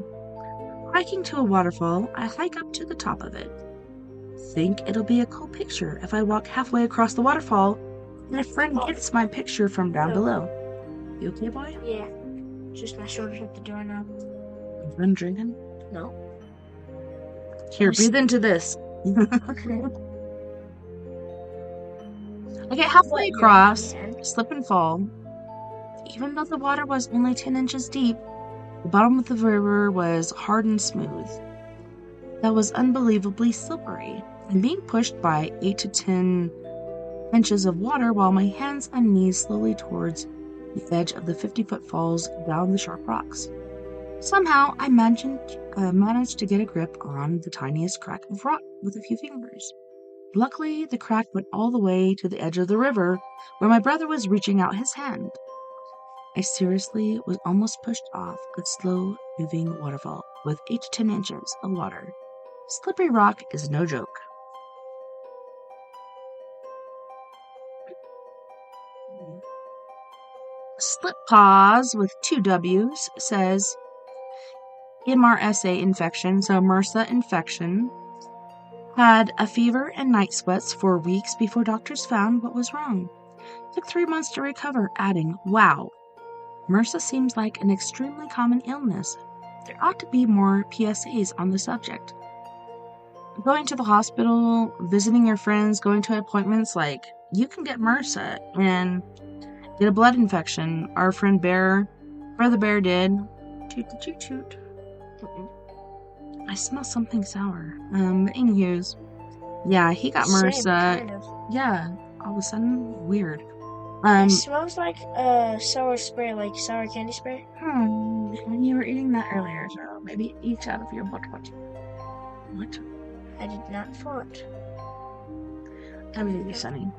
Hiking to a waterfall, I hike up to the top of it. Think it'll be a cool picture if I walk halfway across the waterfall and a friend gets my picture from down below. You okay, boy? Yeah. Just my shoulders at the door now. You been drinking? No. Here, breathe into this. I get halfway across, slip and fall. Even though the water was only 10 inches deep, the bottom of the river was hard and smooth. That was unbelievably slippery. I'm being pushed by 8 to 10 inches of water while my hands and knees slowly towards the edge of the 50-foot falls down the sharp rocks. Somehow, I managed to get a grip on the tiniest crack of rock with a few fingers. Luckily, the crack went all the way to the edge of the river, where my brother was reaching out his hand. I seriously was almost pushed off a slow-moving waterfall with 8 to 10 inches of water. Slippery rock is no joke. Slip Pause with 2 W's says MRSA infection, so MRSA infection, had a fever and night sweats for weeks before doctors found what was wrong. Took 3 months to recover, adding, wow, MRSA seems like an extremely common illness. There ought to be more PSAs on the subject. Going to the hospital, visiting your friends, going to appointments, like, you can get MRSA and get a blood infection. Our friend Brother Bear did. Toot toot toot. I smell something sour. Anywho's, yeah, he got MRSA. Kind of. Yeah, all of a sudden, weird. It smells like sour spray, like sour candy spray. And you were eating that earlier, so maybe eat out of your butt. What? I did not fart. That would be sunny.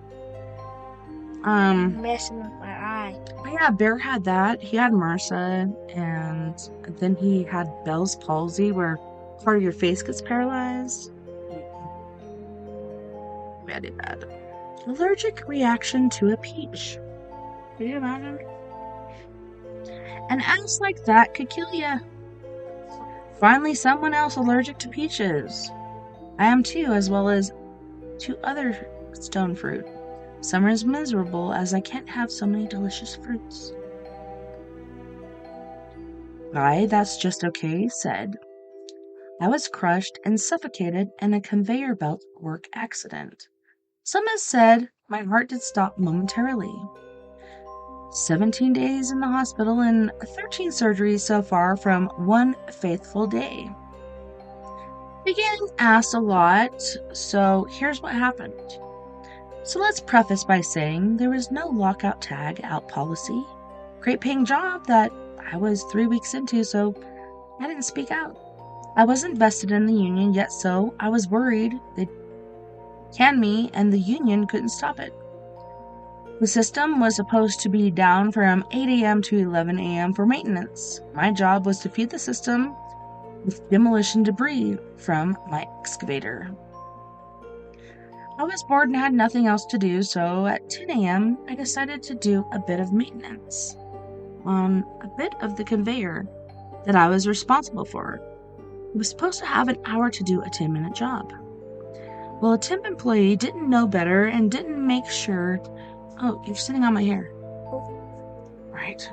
Messing with my eye. But yeah, Bear had that. He had MRSA, and then he had Bell's palsy, where part of your face gets paralyzed. Very bad. Allergic reaction to a peach. Can you imagine? An ass like that could kill you. Finally, someone else allergic to peaches. I am too, as well as 2 other stone fruit. Summer is miserable as I can't have so many delicious fruits. That's just okay, said. I was crushed and suffocated in a conveyor belt work accident. Some has said my heart did stop momentarily. 17 days in the hospital and 13 surgeries so far from one faithful day. Being asked a lot, so here's what happened. So let's preface by saying there was no lockout tag out policy. Great paying job that I was 3 weeks into, so I didn't speak out. I wasn't vested in the union yet, so I was worried they'd can me and the union couldn't stop it. The system was supposed to be down from 8 a.m. to 11 a.m. for maintenance. My job was to feed the system with demolition debris from my excavator. I was bored and had nothing else to do, so at 10 a.m. I decided to do a bit of maintenance on a bit of the conveyor that I was responsible for. I was supposed to have an hour to do a 10-minute job. Well, a temp employee didn't know better and didn't make sure. Oh, you're sitting on my hair. Right.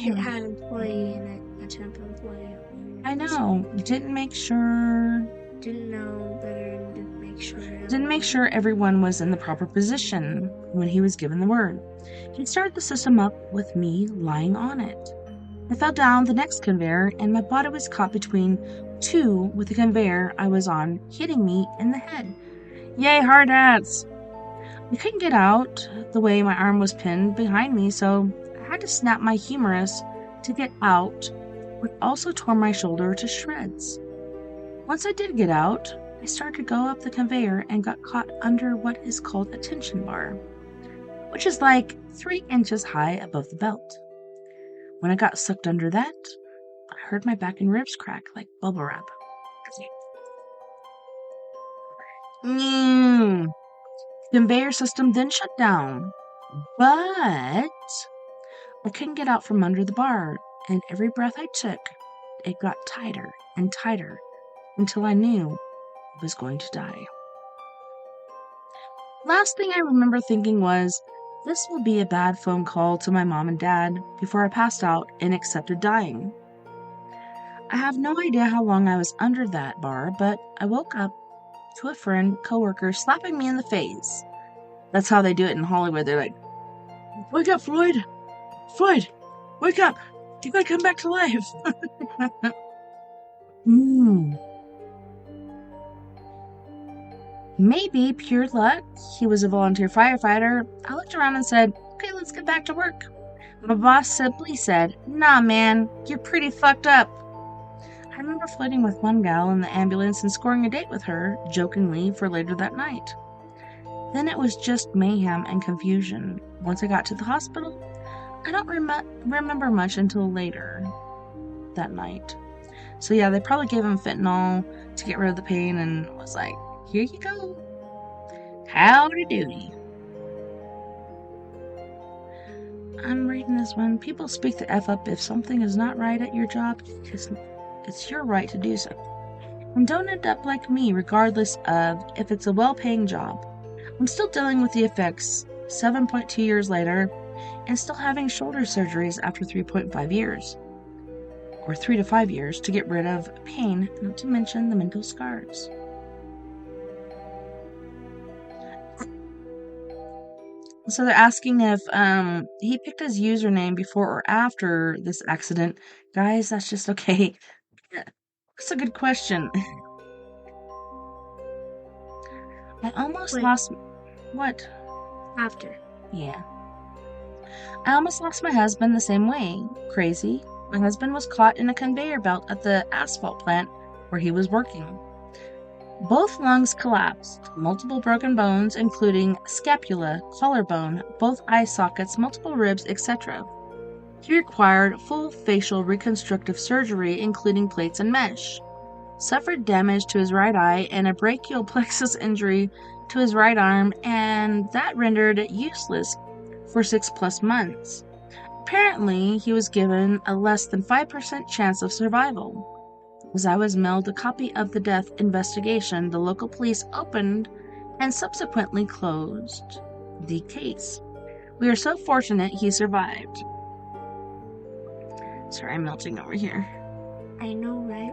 It had an employee in it, a temp employee. I know. Didn't make sure. Didn't know better and didn't make sure. Didn't make sure everyone was in the proper position when he was given the word. He started the system up with me lying on it. I fell down the next conveyor, and my body was caught between 2 with the conveyor I was on, hitting me in the head. Yay, hard hats! I couldn't get out the way my arm was pinned behind me, so I had to snap my humerus to get out, which also tore my shoulder to shreds. Once I did get out, I started to go up the conveyor and got caught under what is called a tension bar, which is like 3 inches high above the belt. When I got sucked under that, I heard my back and ribs crack like bubble wrap. The conveyor system then shut down, but I couldn't get out from under the bar, and every breath I took, it got tighter and tighter until I knew I was going to die. Last thing I remember thinking was, this will be a bad phone call to my mom and dad before I passed out and accepted dying. I have no idea how long I was under that bar, but I woke up to a coworker slapping me in the face. That's how they do it in Hollywood. They're like, wake up, Floyd! Floyd! Wake up! You gotta come back to life! Maybe pure luck. He was a volunteer firefighter. I looked around and said, okay, let's get back to work. My boss simply said, nah, man, you're pretty fucked up. I remember flirting with one gal in the ambulance and scoring a date with her, jokingly, for later that night. Then it was just mayhem and confusion. Once I got to the hospital, I don't remember much until later that night. So yeah, they probably gave him fentanyl to get rid of the pain and was like, here you go. Howdy doody. I'm reading this one. People speak the F up if something is not right at your job. It's your right to do so. And don't end up like me, regardless of if it's a well-paying job. I'm still dealing with the effects 7.2 years later and still having shoulder surgeries after 3.5 years. Or 3 to 5 years to get rid of pain, not to mention the mental scars. So they're asking if he picked his username before or after this accident. Guys, that's just okay. That's a good question. I almost Wait. lost... What? After. Yeah. I almost lost my husband the same way. Crazy. My husband was caught in a conveyor belt at the asphalt plant where he was working. Both lungs collapsed, multiple broken bones, including scapula, collarbone, both eye sockets, multiple ribs, etc. He required full facial reconstructive surgery, including plates and mesh. Suffered damage to his right eye and a brachial plexus injury to his right arm, and that rendered it useless for 6+ months. Apparently, he was given a less than 5% chance of survival. As I was mailed a copy of the death investigation, the local police opened and subsequently closed the case. We are so fortunate he survived. Sorry, I'm melting over here. I know, right?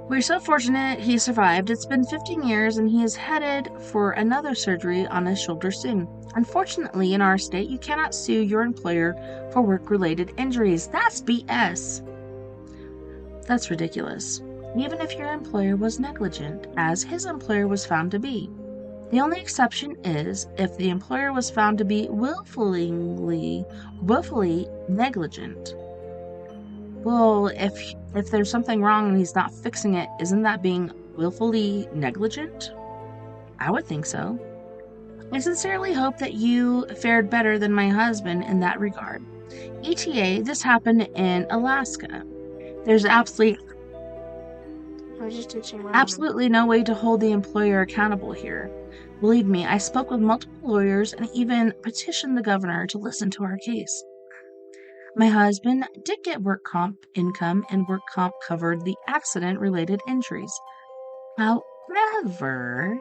We're so fortunate he survived. It's been 15 years and he is headed for another surgery on his shoulder soon. Unfortunately, in our state, you cannot sue your employer for work-related injuries. That's BS. That's ridiculous. Even if your employer was negligent, as his employer was found to be. The only exception is if the employer was found to be willfully negligent. Well, if there's something wrong and he's not fixing it, isn't that being willfully negligent? I would think so. I sincerely hope that you fared better than my husband in that regard. ETA, this happened in Alaska. There's absolutely no way to hold the employer accountable here. Believe me, I spoke with multiple lawyers and even petitioned the governor to listen to our case. My husband did get work comp income, and work comp covered the accident-related injuries. However,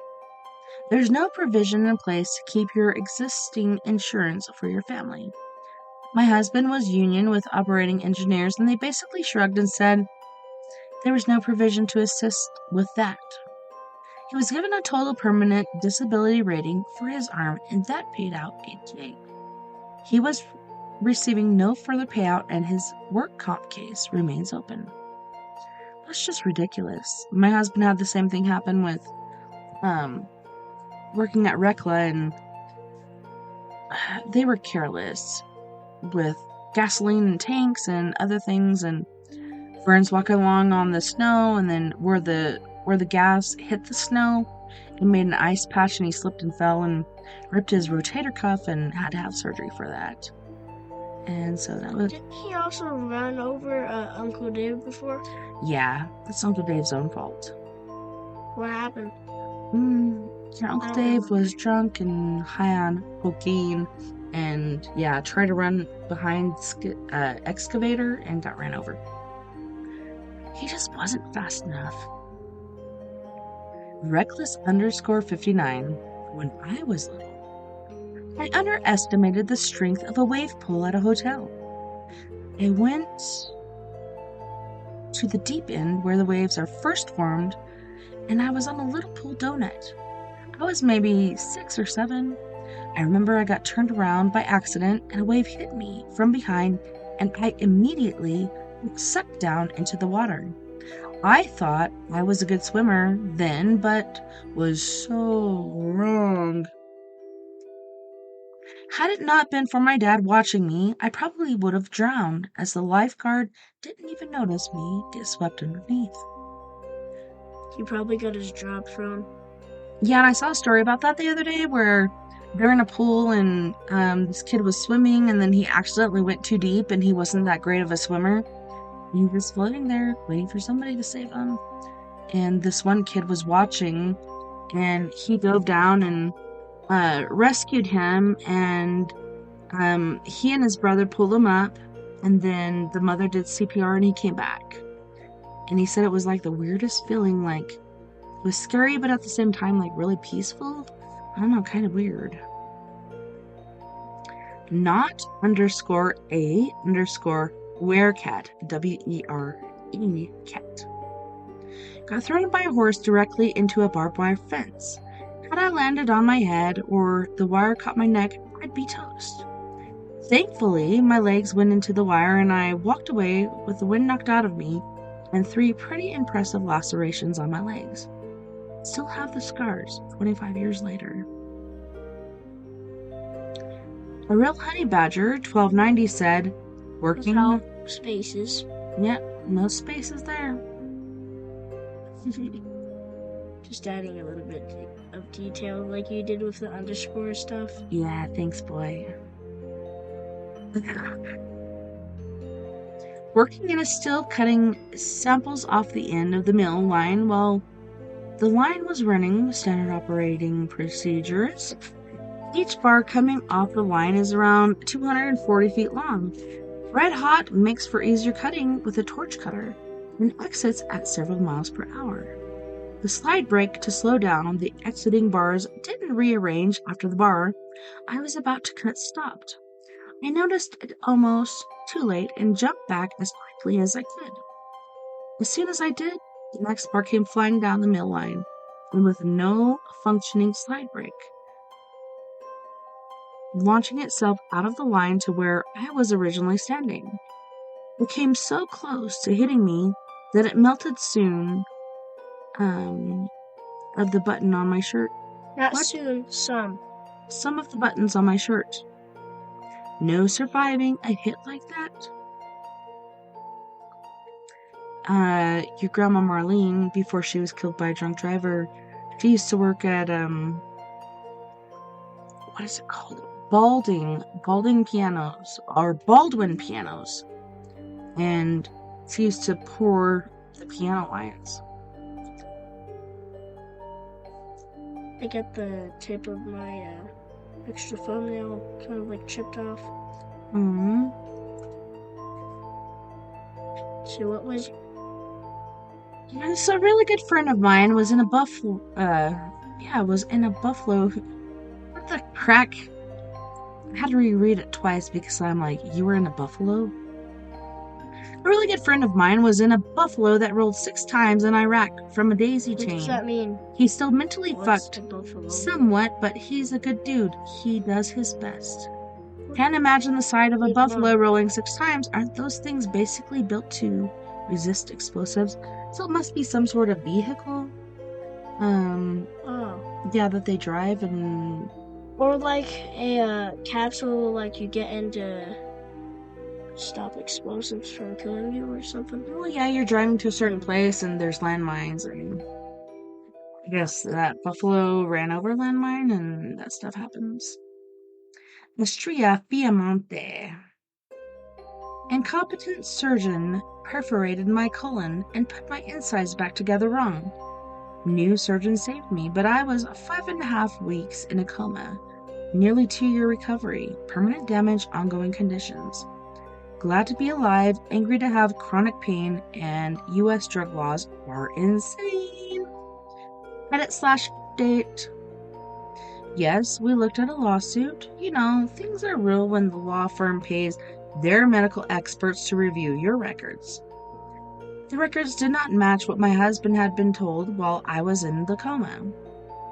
there's no provision in place to keep your existing insurance for your family. My husband was union with operating engineers, and they basically shrugged and said there was no provision to assist with that. He was given a total permanent disability rating for his arm, and that paid out $88. He was receiving no further payout, and his work comp case remains open. That's just ridiculous. My husband had the same thing happen with working at Rekla, and they were careless with gasoline and tanks and other things, and Vern's walking along on the snow, and then where the gas hit the snow, it made an ice patch, and he slipped and fell and ripped his rotator cuff and had to have surgery for that. And so that was... Didn't he also run over Uncle Dave before? Yeah, that's Uncle Dave's own fault. What happened? Your Uncle Dave was drunk and high on cocaine, and yeah, tried to run behind excavator and got ran over. He just wasn't fast enough. Reckless_59. When I was little, I underestimated the strength of a wave pool at a hotel. I went to the deep end where the waves are first formed, and I was on a little pool donut. I was maybe 6 or 7. I remember I got turned around by accident, and a wave hit me from behind, and I immediately sucked down into the water. I thought I was a good swimmer then, but was so wrong. Had it not been for my dad watching me, I probably would have drowned, as the lifeguard didn't even notice me get swept underneath. He probably got his job from... Yeah, and I saw a story about that the other day where they're in a pool and this kid was swimming, and then he accidentally went too deep and he wasn't that great of a swimmer. He was floating there waiting for somebody to save him. And this one kid was watching, and he dove down and rescued him, and he and his brother pulled him up, and then the mother did CPR and he came back. And he said it was like the weirdest feeling, like it was scary, but at the same time, like really peaceful. I don't know, kind of weird. Not _a__werecat, WERE cat. Got thrown by a horse directly into a barbed wire fence. Had I landed on my head or the wire caught my neck, I'd be toast. Thankfully, my legs went into the wire and I walked away with the wind knocked out of me and 3 pretty impressive lacerations on my legs. Still have the scars 25 years later. A real honey badger, 1290, said, working... Without spaces. Yeah, no spaces there. Just adding a little bit of detail like you did with the underscore stuff. Yeah, thanks, boy. Working in a still, cutting samples off the end of the mill line while the line was running standard operating procedures. Each bar coming off the line is around 240 feet long. Red hot makes for easier cutting with a torch cutter and exits at several miles per hour. The slide brake to slow down the exiting bars didn't rearrange after the bar I was about to cut stopped. I noticed it almost too late and jumped back as quickly as I could. As soon as I did, the next bar came flying down the mill line, and with no functioning slide brake, launching itself out of the line to where I was originally standing. It came so close to hitting me that it melted soon of the button on my shirt. Not What? soon, some. Some of the buttons on my shirt. No surviving a hit like that. Your grandma Marlene, before she was killed by a drunk driver, she used to work at what is it called? Baldwin pianos, or Baldwin pianos. And she used to pour the piano lines. I got the tip of my extra thumbnail kind of like chipped off. Mm-hmm. So what was... So a really good friend of mine was in a buffalo. Was in a buffalo. What the crack? I had to reread it twice because I'm like, you were in a buffalo? A really good friend of mine was in a buffalo that rolled 6 times in Iraq from a daisy What chain. does that mean? He's still mentally What's fucked the buffalo? somewhat, but he's a good dude. He does his best. Can't imagine the sight of a Good buffalo mom. rolling 6 times. Aren't those things basically built to resist explosives? So it must be some sort of vehicle. Oh. Yeah, that they drive and... Or like a capsule like you get into stop explosives from killing you or something. Well, yeah, you're driving to a certain place and there's landmines, and I guess that buffalo ran over a landmine and that stuff happens. Mestria Fiamonte. Incompetent surgeon perforated my colon and put my insides back together wrong. New surgeon saved me, but I was 5.5 weeks in a coma. Nearly 2-year recovery, permanent damage, ongoing conditions. Glad to be alive, angry to have chronic pain, and U.S. drug laws are insane. Edit/date. Yes, we looked at a lawsuit. You know, things are real when the law firm pays their medical experts to review your records. The records did not match what my husband had been told while I was in the coma.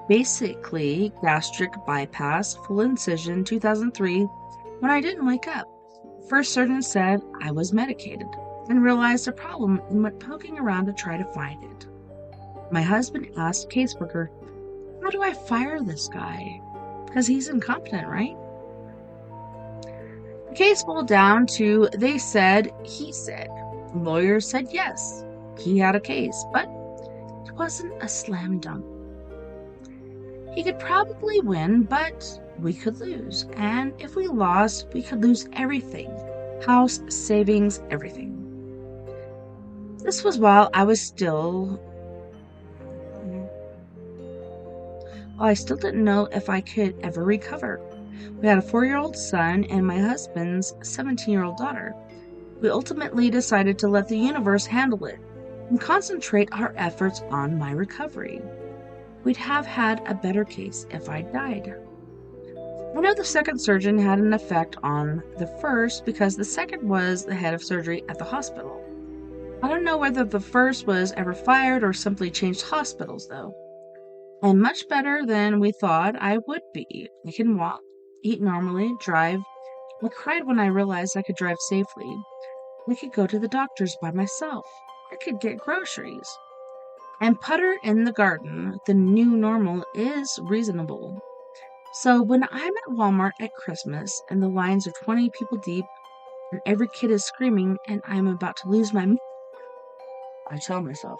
Basically, gastric bypass, full incision, 2003, when I didn't wake up. First surgeon said I was medicated and realized a problem and went poking around to try to find it. My husband asked caseworker, how do I fire this guy? Because he's incompetent, right? The case boiled down to they said, he said. Lawyers said yes, he had a case, but it wasn't a slam dunk. He could probably win, but we could lose. And if we lost, we could lose everything. House, savings, everything. This was while I was still I still didn't know if I could ever recover. We had a 4-year-old son and my husband's 17-year-old daughter. We ultimately decided to let the universe handle it and concentrate our efforts on my recovery. We'd have had a better case if I'd died. I know the second surgeon had an effect on the first because the second was the head of surgery at the hospital. I don't know whether the first was ever fired or simply changed hospitals, though. I'm much better than we thought I would be. I can walk, eat normally, drive. I cried when I realized I could drive safely. I could go to the doctor's by myself. I could get groceries. And putter in the garden. The new normal is reasonable. So when I'm at Walmart at Christmas and the lines are 20 people deep and every kid is screaming and I'm about to lose my I tell myself,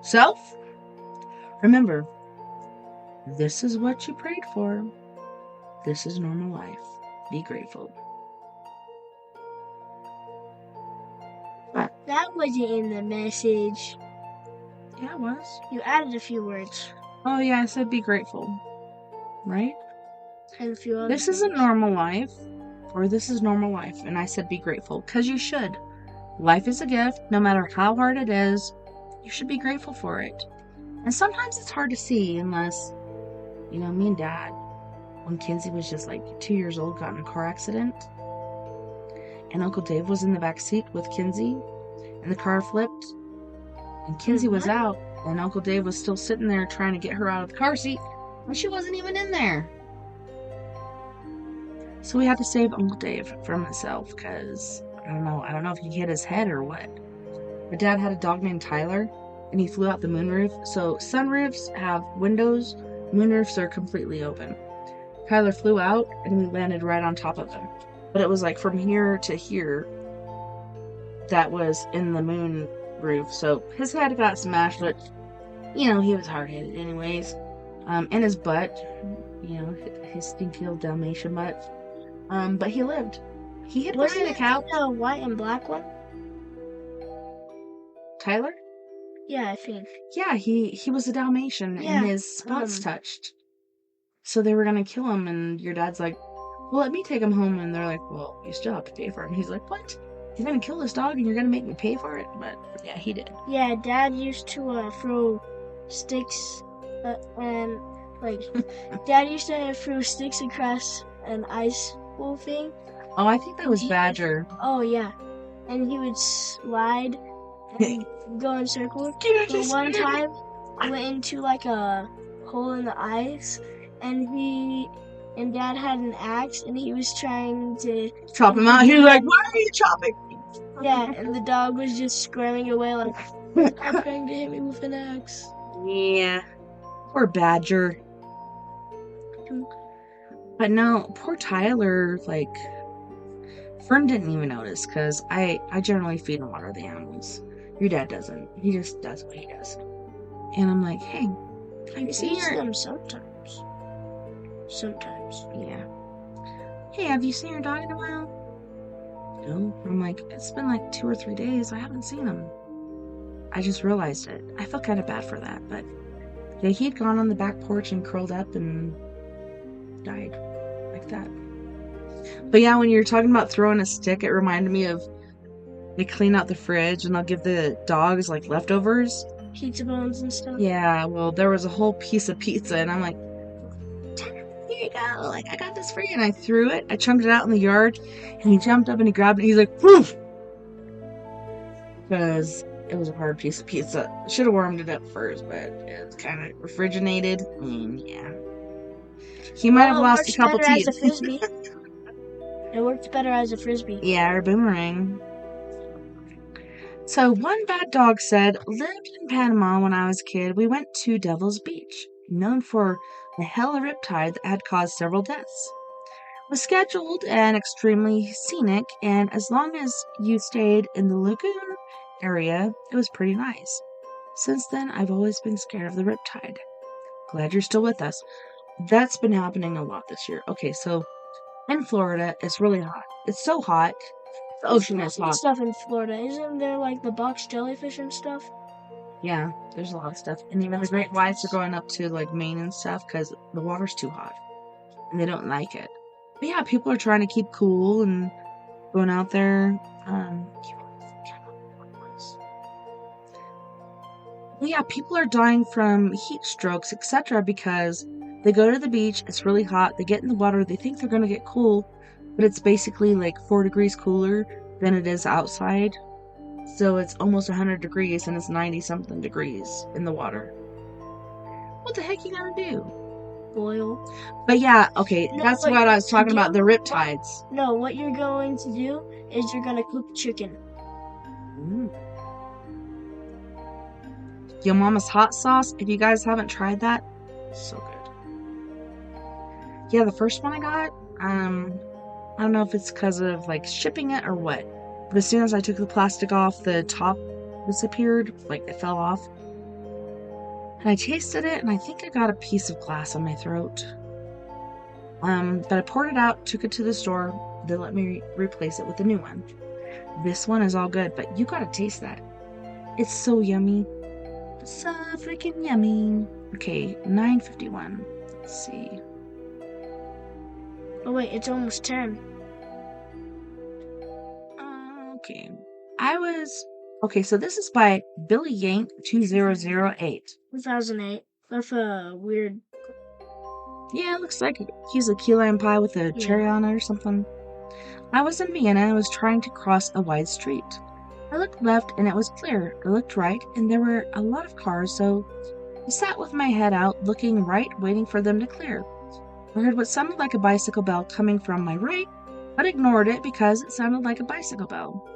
self, remember, this is what you prayed for. This is normal life. Be grateful. That wasn't in the message. Yeah, it was. You added a few words. Oh yeah, I said be grateful. Right? And a few other This isn't things. normal life. Or this is normal life. And I said be grateful. Because you should. Life is a gift. No matter how hard it is, you should be grateful for it. And sometimes it's hard to see unless, me and Dad, when Kinsey was just like 2 years old, got in a car accident. And Uncle Dave was in the back seat with Kinsey. And the car flipped. And Kinsey was out. And Uncle Dave was still sitting there trying to get her out of the car seat. And she wasn't even in there. So we had to save Uncle Dave from himself because, I don't know if he hit his head or what. My dad had a dog named Tyler, and he flew out the moonroof. So sunroofs have windows, moonroofs are completely open. Tyler flew out, and we landed right on top of him. But it was like from here to here that was in the moon roof. So his head got smashed, but, he was hard-headed anyways. And his butt, his stinky old Dalmatian butt. But he lived. He hid behind the couch. The white and black one? Tyler? Yeah, I think. Yeah, he was a Dalmatian and his spots touched. So they were gonna kill him, and your dad's like, well, let me take him home. And they're like, well, you still have to pay for him. He's like, what? You're gonna kill this dog and you're gonna make me pay for it? But yeah, he did. Yeah, Dad used to throw sticks and Dad used to throw sticks across an ice pool thing. Oh, I think that was Badger. Oh yeah, and he would slide and go in circles. But one time, I went into a hole in the ice, and Dad had an axe, and he was trying to chop him out. He was like, why are you chopping me? Yeah, and the dog was just squirming away stop trying to hit me with an axe. Yeah. Poor Badger. But no, poor Tyler, Fern didn't even notice, because I generally feed and water the animals. Your dad doesn't. He just does what he does. And I'm like, hey, have you seen them sometimes. Sometimes. Yeah. Hey, have you seen your dog in a while? No. I'm like, it's been 2 or 3 days. I haven't seen him. I just realized it. I felt kind of bad for that, but yeah, he'd gone on the back porch and curled up and died like that. But yeah, when you're talking about throwing a stick, it reminded me of they clean out the fridge and they'll give the dogs leftovers. Pizza bones and stuff. Yeah, well, there was a whole piece of pizza and I'm like, here you go, I got this for you. And I threw it, I chunked it out in the yard, and he jumped up and he grabbed it and he's like, woof! Because it was a hard piece of pizza. Should have warmed it up first, but it's kind of refrigerated. Yeah. He might have lost a couple teeth. As a frisbee. It worked better as a frisbee. Yeah, or boomerang. So one bad dog said, lived in Panama when I was a kid. We went to Devil's Beach, known for the hell of a riptide that had caused several deaths. It was scheduled and extremely scenic, and as long as you stayed in the lagoon area, it was pretty nice. Since then, I've always been scared of the riptide. Glad you're still with us. That's been happening a lot this year. Okay, so in Florida, it's really hot. It's so hot. The ocean is hot. Stuff in Florida. Isn't there the box jellyfish and stuff? Yeah, there's a lot of stuff. And even the great whites are going up to like Maine and stuff because the water's too hot and they don't like it. But yeah, people are trying to keep cool and going out there. Yeah, people are dying from heat strokes, etc. because they go to the beach, it's really hot, they get in the water, they think they're going to get cool, but it's basically like 4 degrees cooler than it is outside. So it's almost 100 degrees and it's 90 something degrees in the water. What the heck you gonna do? Boil. But yeah, okay, No, that's what what I was to talking do- about, the riptides. No, what you're going to do is you're gonna cook chicken. Yo Mama's hot sauce, if you guys haven't tried that, so good. Yeah, the first one I got, I don't know if it's because of like shipping it or what, but as soon as I took the plastic off, the top disappeared, like it fell off. And I tasted it, and I think I got a piece of glass on my throat. But I poured it out, took it to the store. They let me replace it with a new one. This one is all good, but you gotta taste that. It's so yummy. So freaking yummy. Okay, 9:51. Let's see. Oh wait, it's almost 10. Okay. Okay, so this is by Billy Yank 2008. 2008. That's a weird. Yeah, it looks like he's a key lime pie with a cherry on it or something. I was in Vienna and was trying to cross a wide street. I looked left and it was clear. I looked right and there were a lot of cars, so I sat with my head out, looking right, waiting for them to clear. I heard what sounded like a bicycle bell coming from my right, but ignored it because it sounded like a bicycle bell.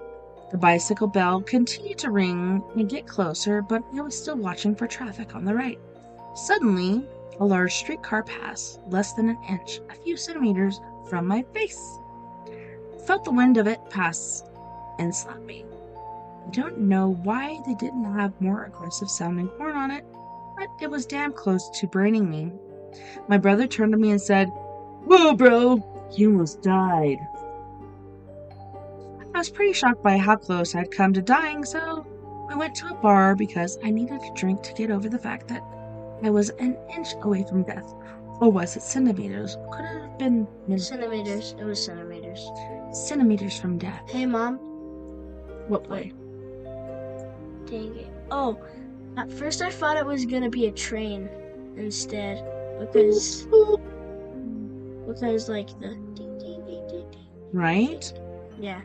The bicycle bell continued to ring and get closer, but I was still watching for traffic on the right. Suddenly, a large streetcar passed, less than an inch, a few centimeters from my face. I felt the wind of it pass and slap me. I don't know why they didn't have more aggressive sounding horn on it, but it was damn close to braining me. My brother turned to me and said, "Whoa, bro, you almost died." I was pretty shocked by how close I'd come to dying, so I went to a bar because I needed a drink to get over the fact that I was an inch away from death. Or was it centimeters? Could it have been Centimeters. It was centimeters. Centimeters from death. Hey, Mom. What way? Dang it. Oh, at first I thought it was gonna be a train instead. Because like the ding, ding, ding, ding, ding. Right? Yeah.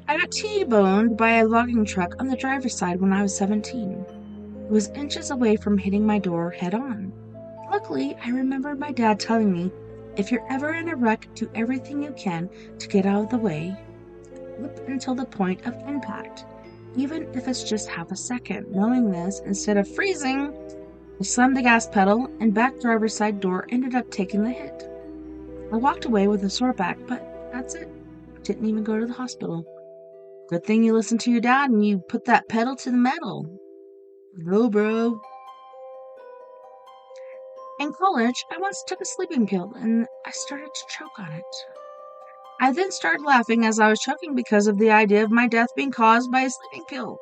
I got T-boned by a logging truck on the driver's side when I was 17. It was inches away from hitting my door head on. Luckily, I remembered my dad telling me, if you're ever in a wreck, do everything you can to get out of the way. Whip until the point of impact, even if it's just half a second. Knowing this, instead of freezing, I slammed the gas pedal and back driver's side door ended up taking the hit. I walked away with a sore back, but that's it. Didn't even go to the hospital. Good thing you listened to your dad and you put that pedal to the metal. Go, bro. In college, I once took a sleeping pill and I started to choke on it. I then started laughing as I was choking because of the idea of my death being caused by a sleeping pill.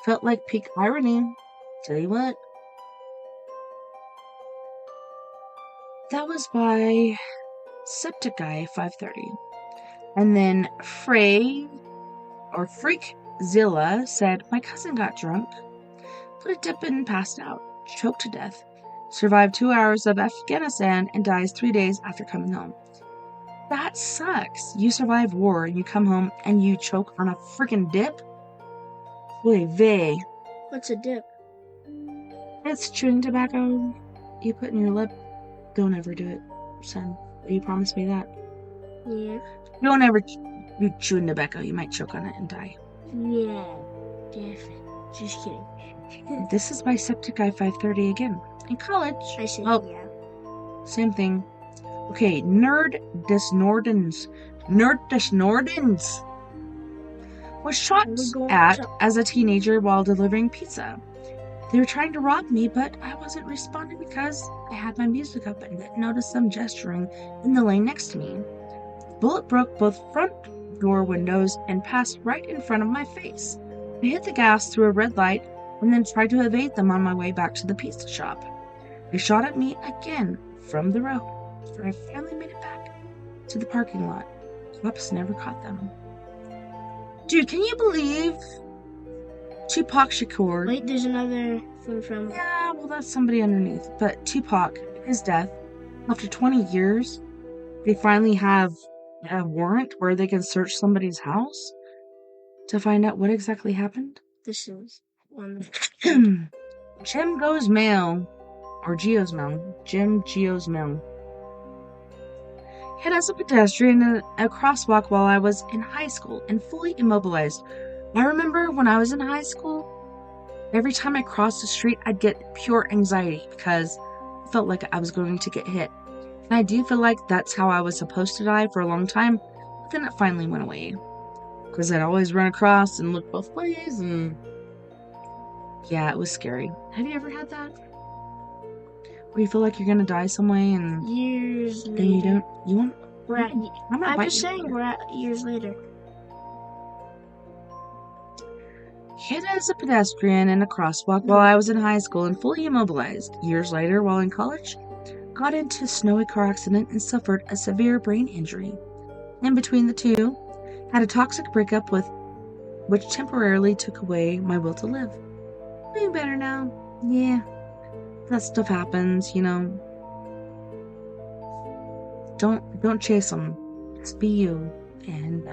Felt like peak irony. Tell you what. That was by Septic Guy 530. And then Freakzilla said, my cousin got drunk, put a dip in and passed out, choked to death, survived 2 hours of Afghanistan and dies 3 days after coming home. That sucks. You survive war and you come home and you choke on a freaking dip? Oy vey. What's a dip? It's chewing tobacco you put in your lip. Don't ever do it, son. You promised me that. Yeah. Don't ever you chewing tobacco. You might choke on it and die. Yeah. Definitely. Just kidding. This is by Septic Guy 530 again. In college. I said yeah. Same thing. Okay, Nerd Des Nordens was shot at as a teenager while delivering pizza. They were trying to rob me, but I wasn't responding because I had my music up and didn't notice them gesturing in the lane next to me. The bullet broke both front door windows and passed right in front of my face. I hit the gas through a red light and then tried to evade them on my way back to the pizza shop. They shot at me again from the road, but I finally made it back to the parking lot. Cops never caught them. Dude, can you believe Tupac Shakur? Wait, there's another thing from. Yeah, well, that's somebody underneath. But Tupac, his death, after 20 years, they finally have a warrant where they can search somebody's house to find out what exactly happened. This is one. Jim Goes Mail, or Geo's Mail. Jim Geo's Mail. Hit as a pedestrian in a crosswalk while I was in high school and fully immobilized. I remember when I was in high school, every time I crossed the street, I'd get pure anxiety because I felt like I was going to get hit. And I do feel like that's how I was supposed to die for a long time, but then it finally went away. Because I'd always run across and look both ways, and yeah, it was scary. Have you ever had that? Where you feel like you're gonna die some way and Years later. you don't, you want, We're at, I'm bite just you. saying, we're at years later. Hit as a pedestrian in a crosswalk while I was in high school and fully immobilized. Years later, while in college, got into a snowy car accident and suffered a severe brain injury. In between the two, had a toxic breakup with which temporarily took away my will to live. Doing better now. Yeah. That stuff happens, you know. Don't chase them. Just be you and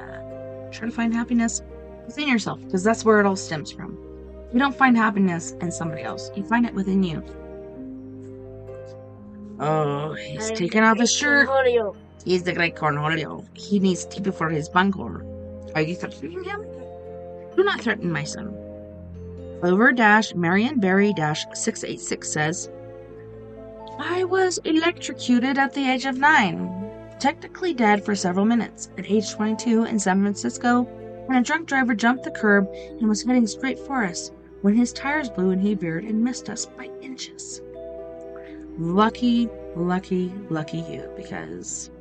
try to find happiness within yourself, because that's where it all stems from. You don't find happiness in somebody else. You find it within you. Oh, he's taking off his shirt. He's the great Cornholio. He needs TP for his bunker. Are you threatening him? Do not threaten my son. Marion Berry 686 says, I was electrocuted at the age of 9. Technically dead for several minutes. At age 22 in San Francisco, when a drunk driver jumped the curb and was heading straight for us, when his tires blew and he veered and missed us by inches. Lucky you, because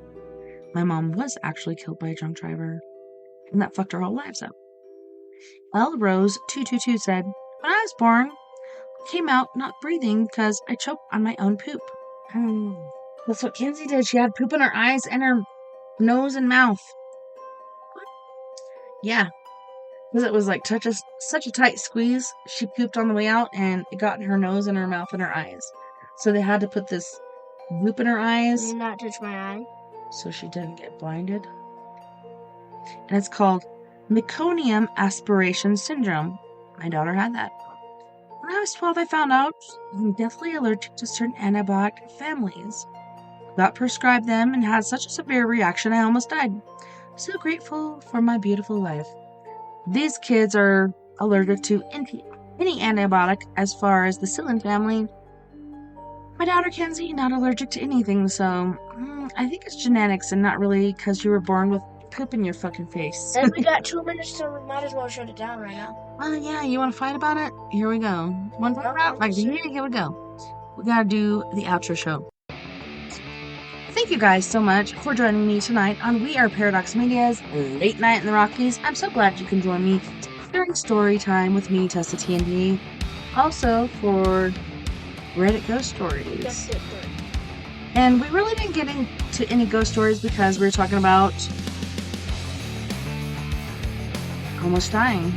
my mom was actually killed by a drunk driver, and that fucked our whole lives up. L Rose 222 said, when I was born, I came out not breathing because I choked on my own poop. That's what Kenzie did. She had poop in her eyes and her nose and mouth. What? Yeah. Because it was like such a tight squeeze. She pooped on the way out and it got in her nose and her mouth and her eyes. So they had to put this loop in her eyes. Did not touch my eye. So she didn't get blinded. And it's called meconium aspiration syndrome. My daughter had that. When I was 12, I found out I'm deathly allergic to certain antibiotic families. Got prescribed them and had such a severe reaction I almost died. So grateful for my beautiful life. These kids are allergic to any antibiotic as far as the psyllin family. My daughter Kenzie, not allergic to anything, so I think it's genetics and not really because you were born with poop in your fucking face. And we got 2 minutes, so we might as well shut it down right now. Yeah, you want to fight about it? Here we go. One more round? Like, here we go. We gotta do the outro show. Thank you guys so much for joining me tonight on We Are Paradox Media's Late Night in the Rockies. I'm so glad you can join me during story time with me, TessaTNT. Also for Reddit Ghost Stories. That's it. And we really didn't get into any ghost stories because we were talking about almost dying.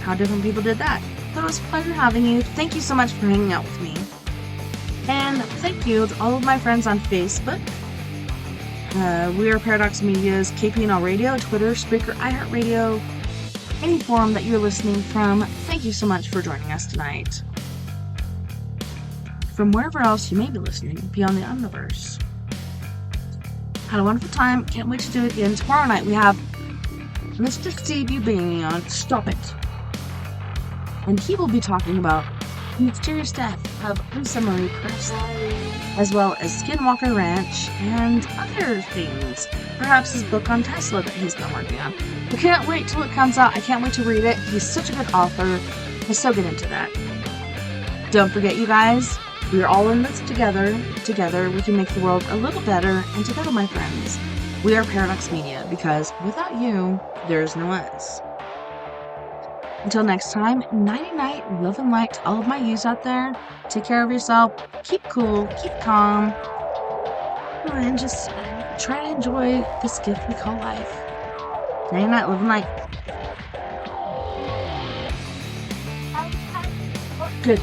How different people did that. So it was a pleasure having you. Thank you so much for hanging out with me. And thank you to all of my friends on Facebook. We Are Paradox Media's KPNL Radio, Twitter, Spreaker, iHeartRadio, any forum that you're listening from. Thank you so much for joining us tonight. From wherever else you may be listening beyond the Omniverse. Had a wonderful time. Can't wait to do it again. Tomorrow night we have Mr. Steve Ubanian on Stop It. And he will be talking about the mysterious death of Lisa Marie Presley, as well as Skinwalker Ranch and other things. Perhaps his book on Tesla that he's been working on. I can't wait till it comes out. I can't wait to read it. He's such a good author. I'll so get into that. Don't forget, you guys, we are all in this together. Together, we can make the world a little better. And together, my friends, we are Paradox Media, because without you, there is no us. Until next time, night-night, love and light to all of my yous out there. Take care of yourself. Keep cool. Keep calm. And just try to enjoy this gift we call life. Night-night, love and light. Good.